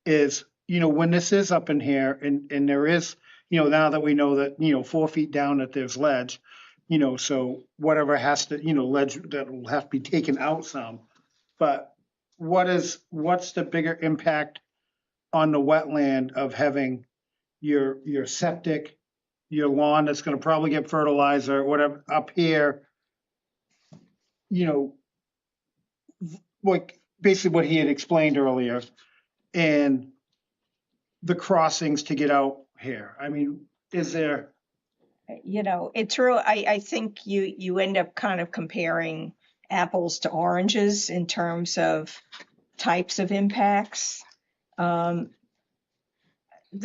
is, when this is up in here and there is, now that we know that, 4 feet down that there's ledge, so whatever has to, ledge that will have to be taken out some. But what's the bigger impact on the wetland of having your septic, your lawn that's gonna probably get fertilizer, whatever, up here? Like basically what he had explained earlier, and the crossings to get out here. I mean, is there? It's real, I think you end up kind of comparing apples to oranges in terms of types of impacts. The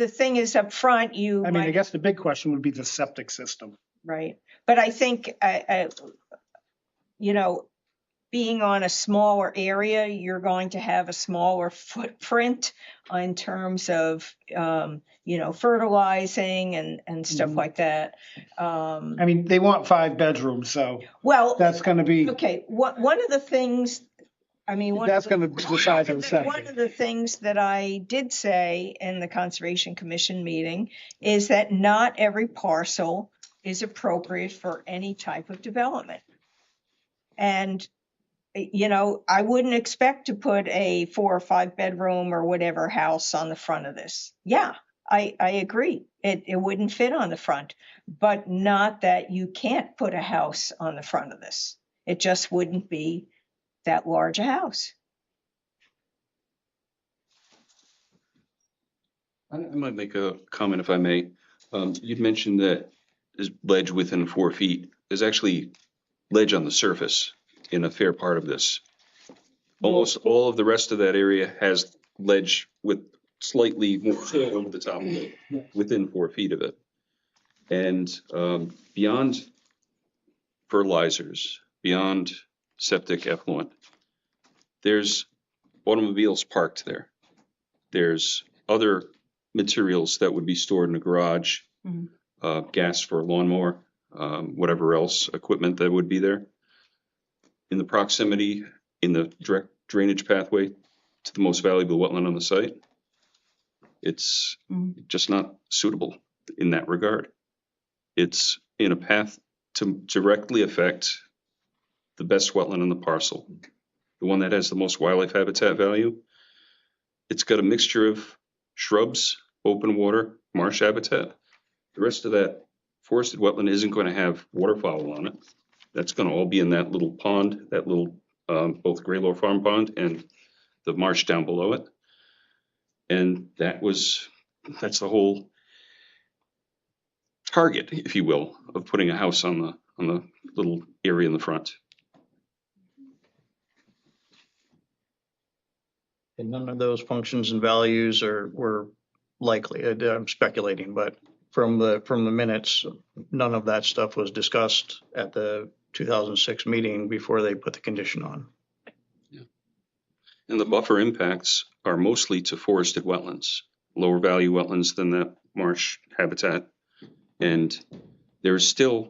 thing is up front, I guess the big question would be the septic system. Right. But I think, being on a smaller area, you're going to have a smaller footprint in terms of, fertilizing and stuff like that. They want 5 bedrooms, so. Well, that's gonna be. Okay, one of the things, That's gonna decide on septic. one of the things that I did say in the Conservation Commission meeting is that not every parcel is appropriate for any type of development. And I wouldn't expect to put a 4 or 5 bedroom or whatever house on the front of this. Yeah, I agree. It wouldn't fit on the front, but not that you can't put a house on the front of this. It just wouldn't be that large a house. I might make a comment if I may. You'd mentioned that there's ledge within 4 feet. There's actually ledge on the surface in a fair part of this. Almost all of the rest of that area has ledge with slightly more over the top of it, within 4 feet of it. And beyond fertilizers, beyond septic effluent, there's automobiles parked there. There's other materials that would be stored in a garage, gas for a lawnmower, whatever else equipment that would be there. In the proximity, in the direct drainage pathway to the most valuable wetland on the site, it's just not suitable in that regard. It's in a path to directly affect the best wetland on the parcel, the one that has the most wildlife habitat value. It's got a mixture of shrubs, open water, marsh habitat. The rest of that forested wetland isn't going to have waterfowl on it. That's going to all be in that little pond, that little both Graylow Farm Pond and the marsh down below it. And that's the whole target, if you will, of putting a house on the little area in the front. And none of those functions and values were likely. I'm speculating, but from the minutes, none of that stuff was discussed at the 2006 meeting before they put the condition on. Yeah. And the buffer impacts are mostly to forested wetlands, lower value wetlands than that marsh habitat. And there's still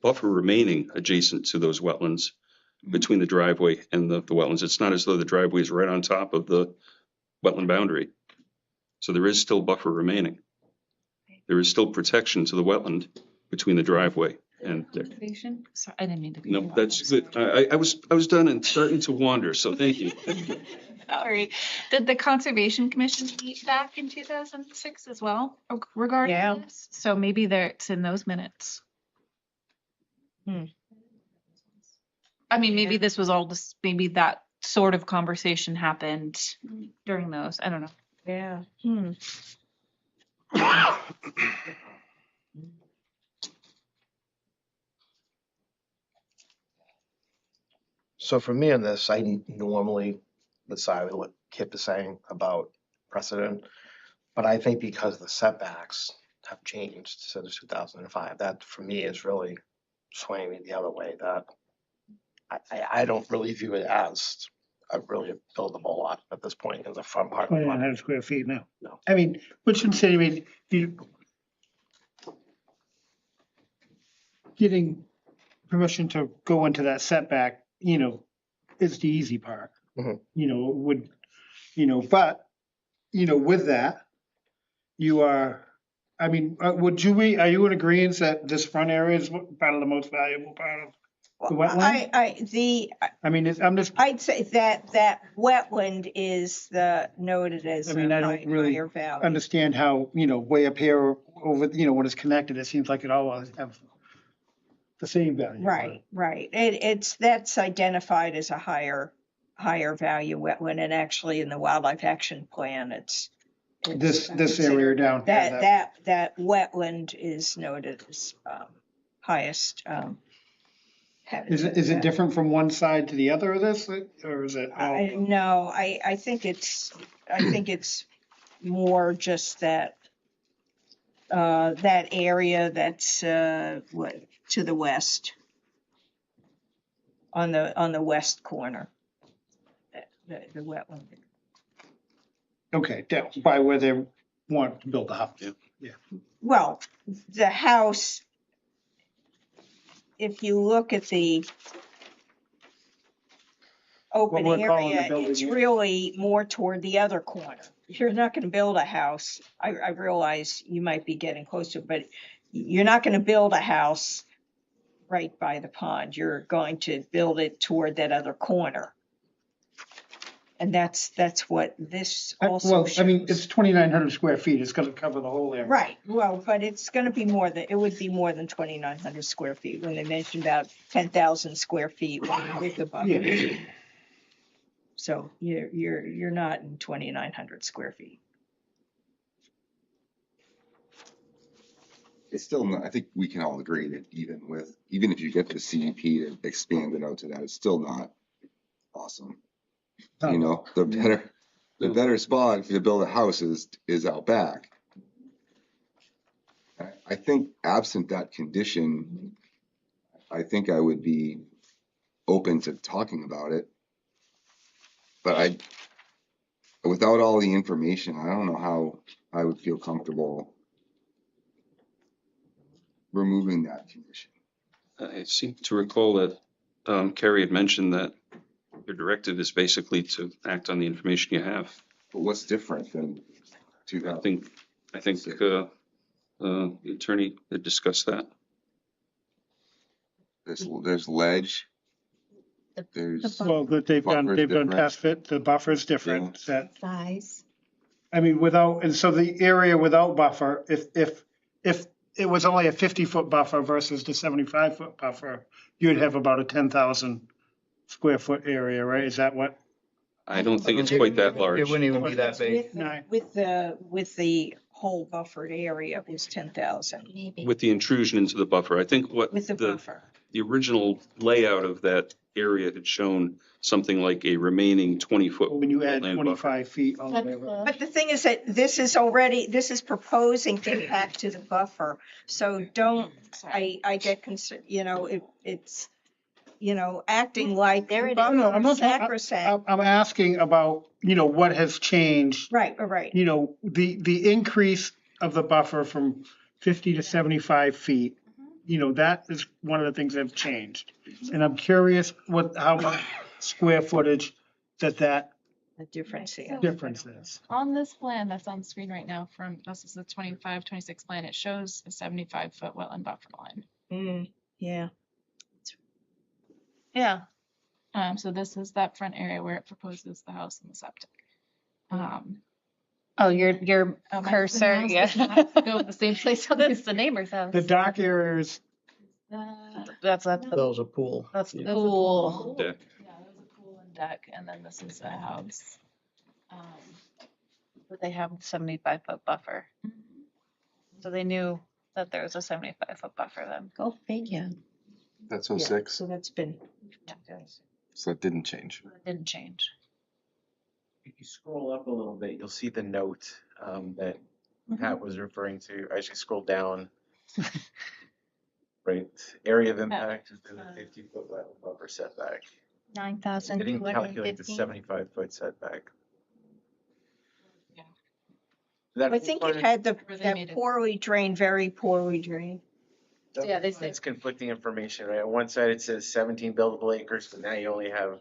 buffer remaining adjacent to those wetlands between the driveway and the wetlands. It's not as though the driveway is right on top of the wetland boundary. So there is still buffer remaining. There is still protection to the wetland between the driveway and. Conservation? Sorry, I didn't mean to be. No, that's good. I was done and starting to wander, so thank you. Sorry. Did the Conservation Commission meet back in 2006 as well regarding this? So maybe it's in those minutes. I mean, maybe this was all just, maybe that sort of conversation happened during those. I don't know. Yeah. So for me on this, I normally would side with what Kip is saying about precedent. But I think because the setbacks have changed since 2005, that for me is really swaying me the other way, that I don't really view it as a really buildable lot at this point in the front part of the lot. 2,900 square feet now. No. I mean, which insinuates you getting permission to go into that setback, is the easy part. Would, but, with that, you are, I mean, are you in agreement that this front area is part of the most valuable part of the wetland? I mean, I'm just, I'd say that wetland is noted as I mean, I don't really higher value. understand how, way up here over, when it's connected, it seems like it all have the same value. Right. That's identified as a higher value wetland, and actually in the wildlife action plan, it's This area down here. that wetland is noted as highest. Is it different from one side to the other of this, or is it? No, I think it's more just that area that's to the west, on the west corner, the wetland. Okay, down by where they want to build the house. Yeah. Well, the house, if you look at the open What we're calling the area, building it's area. really more toward the other corner. You're not going to build a house. I realize you might be getting close to it, but you're not going to build a house right by the pond. You're going to build it toward that other corner. And that's what this also Well, shows. I mean, it's 2,900 square feet. It's going to cover the whole area. Right, well, but it's going to be it would be more than 2,900 square feet when they mentioned about 10,000 square feet with the buffer. Yeah. So you're not in 2,900 square feet. It's still not, I think we can all agree that even if you get the CUP to expand it out to that, it's still not awesome. The better spot to build a house is out back. I think absent that condition, I think I would be open to talking about it. But without all the information, I don't know how I would feel comfortable removing that condition. I seem to recall that Carrie had mentioned that your directive is basically to act on the information you have. But what's different than 2000? I think the attorney had discussed that. There's ledge. There's Well, that they've done different. test fit. The buffer's different. Size. I mean, and so the area without buffer, if it was only a 50-foot buffer versus the 75-foot buffer, you'd have about a 10,000 square foot area, right? Is that what? I don't think it's quite that large. It wouldn't even be that big. With the whole buffered area, it was 10,000. Maybe. With the intrusion into the buffer, I think what With the buffer. the original layout of that area had shown something like a remaining 20-foot. When you add wetland 25 feet all the way around. But the thing is that this is proposing to add to the buffer. So I get concerned, it's, acting like the buffer is sacrosanct. I'm asking about, what has changed. Right. The increase of the buffer from 50 to 75 feet, that is one of the things that have changed. And I'm curious how much square footage that The difference here. difference is. On this plan that's on the screen right now this is the 25-26 plan, it shows a 75-foot wetland buffer line. Yeah. Yeah. So this is that front area where it proposes the house and the septic. Oh, your cursor, yeah. Go to the same place as the neighbor's house. The dark areas, That's That was a pool. That's the That's a pool. Deck. Yeah, there's a pool and deck, and then this is a house. But they have 75-foot buffer. So they knew that there was a 75-foot buffer then. Go figure. That's Yeah, 06. So that's been. So it didn't change. It didn't change. If you scroll up a little bit, you'll see the note that Pat was referring to. As you scroll down, right, area of impact is the 50-foot wetland buffer setback. They didn't calculate the 9,215. 75-foot setback. I think it had They that made it- poorly drained, very poorly drained. Yeah, they say. It's conflicting information, right? On one side it says 17 buildable acres, but now you only have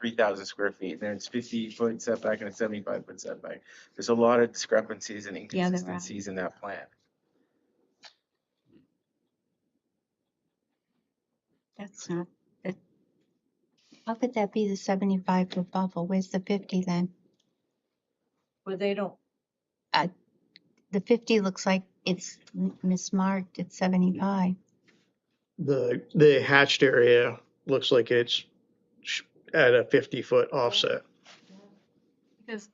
3,000 square feet. And then it's 50-foot setback and a 75-foot setback. There's a lot of discrepancies and there are. inconsistencies in that plan. That's not, it. How could that be the 75 foot buffer? Where's the 50 then? But they don't, The 50 looks like it's mismarked at 75. The hatched area looks like it's at a 50-foot offset. Because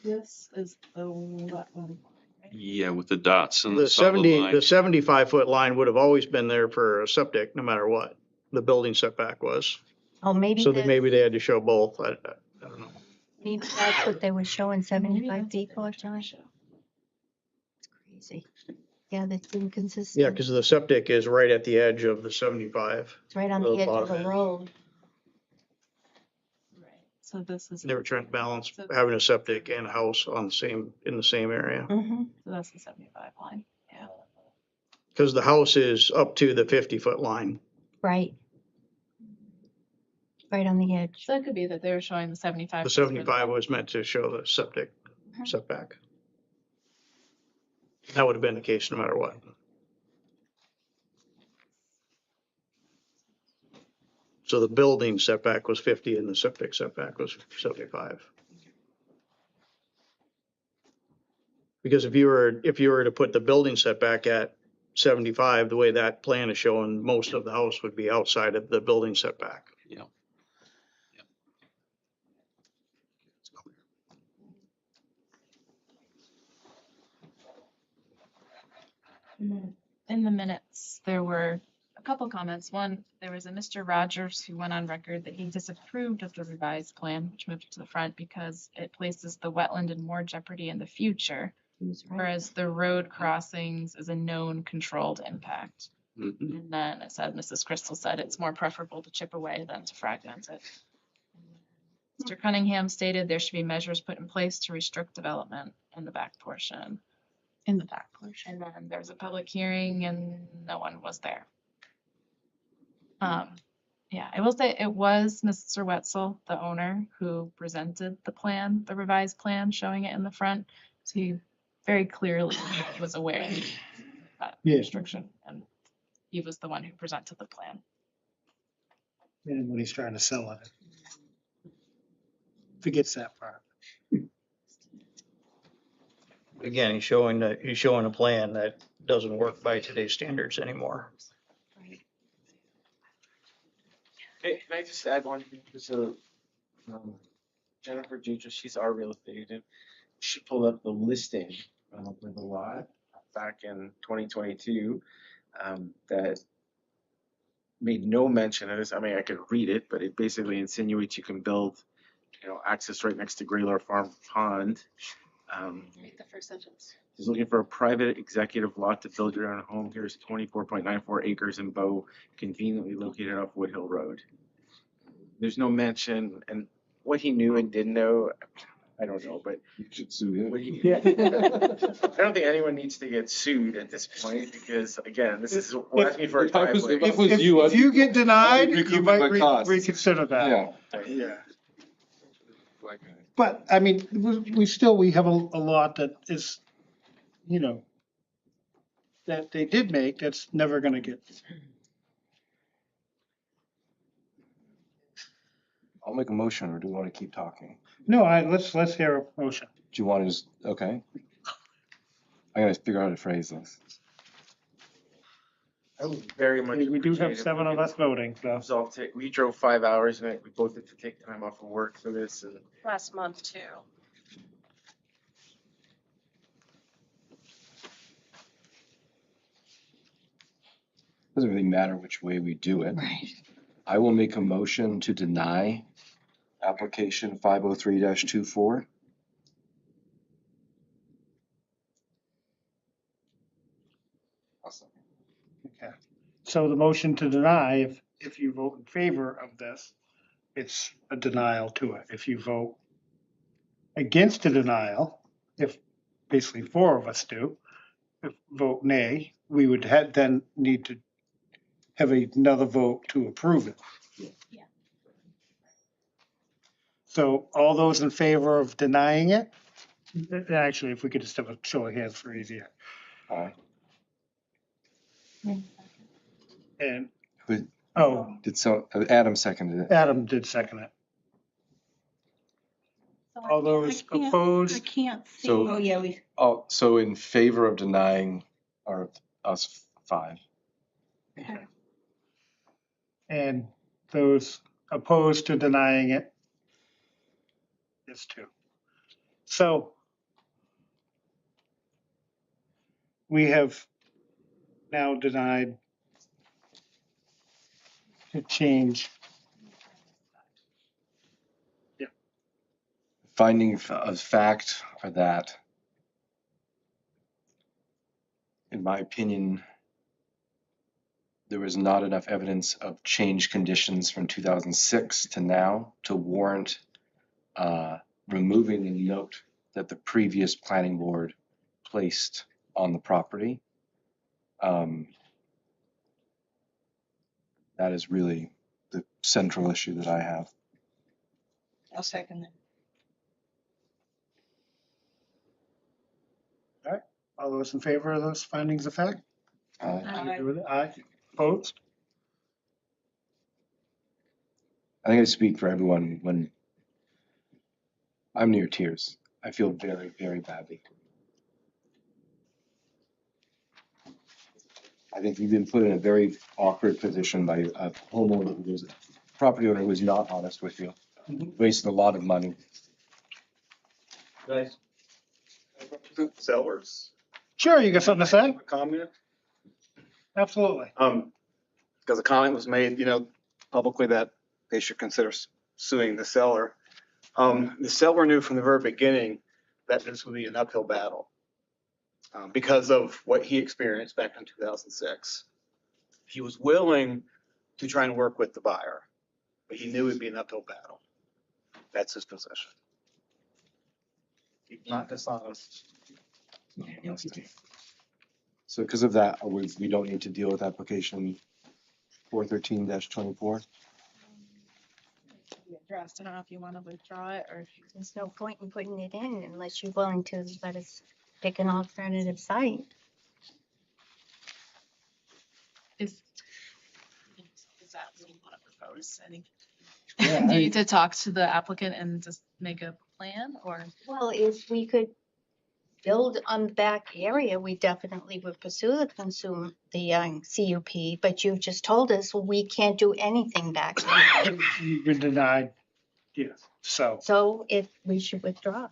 this is the wetland. Yeah, with the dots and The the solid line. 75-foot line would have always been there for a septic, no matter what the building setback was. Oh, maybe So that maybe they had to show both. I don't know. maybe that's what they were showing, 75 feet for, John. It's crazy. Yeah, that's inconsistent. Yeah, because the septic is right at the edge of the 75. It's right on the edge of bottom the edge. road. So this is. They were trying to balance having a septic and a house on in the same area. Mm-hmm. So that's the 75 line. Yeah. Because the house is up to the 50-foot line. Right. Right on the edge. So it could be that they were showing the 75. The 75 was meant to show the septic setback. That would have been the case no matter what. So the building setback was 50 and the septic setback was 75. Because if you were to put the building setback at 75, the way that plan is showing, most of the house would be outside of the building setback. Yeah. In the minutes, there were a couple comments. One, there was a Mr. Rogers who went on record that he disapproved of the revised plan, which moved it to the front because it places the wetland in more jeopardy in the future, whereas the road crossings is a known controlled impact. Mhm. And then it said, Mrs. Crystal said, it's more preferable to chip away than to fragment it. Mr. Cunningham stated there should be measures put in place to restrict development in the back portion. In the back portion. And then there was a public hearing and no one was there. Yeah, I will say it was Mr. Wetzel, the owner, who presented the plan, the revised plan, showing it in the front. So he very clearly was aware of that Yeah. restriction, and he was the one who presented the plan. And when he's trying to sell it. Forgets that part. Again, he's showing a plan that doesn't work by today's standards anymore. Hey, can I just add one thing? So, Jennifer Dutra, she's our real estate agent. She pulled up the listing for the lot back in 2022 that made no mention of this. I mean, I could read it, but it basically insinuates you can build, access right next to Graylar Farm Pond. Read the first sentence. He's looking for a private executive lot to build your own home. Here's 24.94 acres in Bow, conveniently located off Woodhill Road. There's no mention, and what he knew and didn't know, I don't know, but You should sue him. I don't think anyone needs to get sued at this point because, again, this is we're asking for a If I was- driveway. if it was you, If you get denied, I'd you recoup might my costs. reconsider that. Yeah. Yeah. But, I mean, we have a lot that is, that they did make, that's never gonna get. I'll make a motion, or do you want to keep talking? No, let's hear a motion. Do you want to just, okay? I gotta figure out how to phrase this. I would very much. We do have appreciate it. 7 of us voting, so. Resolve to- We drove 5 hours and we both had to take time off of work for this and. Last month too. Doesn't really matter which way we do it. Right. I will make a motion to deny application 503-24. Okay. So the motion to deny, if you vote in favor of this, it's a denial to it. If you vote against the denial, if basically four of us do, if vote nay, we would then need to have another vote to approve it. Yeah. So all those in favor of denying it, actually, if we could just have a show of hands for easier. Aye. And, Who- oh, Did so, Adam seconded it. Adam did second it. All those opposed? can't see. So- Oh, yeah, we. Oh, so in favor of denying are us 5. And those opposed to denying it is 2. So we have now denied to change. Yeah. Finding of fact are that, in my opinion, there was not enough evidence of change conditions from 2006 to now to warrant removing the note that the previous planning board placed on the property. That is really the central issue that I have. I'll second that. All right. All those in favor of those findings of fact? Aye. You agree with it? Aye. Opposed? I think I speak for everyone when I'm near tears. I feel very, very badly. I think we've been put in a very awkward position by a homeowner who was a property owner who was not honest with you, wasted a lot of money. Guys, sellers. Sure, you got something to say? Comment? Absolutely. Because a comment was made, publicly that they should consider suing the seller. The seller knew from the very beginning that this would be an uphill battle because of what he experienced back in 2006. He was willing to try and work with the buyer, but he knew it'd be an uphill battle. That's his position. He's not dishonest. So because of that, we don't need to deal with application 413-24. Addressed. I don't know if you want to withdraw it or if you. There's no point in putting it in unless you're willing to let us pick an alternative site. Is that what you want to propose? I think. Yeah, Do you need to talk to the applicant and just make a plan or? Well, if we could build on the back area, we definitely would pursue the CUP, but you've just told us we can't do anything back there. You've been denied. Yes. So if we should withdraw.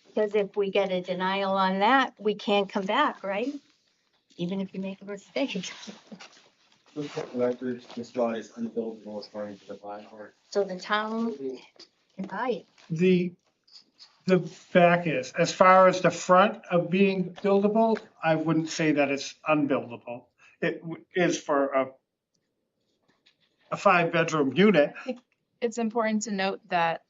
Because if we get a denial on that, we can't come back, right? Even if you make a mistake. This lot is unbuildable according to the bylaw. So the town can buy it. The back is, as far as the front of being buildable, I wouldn't say that it's unbuildable. It is for a 5-bedroom unit. It's important to note that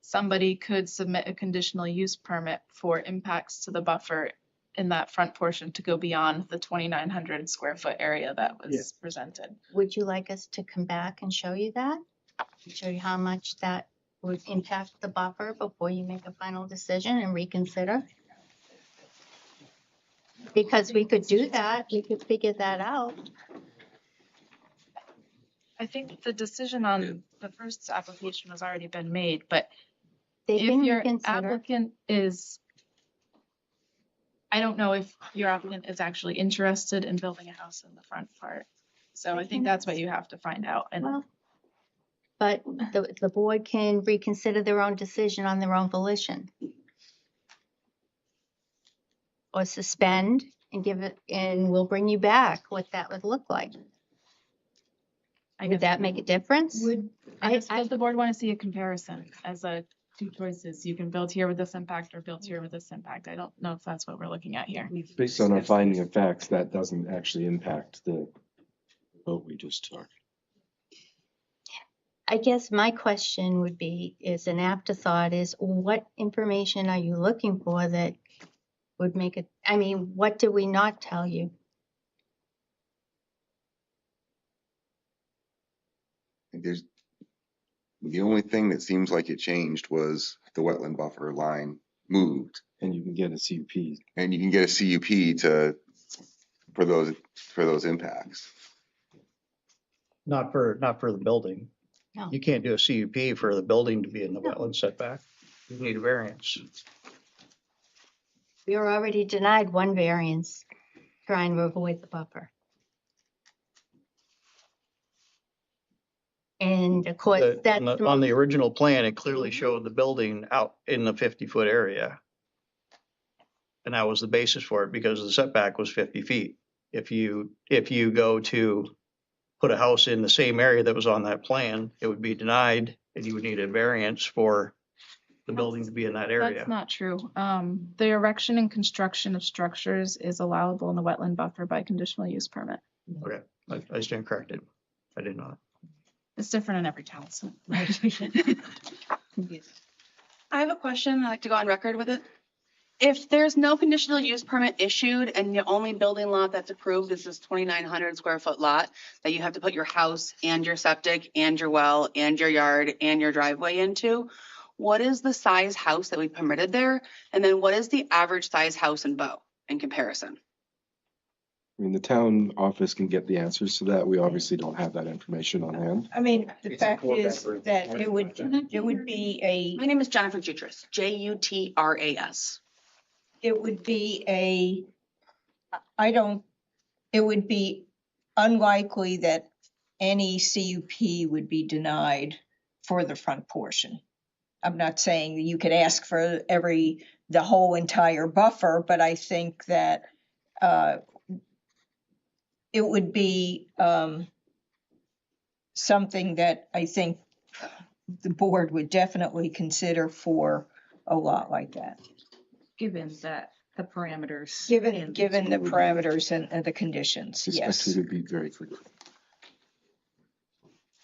somebody could submit a conditional use permit for impacts to the buffer in that front portion to go beyond the 2,900 square foot area that was presented. Would you like us to come back and show you that? Show you how much that would impact the buffer before you make a final decision and reconsider? Because we could do that, we could figure that out. I think the decision on the first application has already been made, but They if can your reconsider. applicant is, I don't know if your applicant is actually interested in building a house in the front part. So I think that's what you have to find out. And Well, but the board can reconsider their own decision on their own volition. Or suspend and give it, and we'll bring you back what that would look like. Would that make a difference? Does the board want to see a comparison as a two choices? You can build here with this impact or build here with this impact. I don't know if that's what we're looking at here. Based on our finding of facts, that doesn't actually impact the vote we just took. I guess my question would be, is an afterthought, is what information are you looking for that would make it, I mean, what did we not tell you? There's, the only thing that seems like it changed was the wetland buffer line moved. And you can get a CUP. And you can get a CUP for those impacts. Not for the building. No. You can't do a CUP for the building to be in the wetland setback. You need a variance. We were already denied one variance trying to avoid the buffer. And of course, that's. On the original plan, it clearly showed the building out in the 50-foot area. And that was the basis for it because the setback was 50 feet. If you go to put a house in the same area that was on that plan, it would be denied and you would need a variance for the building to be in that area. That's not true. The erection and construction of structures is allowable in the wetland buffer by conditional use permit. Okay, I stand corrected. I did not. It's different in every town, so. I have a question. I'd like to go on record with it. If there's no conditional use permit issued and the only building lot that's approved is this 2,900 square foot lot that you have to put your house and your septic and your well and your yard and your driveway into, what is the size house that we permitted there? And then what is the average size house in Bow in comparison? I mean, the town office can get the answers to that. We obviously don't have that information on hand. I mean, the fact is that it would be My name is Jennifer Jutras, Jutras. it would be it would be unlikely that any CUP would be denied for the front portion. I'm not saying that you could ask for the whole entire buffer, but I think that it would be something that I think the board would definitely consider for a lot like that. Given that the parameters. Given the parameters and the conditions, yes. Especially to be very clear.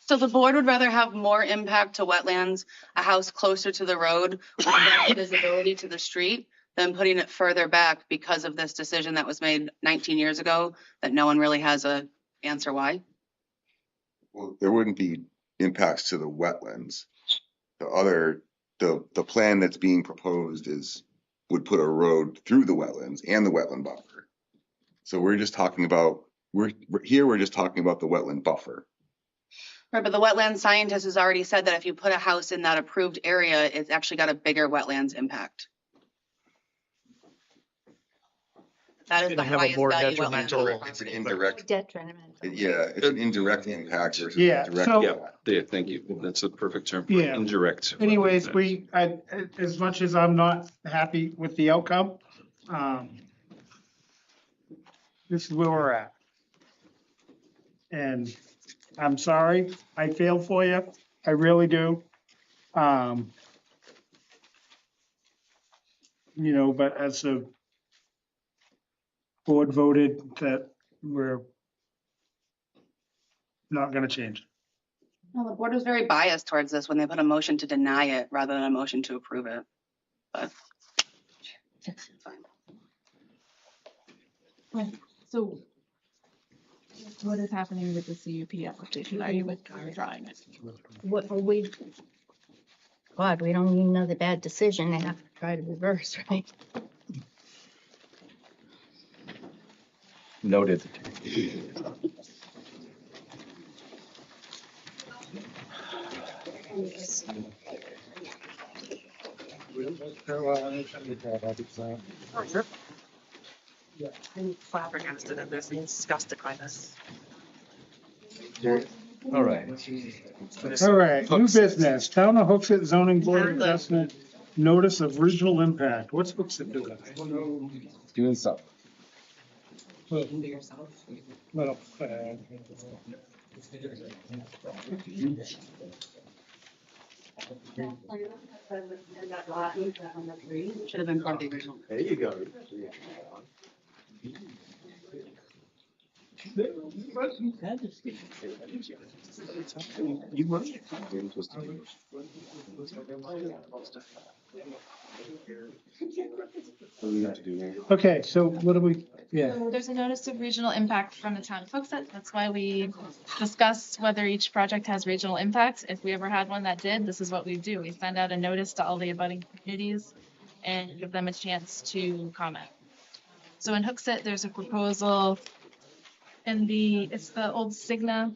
So the board would rather have more impact to wetlands, a house closer to the road with better visibility to the street than putting it further back because of this decision that was made 19 years ago that no one really has a answer why? Well, there wouldn't be impacts to the wetlands. The plan that's being proposed would put a road through the wetlands and the wetland buffer. So we're just talking about, we're just talking about the wetland buffer. Right, but the wetland scientist has already said that if you put a house in that approved area, it's actually got a bigger wetlands impact. That is the highest value wetland. It's an indirect. Detrimental. Yeah, it's an indirect impact versus Yeah, direct. so- Yeah, thank you. That's a perfect term. Yeah. Indirect. Anyways, as much as I'm not happy with the outcome, this is where we're at. And I'm sorry, I feel for you. I really do. But as the board voted that we're not gonna change it. Well, the board was very biased towards this when they put a motion to deny it rather than a motion to approve it. But it's fine. So what is happening with the CUP application? Are you withdrawing it? What are we? God, we don't need another bad decision and have to try to reverse, right? Noted. I'm flabbergasted at this and disgusted by this. All right. All right, new business, Town of Hooksett zoning board adjustment, notice of regional impact. What's Hooksett doing? Doing something. Little, Should have been part of the original. There you go. Okay, so what do we, yeah. So there's a notice of regional impact from the town of Hooksett. That's why we discussed whether each project has regional impact. If we ever had one that did, this is what we do. We send out a notice to all the abutting communities and give them a chance to comment. So in Hooksett, there's a proposal in it's the old Cigna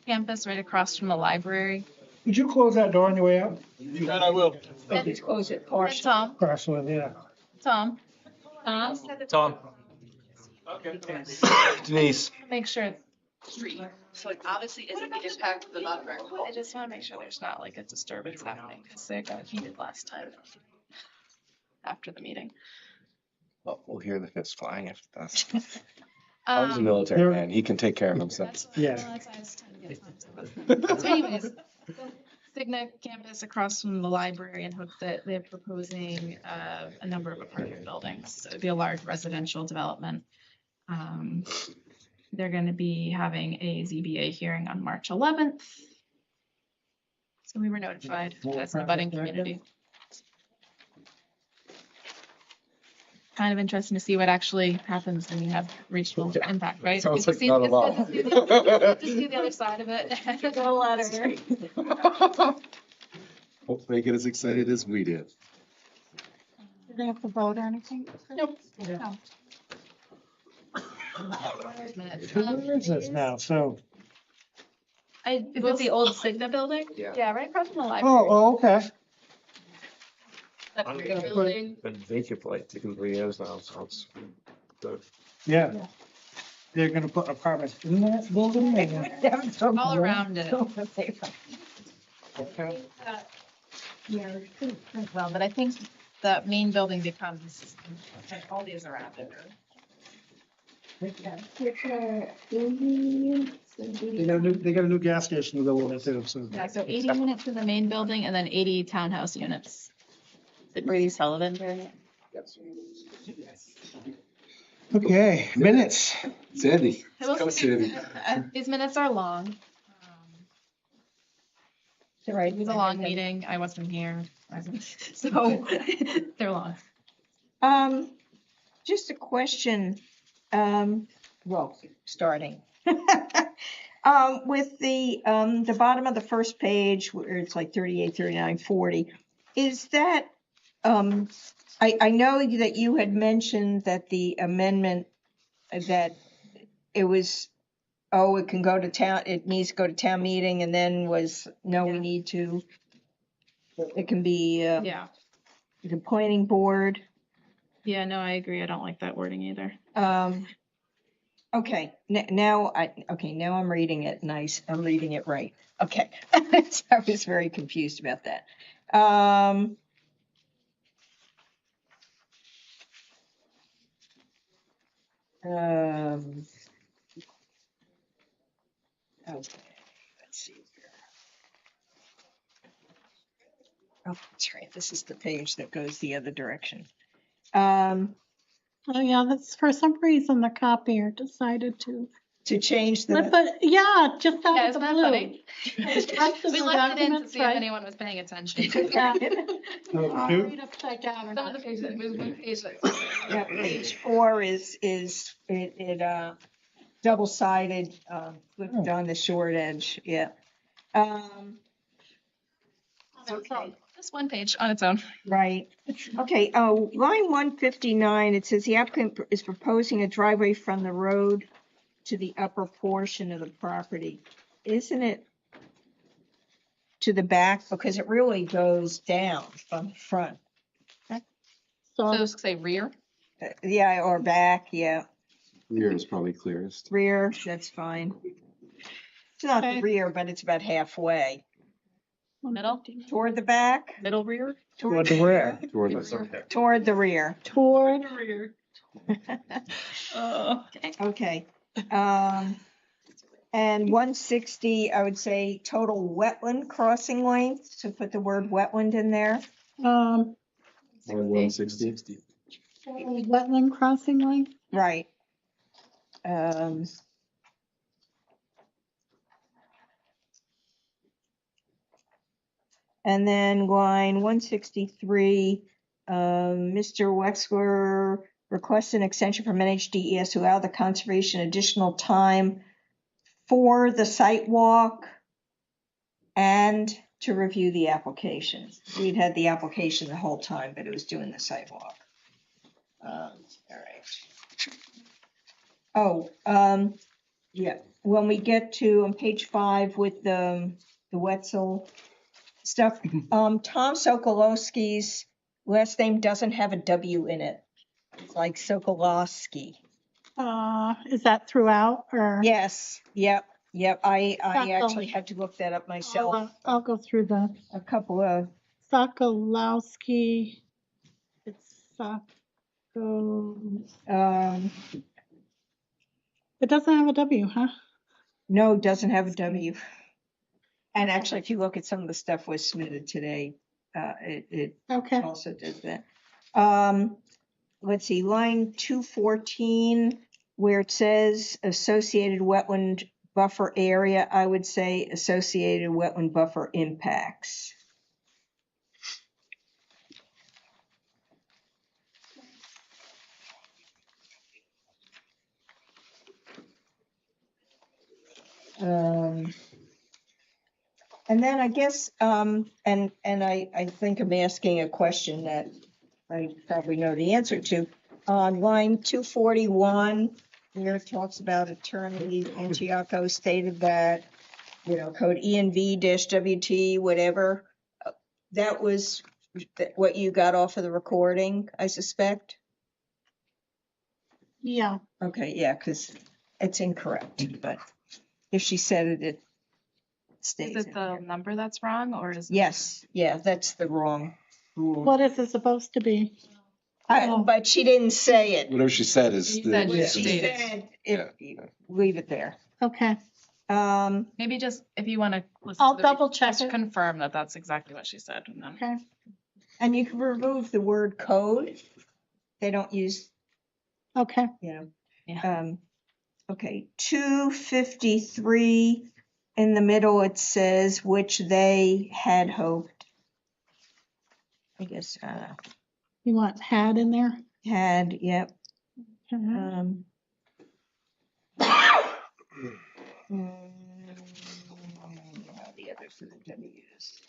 campus right across from the library. Would you close that door on your way out? You bet I will. And Close it and Tom, Crosswind, yeah. Tom, Tom. Denise. make sure. So it obviously isn't the impact of the buffer. I just want to make sure there's not like a disturbance happening because they got heated last time after the meeting. Well, we'll hear the fist flying if that's. I was a Um, military There- man. He can take care of himself. That's, Yeah. well, that's why I was trying to get Tom to- So anyways, Cigna campus across from the library in Hooksett, they're proposing a number of apartment buildings. So it'd be a large residential development. They're going to be having a ZBA hearing on March 11th. So we were notified as a budding community. Kind of interesting to see what actually happens when you have regional impact, right? Sounds Good to like see- not a it's lot. good to see the other side of it. Got a letter. Hope they get as excited as we did. Do they have to vote or anything? Nope. No. Where is this now? So, Is it the old Cigna building? Yeah. Yeah, right across from the library. oh, okay. That big building. Been vacant for like 2-3 years now, so it's good. Yeah. They're gonna put apartments in that building? All around it. Okay. Well, but I think the main building becomes, all these are around it. They got a new gas station to go with it too, so. Yeah, so 80 units in the main building and then 80 townhouse units. Is it Brady Sullivan doing it? Okay, minutes. Sandy. It was- Go, Sandy. These minutes are long. It was a long meeting. I wasn't here. So they're long. Just a question, well, starting. With the bottom of the first page where it's like 38, 39, 40, is that, I know that you had mentioned that the amendment that it was, it can go to town, it needs to go to town meeting and then was, no, we need to, it can be, Yeah. the planning board. Yeah, no, I agree. I don't like that wording either. Okay, now I'm reading it nice. I'm reading it right. Okay. So I was very confused about that. Okay, let's see here. Oh, that's right. This is the page that goes the other direction. Oh, yeah, that's for some reason the copier decided to. Change But, yeah, just out Yeah, of isn't the that blue. funny? Rest of We the left it in to documents, see if right? anyone was paying attention. Yeah. Oh, I'll you- read upside down or Some of not. the pages, it was one page that. Yeah, page 4 is double-sided, flipped on the short edge, yeah. Okay. Just one page on its own. Right. Okay, line 159, it says the applicant is proposing a driveway from the road to the upper portion of the property. Isn't it to the back? Because it really goes down from the front. So just say rear. Yeah, or back, yeah. Rear is probably clearest. Rear, that's fine. It's not the rear, but it's about halfway. Middle. Toward the back? Middle rear. Toward the rear. Toward the Toward the rear. Toward. Rear. Okay. And 160, I would say total wetland crossing length, so put the word wetland in there. 160. Wetland crossing length? Right. And then line 163, Mr. Wexler requests an extension from NHDES to allow the conservation additional time for the site walk and to review the application. We'd had the application the whole time, but it was doing the site walk. All right. Yeah, when we get to on page 5 with the Wetzel stuff, Tom Sokolowski's last name doesn't have a W in it. It's like Sokolowski. Is that throughout or? Yes, yep. I actually had to look that up myself. I'll go through a couple of. Sokolowski. It's it doesn't have a W, huh? No, it doesn't have a W. And actually, if you look at some of the stuff was submitted today, it also does that. Let's see, line 214, where it says associated wetland buffer area, I would say associated wetland buffer impacts. And then I guess, and I think I'm asking a question that I probably know the answer to. On line 241, where it talks about attorney Antioco stated that, code ENV-WT, whatever, that was what you got off of the recording, I suspect? Yeah. Okay, yeah, because it's incorrect, but if she said it, it stays. Is it the number that's wrong or is it? Yes, yeah, that's the wrong rule. What is it supposed to be? But she didn't say it. Whatever she said is. She said What she said, leave it there. Okay. Maybe just if you want to listen I'll to double check just it. confirm that that's exactly what she said. And then. Okay. And you can remove the word code. They don't use. Okay. Yeah. Okay, 253 in the middle, it says which they had hoped. I guess, You want had in there? had, yep. Okay. The others for the W's.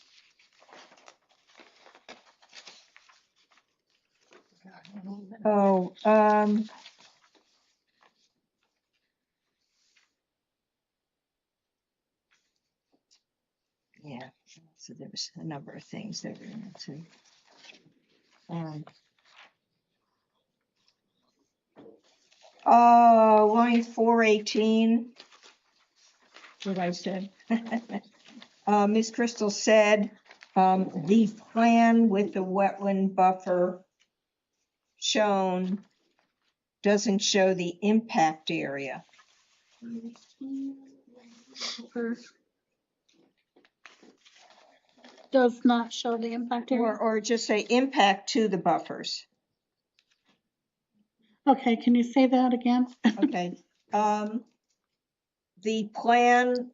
Yeah, so there was a number of things that were in it too. Line 418. What I said. Ms. Crystal said, the plan with the wetland buffer shown doesn't show the impact area. Does not show the impact area. Or just say impact to the buffers. Okay, can you say that again? Okay. The plan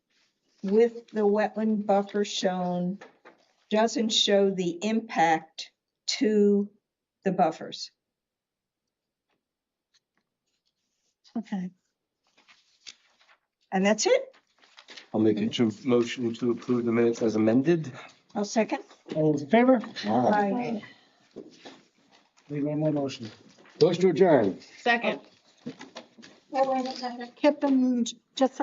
with the wetland buffer shown doesn't show the impact to the buffers. Okay. And that's it. I'll make a motion to approve the minutes as amended. I'll second. All those in favor? Aye. Need one more motion. Motion to adjourn. Second. Oh, wait a minute. Kip and just.